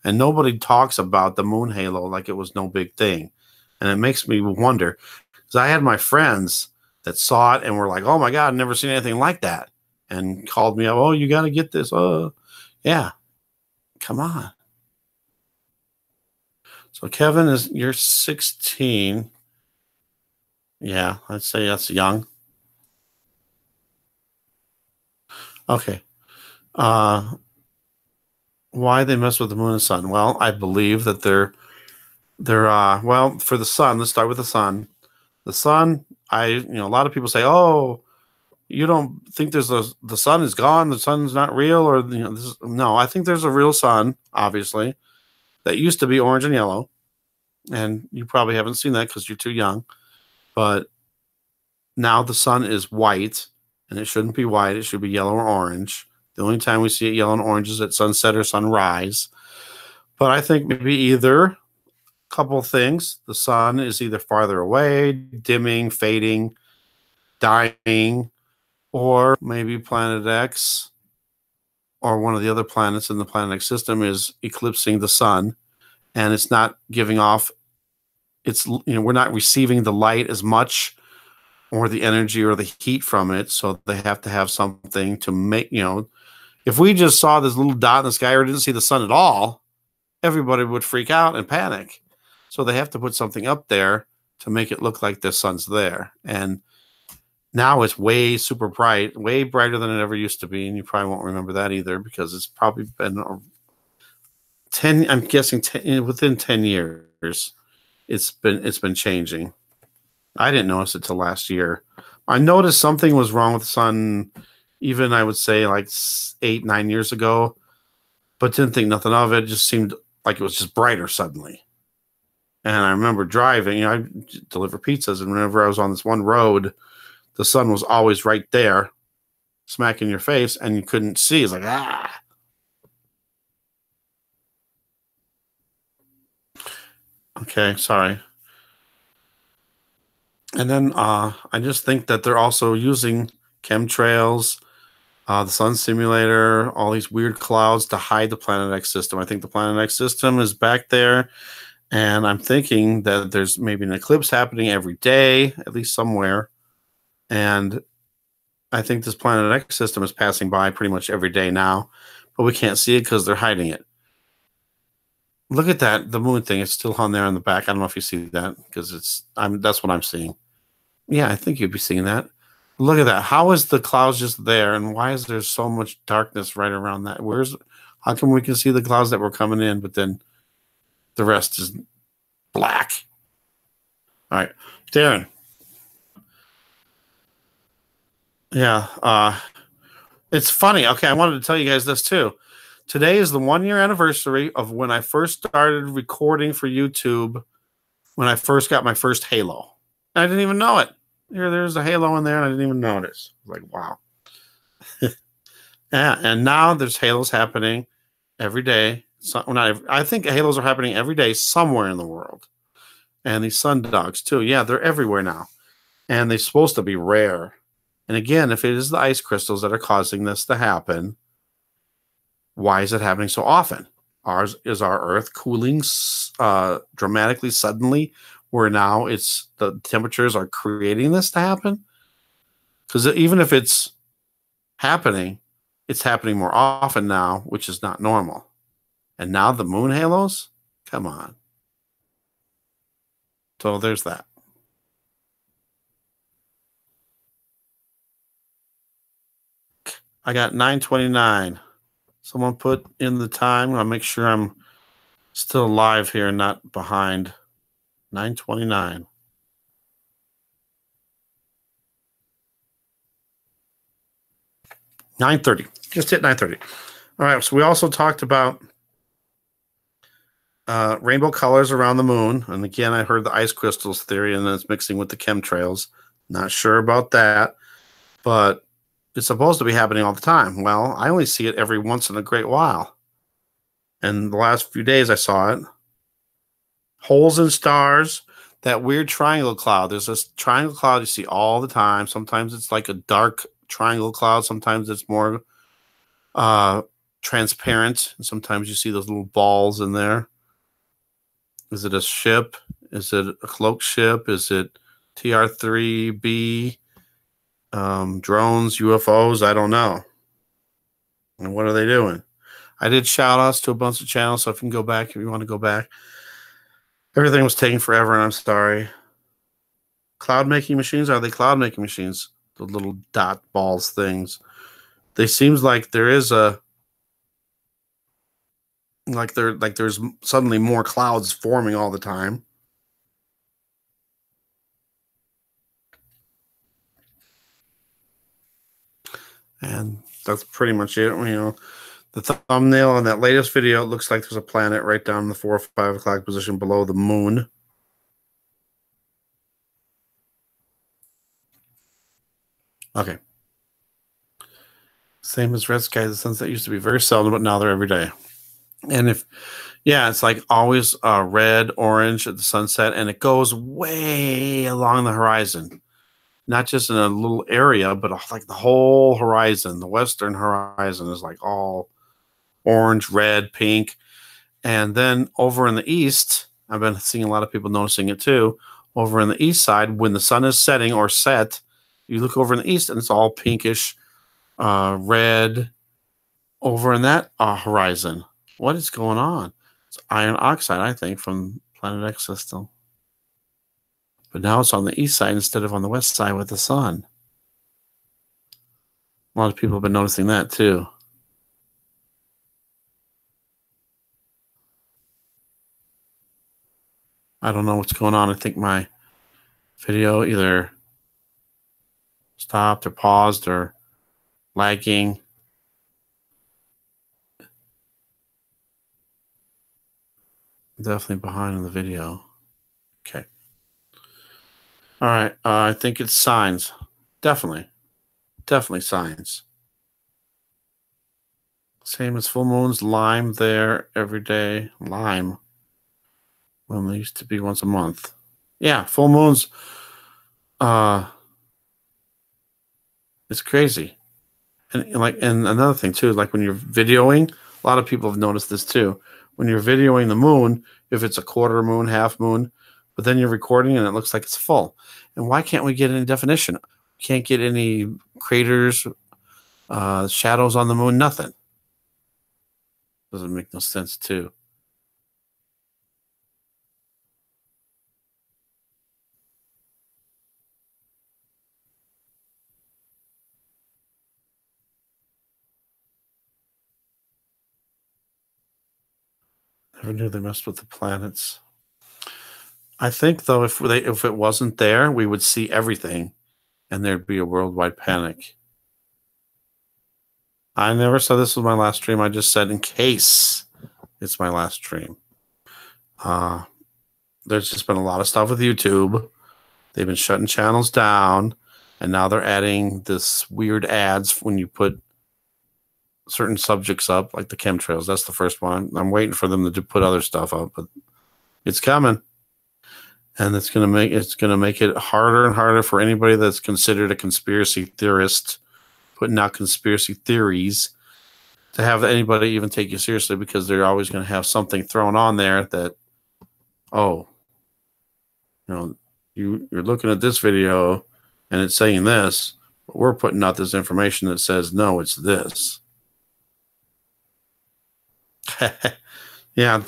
And nobody talks about the moon halo like it was no big thing. And it makes me wonder, because I had my friends that saw it and were like, oh my God, I've never seen anything like that. And called me up, oh, you got to get this. Yeah, come on. So Kevin, you're 16. Yeah, I'd say that's young. Okay. Why they mess with the moon and sun? Well, I believe that they're well, for the sun. Let's start with the sun. The sun, a lot of people say, oh, you don't think the sun is gone, the sun's not real, or no, I think there's a real sun, obviously, that used to be orange and yellow, and you probably haven't seen that because you're too young. But now the sun is white, and it shouldn't be white. It should be yellow or orange. The only time we see it yellow and orange is at sunset or sunrise. But I think maybe either a couple of things. The sun is either farther away, dimming, fading, dying, or maybe Planet X or one of the other planets in the Planet X system is eclipsing the sun, and it's not giving off, we're not receiving the light as much or the energy or the heat from it, so they have to have something to make, if we just saw this little dot in the sky or didn't see the sun at all, everybody would freak out and panic. So they have to put something up there to make it look like the sun's there. And now it's way super bright, way brighter than it ever used to be. And you probably won't remember that either because it's probably been 10, I'm guessing within 10 years, it's been changing. I didn't notice it till last year. I noticed something was wrong with the sun, even I would say like 8-9 years ago, but didn't think nothing of it. It just seemed like it was just brighter suddenly. And I remember driving, I deliver pizzas, and whenever I was on this one road, the sun was always right there, smack in your face, and you couldn't see. It's like, ah. Okay, sorry. And then I just think that they're also using chemtrails, the sun simulator, all these weird clouds to hide the Planet X system. I think the Planet X system is back there, and I'm thinking that there's maybe an eclipse happening every day, at least somewhere. And I think this Planet X system is passing by pretty much every day now, but we can't see it because they're hiding it. Look at that, the moon thing. It's still on there in the back. I don't know if you see that because that's what I'm seeing. Yeah, I think you'd be seeing that. Look at that. How is the clouds just there, and why is there so much darkness right around that? How come we can see the clouds that were coming in, but then the rest is black? All right, Darren. Yeah, it's funny. Okay, I wanted to tell you guys this too. Today is the 1-year anniversary of when I first started recording for YouTube, when I first got my first Halo. I didn't even know it. There's a Halo in there, and I didn't even notice. I was like, wow. Yeah, and now there's Halos happening, every day. So, well, not every, I think halos are happening every day somewhere in the world. And these sundogs too. Yeah, they're everywhere now. And they're supposed to be rare. And again, if it is the ice crystals that are causing this to happen, why is it happening so often? Ours is our Earth cooling dramatically suddenly, where now it's the temperatures are creating this to happen. Because even if it's happening more often now, which is not normal. And now the moon halos, come on. So there's that. I got 9:29. Someone put in the time. I'll make sure I'm still live here and not behind. 9:29. 9:30. Just hit 9:30. All right. So we also talked about rainbow colors around the moon. And again, I heard the ice crystals theory, and then it's mixing with the chemtrails. Not sure about that, but it's supposed to be happening all the time. Well, I only see it every once in a great while. And the last few days I saw it. Holes in stars, that weird triangle cloud. There's this triangle cloud you see all the time. Sometimes it's like a dark triangle cloud. Sometimes it's more transparent. And sometimes you see those little balls in there. Is it a ship? Is it a cloaked ship? Is it TR-3B? Drones, UFOs? I don't know. And what are they doing? I did shout outs to a bunch of channels, so if you can go back, if you want to go back. Everything was taking forever, and I'm sorry. Cloud making machines? Are they cloud making machines? The little dot balls things. They seems like there is a there's suddenly more clouds forming all the time. And that's pretty much it. You know, the thumbnail on that latest video, it looks like there's a planet right down in the 4 or 5 o'clock position below the moon. Okay. Same as red skies. The sunset used to be very seldom, but now they're every day. And it's like always red, orange at the sunset, and it goes way along the horizon. Not just in a little area, but like the whole horizon. The western horizon is like all orange, red, pink. And then over in the east, I've been seeing a lot of people noticing it too. Over in the east side, when the sun is setting or set, you look over in the east and it's all pinkish, red over in that horizon. What is going on? It's iron oxide, I think, from Planet X system. But now it's on the east side instead of on the west side with the sun. A lot of people have been noticing that too. I don't know what's going on. I think my video either stopped or paused or lagging. Definitely behind in the video. Okay. All right. I think it's signs. Definitely signs. Same as full moons. Lime there every day. Lime. When they used to be once a month. Yeah, full moons. It's crazy. And another thing too, like when you're videoing, a lot of people have noticed this too. When you're videoing the moon, if it's a quarter moon, half moon, but then you're recording and it looks like it's full. And why can't we get any definition? Can't get any craters, shadows on the moon, nothing. Doesn't make no sense too. Never knew they messed with the planets. I think though, if it wasn't there, we would see everything, and there'd be a worldwide panic. I never said this was my last stream. I just said in case it's my last stream. There's just been a lot of stuff with YouTube. They've been shutting channels down, and now they're adding this weird ads when you put certain subjects up, like the chemtrails. That's the first one. I'm waiting for them to put other stuff up, but it's coming. And it's gonna make it harder and harder for anybody that's considered a conspiracy theorist, putting out conspiracy theories, to have anybody even take you seriously, because they're always going to have something thrown on there that, oh, you're looking at this video and it's saying this, but we're putting out this information that says, no, it's this. Yeah,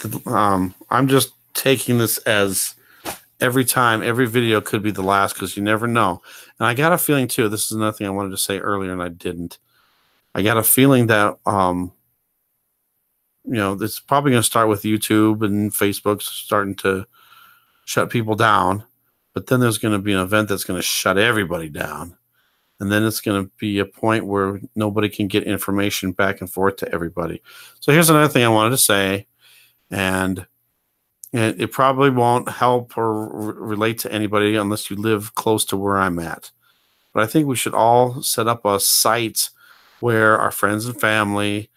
I'm just taking this as every video could be the last, because you never know. And I got a feeling too, this is another thing I wanted to say earlier and I didn't. I got a feeling that, it's probably going to start with YouTube and Facebook starting to shut people down. But then there's going to be an event that's going to shut everybody down. And then it's going to be a point where nobody can get information back and forth to everybody. So here's another thing I wanted to say. And it probably won't help or relate to anybody unless you live close to where I'm at. But I think we should all set up a site where our friends and family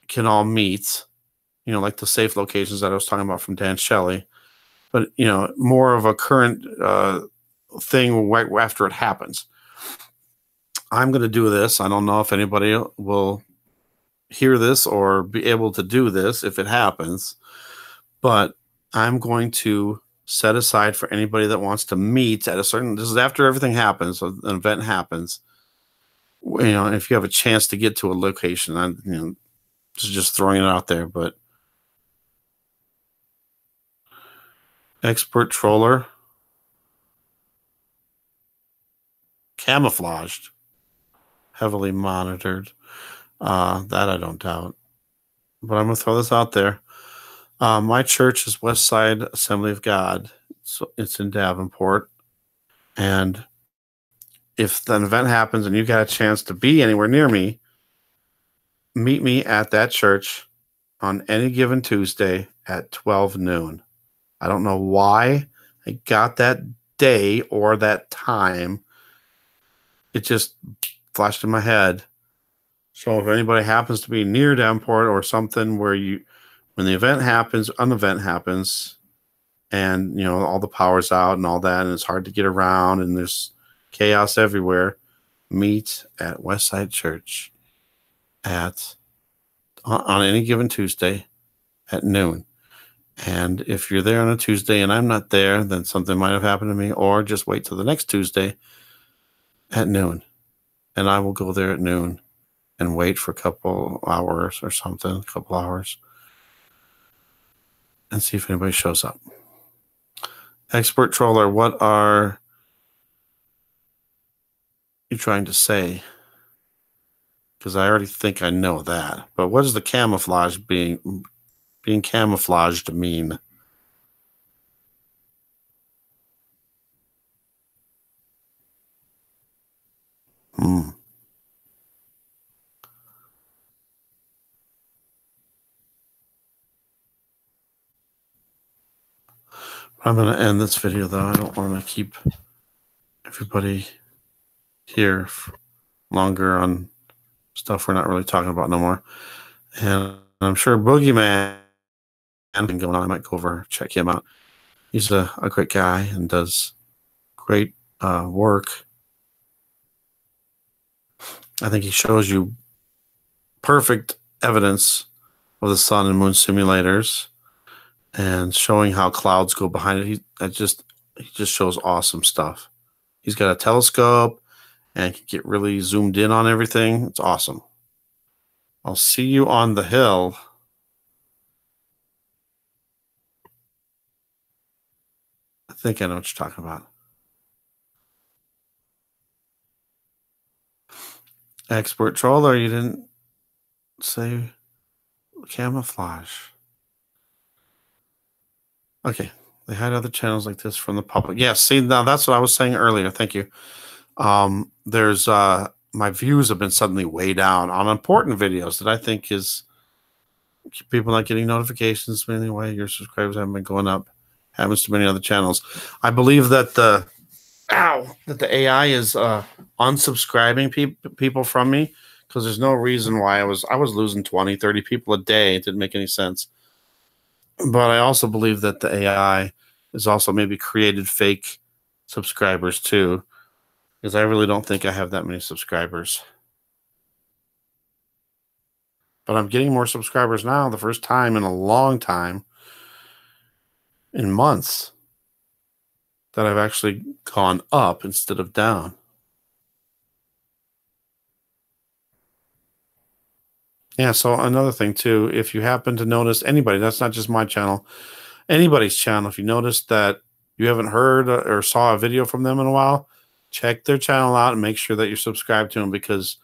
can all meet, like the safe locations that I was talking about from Dan Shelley, but, more of a current thing right after it happens. I'm going to do this. I don't know if anybody will hear this or be able to do this if it happens, but I'm going to set aside for anybody that wants to meet at a certain, this is after everything happens, so an event happens. If you have a chance to get to a location, I'm, just throwing it out there, but expert troller, camouflaged, heavily monitored. That I don't doubt, but I'm going to throw this out there. My church is Westside Assembly of God. So it's in Davenport. And if an event happens and you got a chance to be anywhere near me, meet me at that church on any given Tuesday at 12 noon. I don't know why I got that day or that time. It just flashed in my head. So if anybody happens to be near Davenport or something where when the event happens, an event happens, and all the power's out and all that, and it's hard to get around and there's chaos everywhere, meet at Westside Church on any given Tuesday at noon. And if you're there on a Tuesday and I'm not there, then something might have happened to me, or just wait till the next Tuesday at noon. And I will go there at noon and wait for a couple hours or something, a couple hours, and see if anybody shows up. Expert troller, what are you trying to say? Because I already think I know that. But what does the camouflage being camouflaged mean? I'm going to end this video, though. I don't want to keep everybody here longer on stuff we're not really talking about no more. And I'm sure Boogeyman been going on. I might go over, check him out. He's a great guy and does great work. I think he shows you perfect evidence of the sun and moon simulators, and showing how clouds go behind it. He just shows awesome stuff. He's got a telescope and can get really zoomed in on everything. It's awesome. I'll see you on the hill. I think I know what you're talking about. Expert troller, you didn't say camouflage. Okay, they had other channels like this from the public. Yeah, see, now that's what I was saying earlier. Thank you. There's my views have been suddenly way down on important videos that I think is people not getting notifications. But anyway, your subscribers haven't been going up. Happens to many other channels. I believe that the AI is unsubscribing people from me, because there's no reason why I was losing 20, 30 people a day. It didn't make any sense. But I also believe that the AI has also maybe created fake subscribers too, because I really don't think I have that many subscribers. But I'm getting more subscribers now, the first time in a long time, in months, that I've actually gone up instead of down. Yeah, so another thing too, if you happen to notice anybody, that's not just my channel, anybody's channel, if you notice that you haven't heard or saw a video from them in a while, check their channel out and make sure that you're subscribed to them, because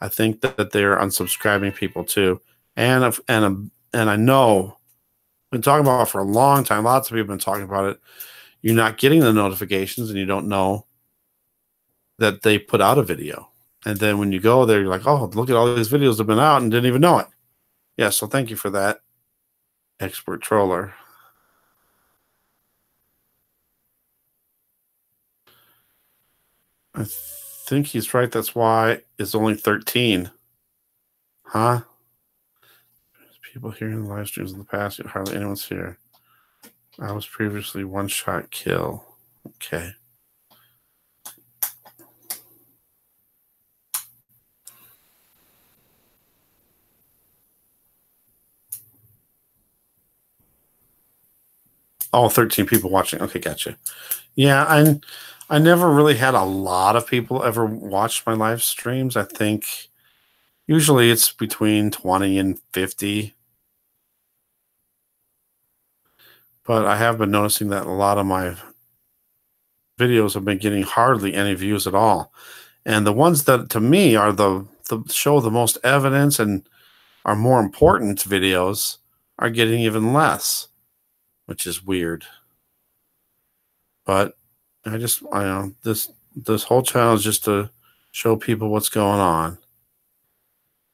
I think that they're unsubscribing people too. And I know I've been talking about it for a long time. Lots of people have been talking about it. You're not getting the notifications and you don't know that they put out a video. And then when you go there, you're like, oh, look at all these videos that have been out and didn't even know it. Yeah, so thank you for that, expert troller. I think he's right. That's why it's only 13. Huh? People here in the live streams in the past, yet hardly anyone's here. I was previously one-shot kill. Okay. Oh, 13 people watching. Okay, gotcha. Yeah, I never really had a lot of people ever watch my live streams. I think usually it's between 20 and 50. But I have been noticing that a lot of my videos have been getting hardly any views at all. And the ones that to me are the show the most evidence and are more important videos are getting even less, which is weird. But I know this whole channel is just to show people what's going on.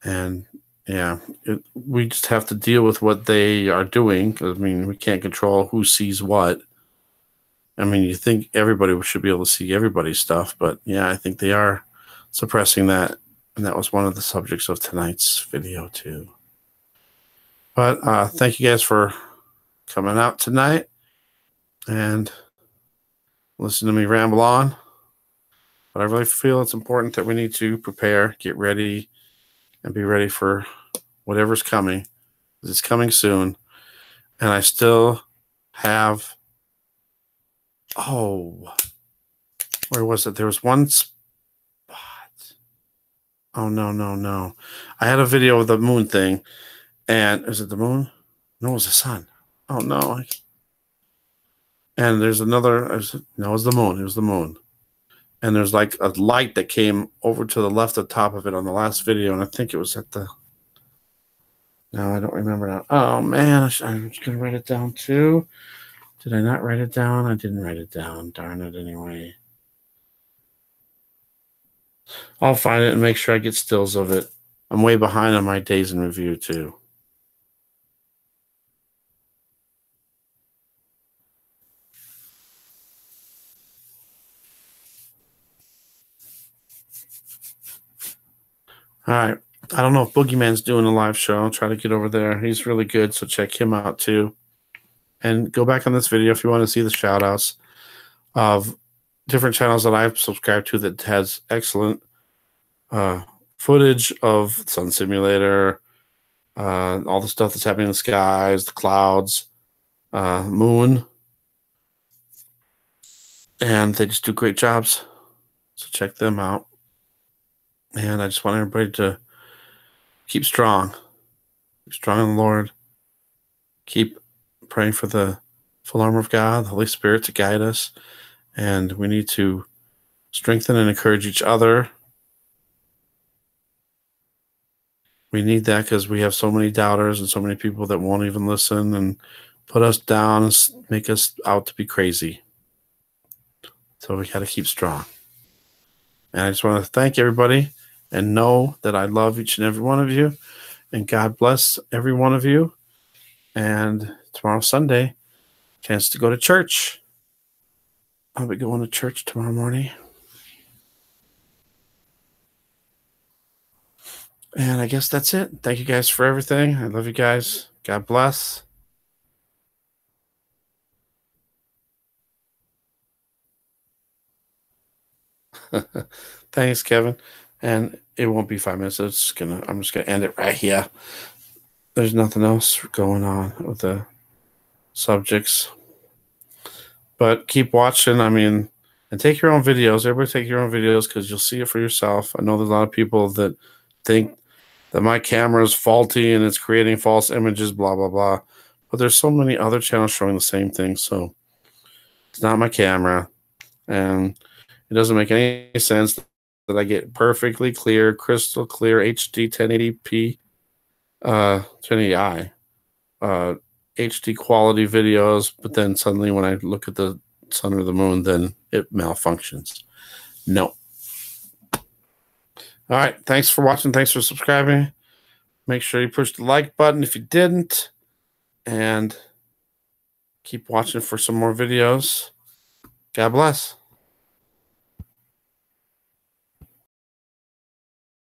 And yeah, we just have to deal with what they are doing. I mean, we can't control who sees what. I mean, you think everybody should be able to see everybody's stuff, but yeah, I think they are suppressing that. And that was one of the subjects of tonight's video too. But thank you guys for coming out tonight and listen to me ramble on. But I really feel it's important that we need to prepare, get ready, and be ready for whatever's coming. It's coming soon. And I still have, where was it? There was one spot. Oh, no. I had a video of the moon thing. And is it the moon? No, it was the sun. Oh, no. And there's another, no, it was the moon. It was the moon. And there's like a light that came over to the left of the top of it on the last video. And I think it was at the, no, I don't remember now. Oh, man, I'm just going to write it down too. Did I not write it down? I didn't write it down. Darn it, anyway. I'll find it and make sure I get stills of it. I'm way behind on my days in review, too. All right. I don't know if Boogeyman's doing a live show. I'll try to get over there. He's really good, so check him out, too. And go back on this video if you want to see the shout-outs of different channels that I've subscribed to that has excellent footage of Sun Simulator, all the stuff that's happening in the skies, the clouds, moon. And they just do great jobs. So check them out. And I just want everybody to keep strong. Keep strong in the Lord. Keep praying for the full armor of God, the Holy Spirit to guide us. And we need to strengthen and encourage each other. We need that because we have so many doubters and so many people that won't even listen and put us down and make us out to be crazy. So we got to keep strong. And I just want to thank everybody and know that I love each and every one of you. And God bless every one of you. And tomorrow, Sunday, chance to go to church. I'll be going to church tomorrow morning. And I guess that's it. Thank you guys for everything. I love you guys. God bless. Thanks, Kevin. And it won't be 5 minutes. I'm just gonna end it right here. There's nothing else going on with the subjects. But keep watching. I mean, and take your own videos. Everybody take your own videos because you'll see it for yourself. I know there's a lot of people that think that my camera is faulty and it's creating false images, blah, blah, blah. But there's so many other channels showing the same thing. So it's not my camera. And it doesn't make any sense that I get perfectly clear, crystal clear HD 1080p, 1080i, HD quality videos, but then suddenly when I look at the sun or the moon, then it malfunctions. No. All right. Thanks for watching. Thanks for subscribing. Make sure you push the like button if you didn't. And keep watching for some more videos. God bless.